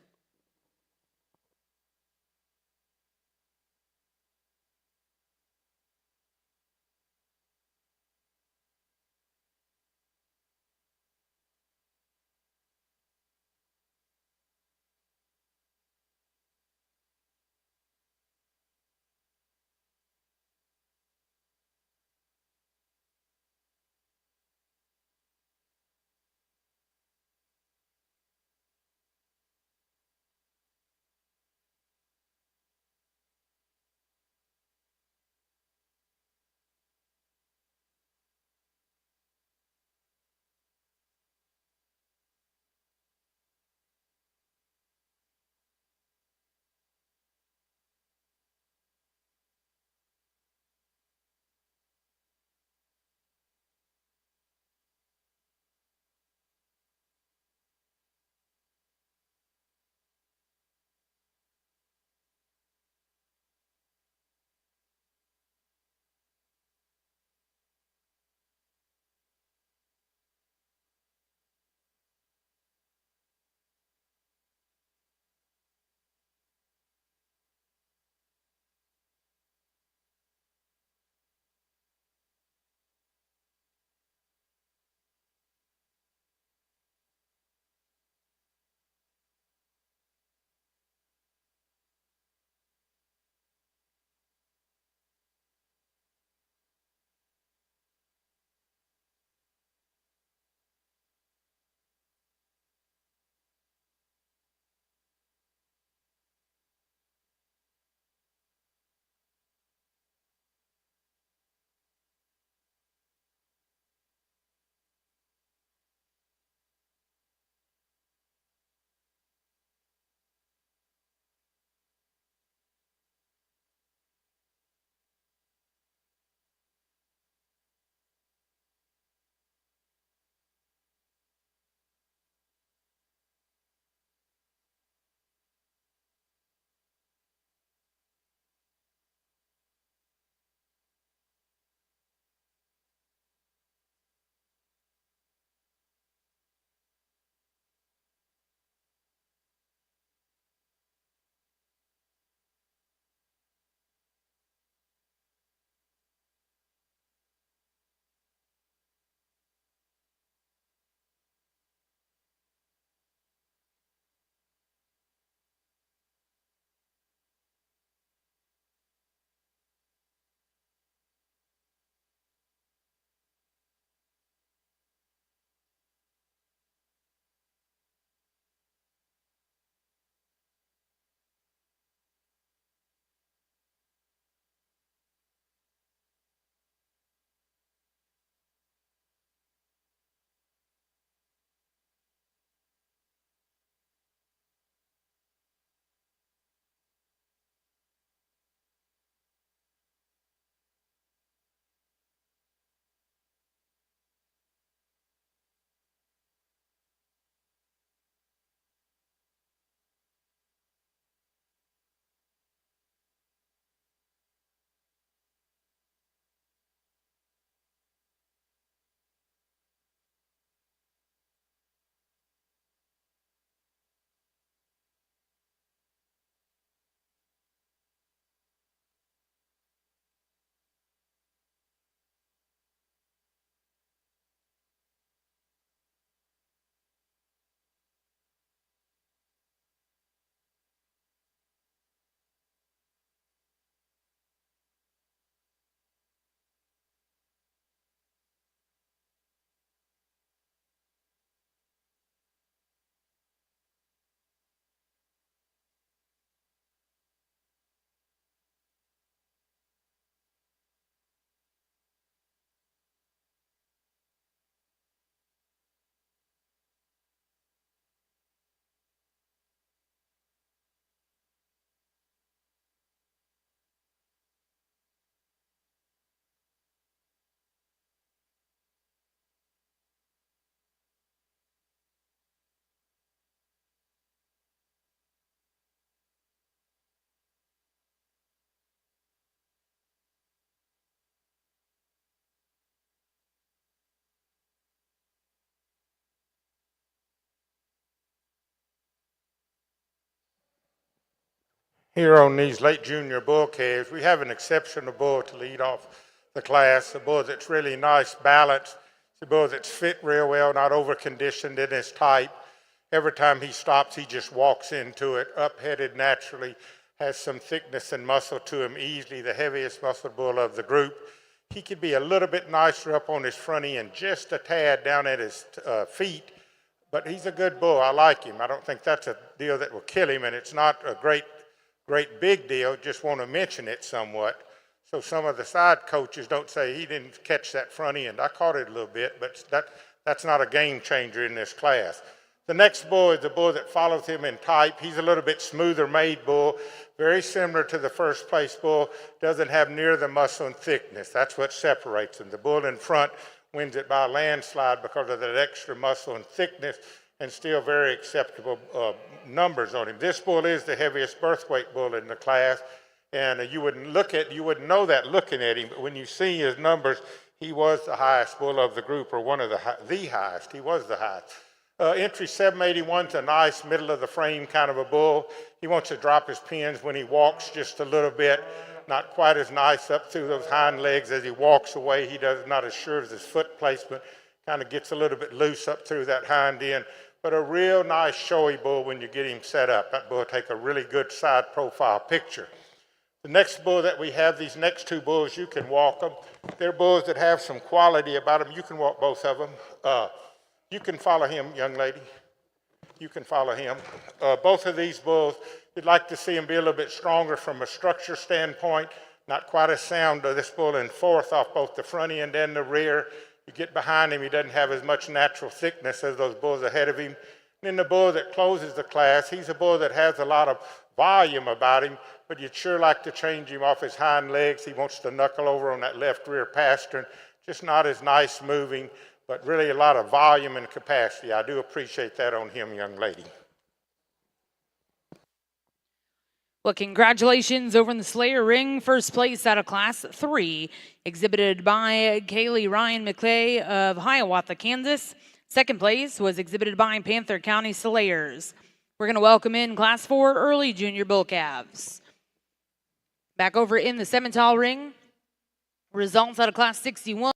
Here on these late junior bull calves, we have an exceptional bull to lead off the class, a bull that's really nice, balanced. It's a bull that's fit real well, not over-conditioned in his type. Every time he stops, he just walks into it, up-headed naturally, has some thickness and muscle to him, easily the heaviest muscle bull of the group. He could be a little bit nicer up on his front end, just a tad down at his feet, but he's a good bull. I like him. I don't think that's a deal that will kill him, and it's not a great big deal, just want to mention it somewhat. So some of the side coaches don't say he didn't catch that front end. I caught it a little bit, but that's not a game changer in this class. The next bull is the bull that follows him in type. He's a little bit smoother made bull, very similar to the first place bull, doesn't have near the muscle and thickness. That's what separates them. The bull in front wins it by a landslide because of that extra muscle and thickness, and still very acceptable numbers on him. This bull is the heaviest birth weight bull in the class, and you wouldn't know that looking at him, but when you see his numbers, he was the highest bull of the group, or one of the highest. He was the highest. Entry 781 is a nice middle of the frame kind of a bull. He wants to drop his pins when he walks just a little bit. Not quite as nice up through those hind legs as he walks away. He does not as sure as his foot placement. Kind of gets a little bit loose up through that hind end. But a real nice showy bull when you get him set up. That bull will take a really good side profile picture. The next bull that we have, these next two bulls, you can walk them. They're bulls that have some quality about them. You can walk both of them. You can follow him, young lady. You can follow him. Both of these bulls, you'd like to see him be a little bit stronger from a structure standpoint. Not quite as sound to this bull in fourth off both the front end and the rear. You get behind him, he doesn't have as much natural thickness as those bulls ahead of him. And then the bull that closes the class, he's a bull that has a lot of volume about him, but you'd sure like to change him off his hind legs. He wants to knuckle over on that left rear pastern. Just not as nice moving, but really a lot of volume and capacity. I do appreciate that on him, young lady. Well, congratulations over in the Slayer ring. First place out of Class 3, exhibited by Kaylee Ryan McClay of Hiawatha, Kansas. Second place was exhibited by Panther County Slayers. We're going to welcome in Class 4 early junior bull calves. Back over in the Simmental ring, results out of Class 61.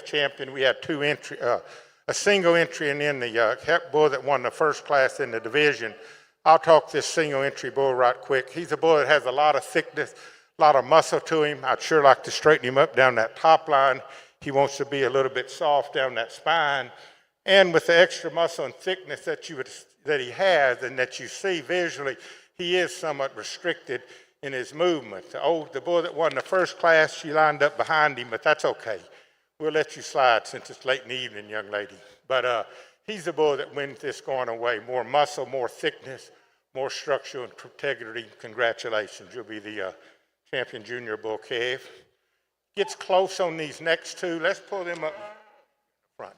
Champion, we had a single entry and then the bull that won the first class in the division. I'll talk this single entry bull right quick. He's a bull that has a lot of thickness, a lot of muscle to him. I'd sure like to straighten him up down that top line. He wants to be a little bit soft down that spine. And with the extra muscle and thickness that he has and that you see visually, he is somewhat restricted in his movement. The bull that won the first class, she lined up behind him, but that's okay. We'll let you slide since it's late in the evening, young lady. But he's the bull that wins this going away. More muscle, more thickness, more structure and integrity. Congratulations. You'll be the champion junior bull calf. Gets close on these next two. Let's pull them up front.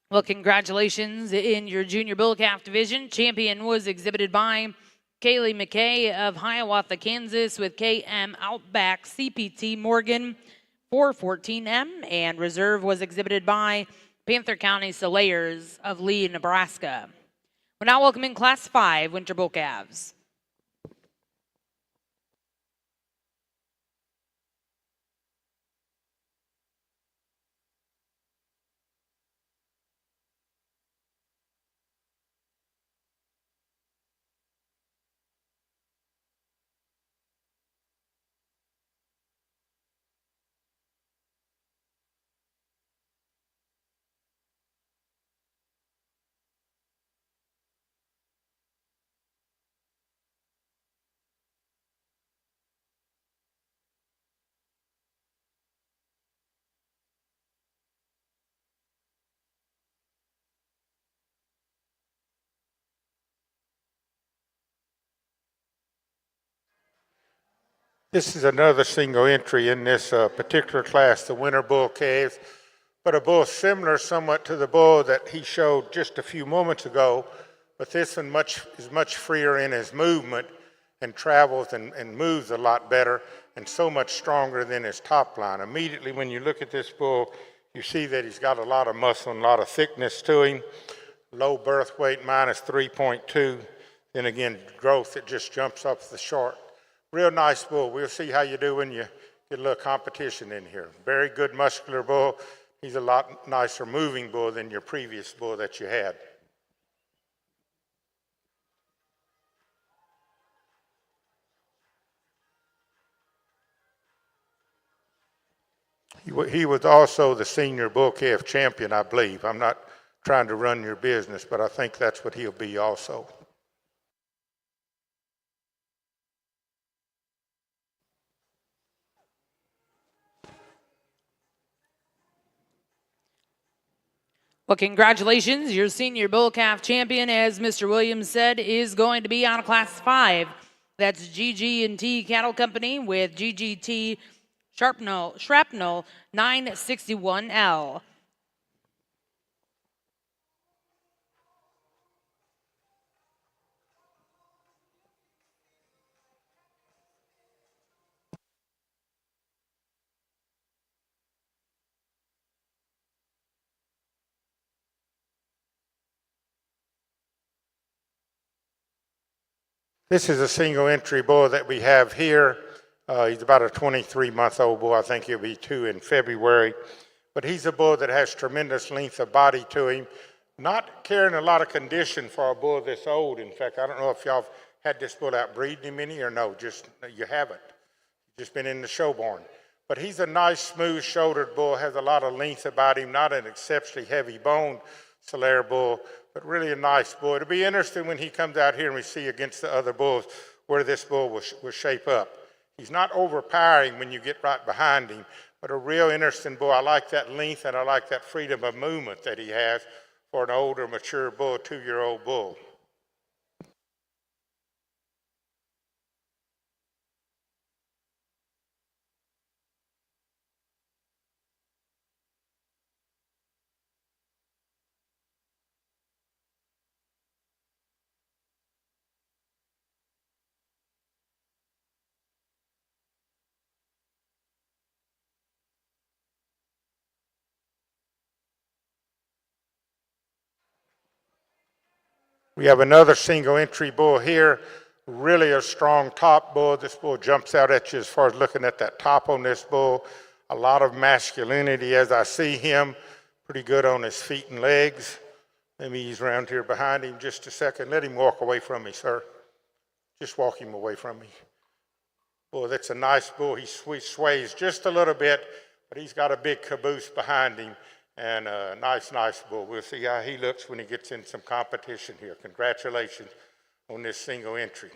Well, congratulations in your junior bull calf division. Champion was exhibited by Kaylee McKay of Hiawatha, Kansas, with KM Outback CPT Morgan 414M, and reserve was exhibited by Panther County Salayers of Lee, Nebraska. We're now welcoming Class 5 Winter Bull Calves. This is another single entry in this particular class, the Winter Bull Calves, but a bull similar somewhat to the bull that he showed just a few moments ago, but this one is much freer in his movement and travels and moves a lot better and so much stronger than his top line. Immediately when you look at this bull, you see that he's got a lot of muscle and a lot of thickness to him. Low birth weight, minus 3.2. Then again, growth, it just jumps up the chart. Real nice bull. We'll see how you do when you get a little competition in here. Very good muscular bull. He's a lot nicer moving bull than your previous bull that you had. He was also the senior bull calf champion, I believe. I'm not trying to run your business, but I think that's what he'll be also. Well, congratulations. Your senior bull calf champion, as Mr. Williams said, is going to be on a Class 5. That's GG&T Cattle Company with GGT Shrapnel 961L. This is a single entry bull that we have here. He's about a 23-month-old bull. I think he'll be 2 in February. But he's a bull that has tremendous length of body to him. Not carrying a lot of condition for a bull this old. In fact, I don't know if y'all have had this bull out breeding him any or no, just you haven't. Just been in the show barn. But he's a nice, smooth-shouldered bull, has a lot of length about him, not an exceptionally heavy-boned Salaire bull, but really a nice bull. It'll be interesting when he comes out here and we see against the other bulls where this bull will shape up. He's not overpowering when you get right behind him, but a real interesting bull. I like that length and I like that freedom of movement that he has for an older, mature bull, 2-year-old bull. We have another single entry bull here, really a strong top bull. This bull jumps out at you as far as looking at that top on this bull. A lot of masculinity as I see him, pretty good on his feet and legs. Let me ease around here behind him just a second. Let him walk away from me, sir. Just walk him away from me. Bull, that's a nice bull. He sways just a little bit, but he's got a big caboose behind him. And a nice bull. We'll see how he looks when he gets in some competition here. Congratulations on this single entry.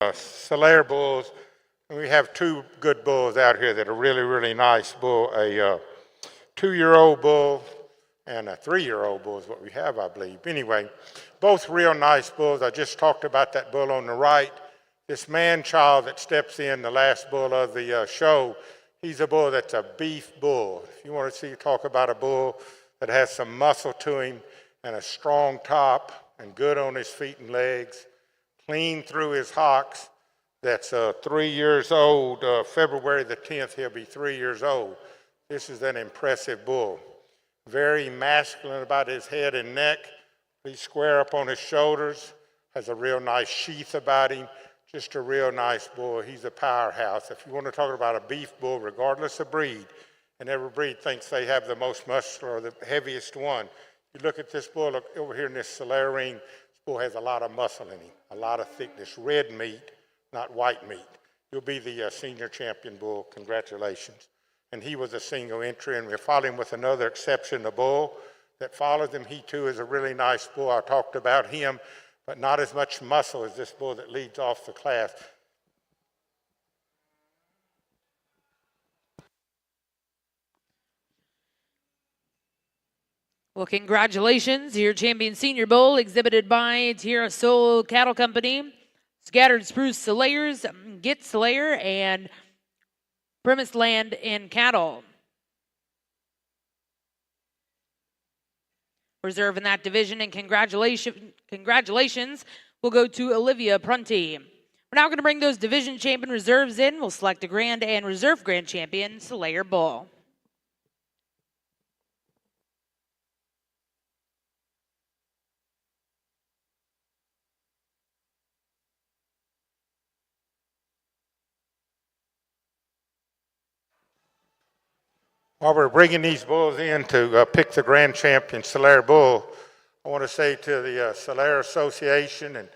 Solaire bulls. And we have two good bulls out here that are really, really nice bull. A 2-year-old bull and a 3-year-old bull is what we have, I believe. Anyway, both real nice bulls. I just talked about that bull on the right. This man-child that steps in, the last bull of the show, he's a bull that's a beef bull. If you want to talk about a bull that has some muscle to him and a strong top and good on his feet and legs, clean through his hocks, that's 3 years old. February the 10th, he'll be 3 years old. This is an impressive bull. Very masculine about his head and neck. He's square up on his shoulders, has a real nice sheath about him. Just a real nice bull. He's a powerhouse. If you want to talk about a beef bull, regardless of breed, and every breed thinks they have the most muscular or the heaviest one. You look at this bull, look over here in this Solaire ring, this bull has a lot of muscle in him, a lot of thickness, red meat, not white meat. You'll be the senior champion bull. Congratulations. And he was a single entry, and we're following with another exception, a bull that follows him. He too is a really nice bull. I talked about him, but not as much muscle as this bull that leads off the class. Well, congratulations, your champion senior bull exhibited by Tierra Soul Cattle Company, Scattered Spruce Slayers, Get Slayer, and Premise Land and Cattle. Reserve in that division, and congratulations will go to Olivia Prunty. We're now going to bring those division champion reserves in. We'll select a grand and reserve grand champion, Slayer Bull. While we're bringing these bulls in to pick the grand champion Solaire bull, I want to say to the Solaire Association and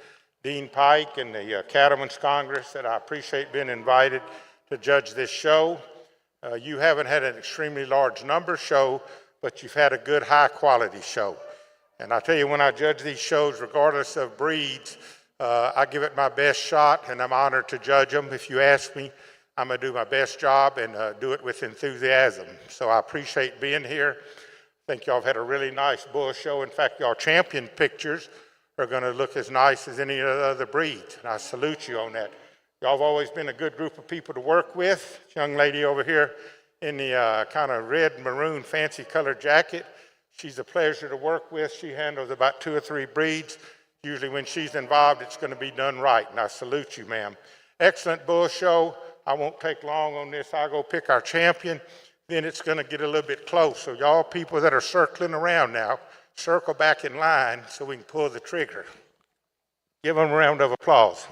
Dean Pike and the Cattlemen's Congress that I appreciate being invited to judge this show. You haven't had an extremely large number show, but you've had a good high quality show. And I tell you, when I judge these shows, regardless of breeds, I give it my best shot, and I'm honored to judge them. If you ask me, I'm going to do my best job and do it with enthusiasm. So I appreciate being here. I think y'all have had a really nice bull show. In fact, y'all champion pictures are going to look as nice as any other breeds, and I salute you on that. Y'all have always been a good group of people to work with. This young lady over here in the kind of red maroon fancy colored jacket, she's a pleasure to work with. She handles about 2 or 3 breeds. Usually when she's involved, it's going to be done right, and I salute you, ma'am. Excellent bull show. I won't take long on this. I'll go pick our champion. Then it's going to get a little bit close. So y'all people that are circling around now, circle back in line so we can pull the trigger. Give them a round of applause.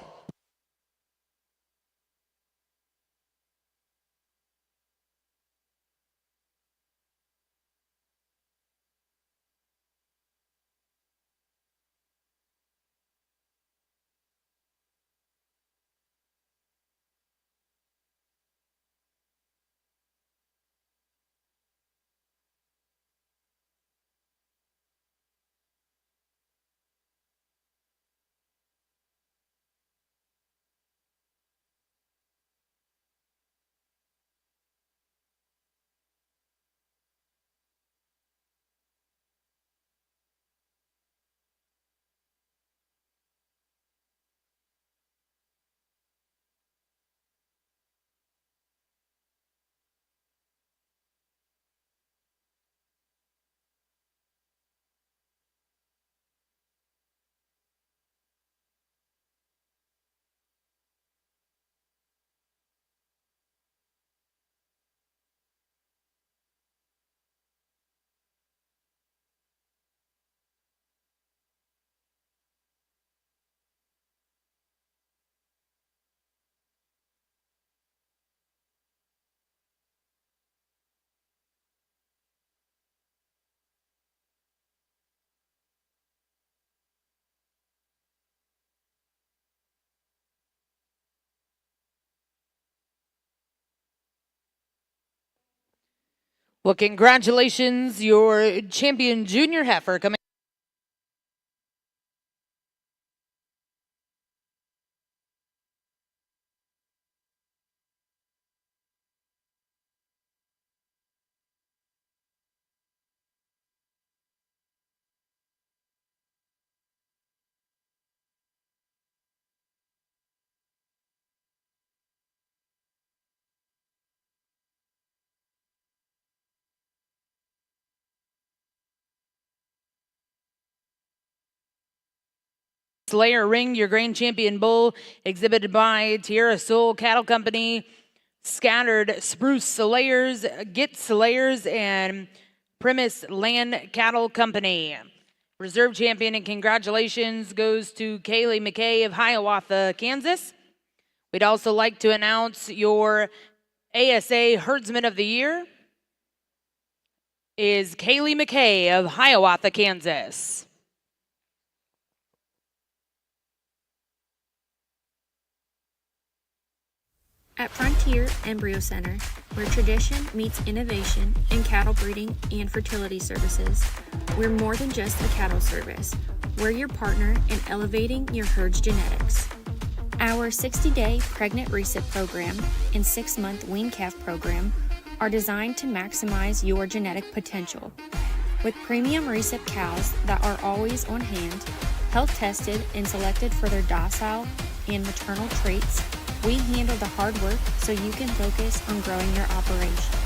Well, congratulations, your champion junior heifer coming. Slayer Ring, your Grand Champion Bull, exhibited by Tierra Soul Cattle Company. Scattered Spruce Slayers, Get Slayers, and Primus Land Cattle Company. Reserve champion and congratulations goes to Kaylee McKay of Hiawatha, Kansas. We'd also like to announce your ASA Herdsman of the Year is Kaylee McKay of Hiawatha, Kansas. At Frontier Embryo Center, where tradition meets innovation in cattle breeding and fertility services, we're more than just a cattle service. We're your partner in elevating your herd's genetics. Our 60-day pregnant reset program and 6-month wean calf program are designed to maximize your genetic potential. With premium reset cows that are always on hand, health tested and selected for their docile and maternal traits, we handle the hard work so you can focus on growing your operation.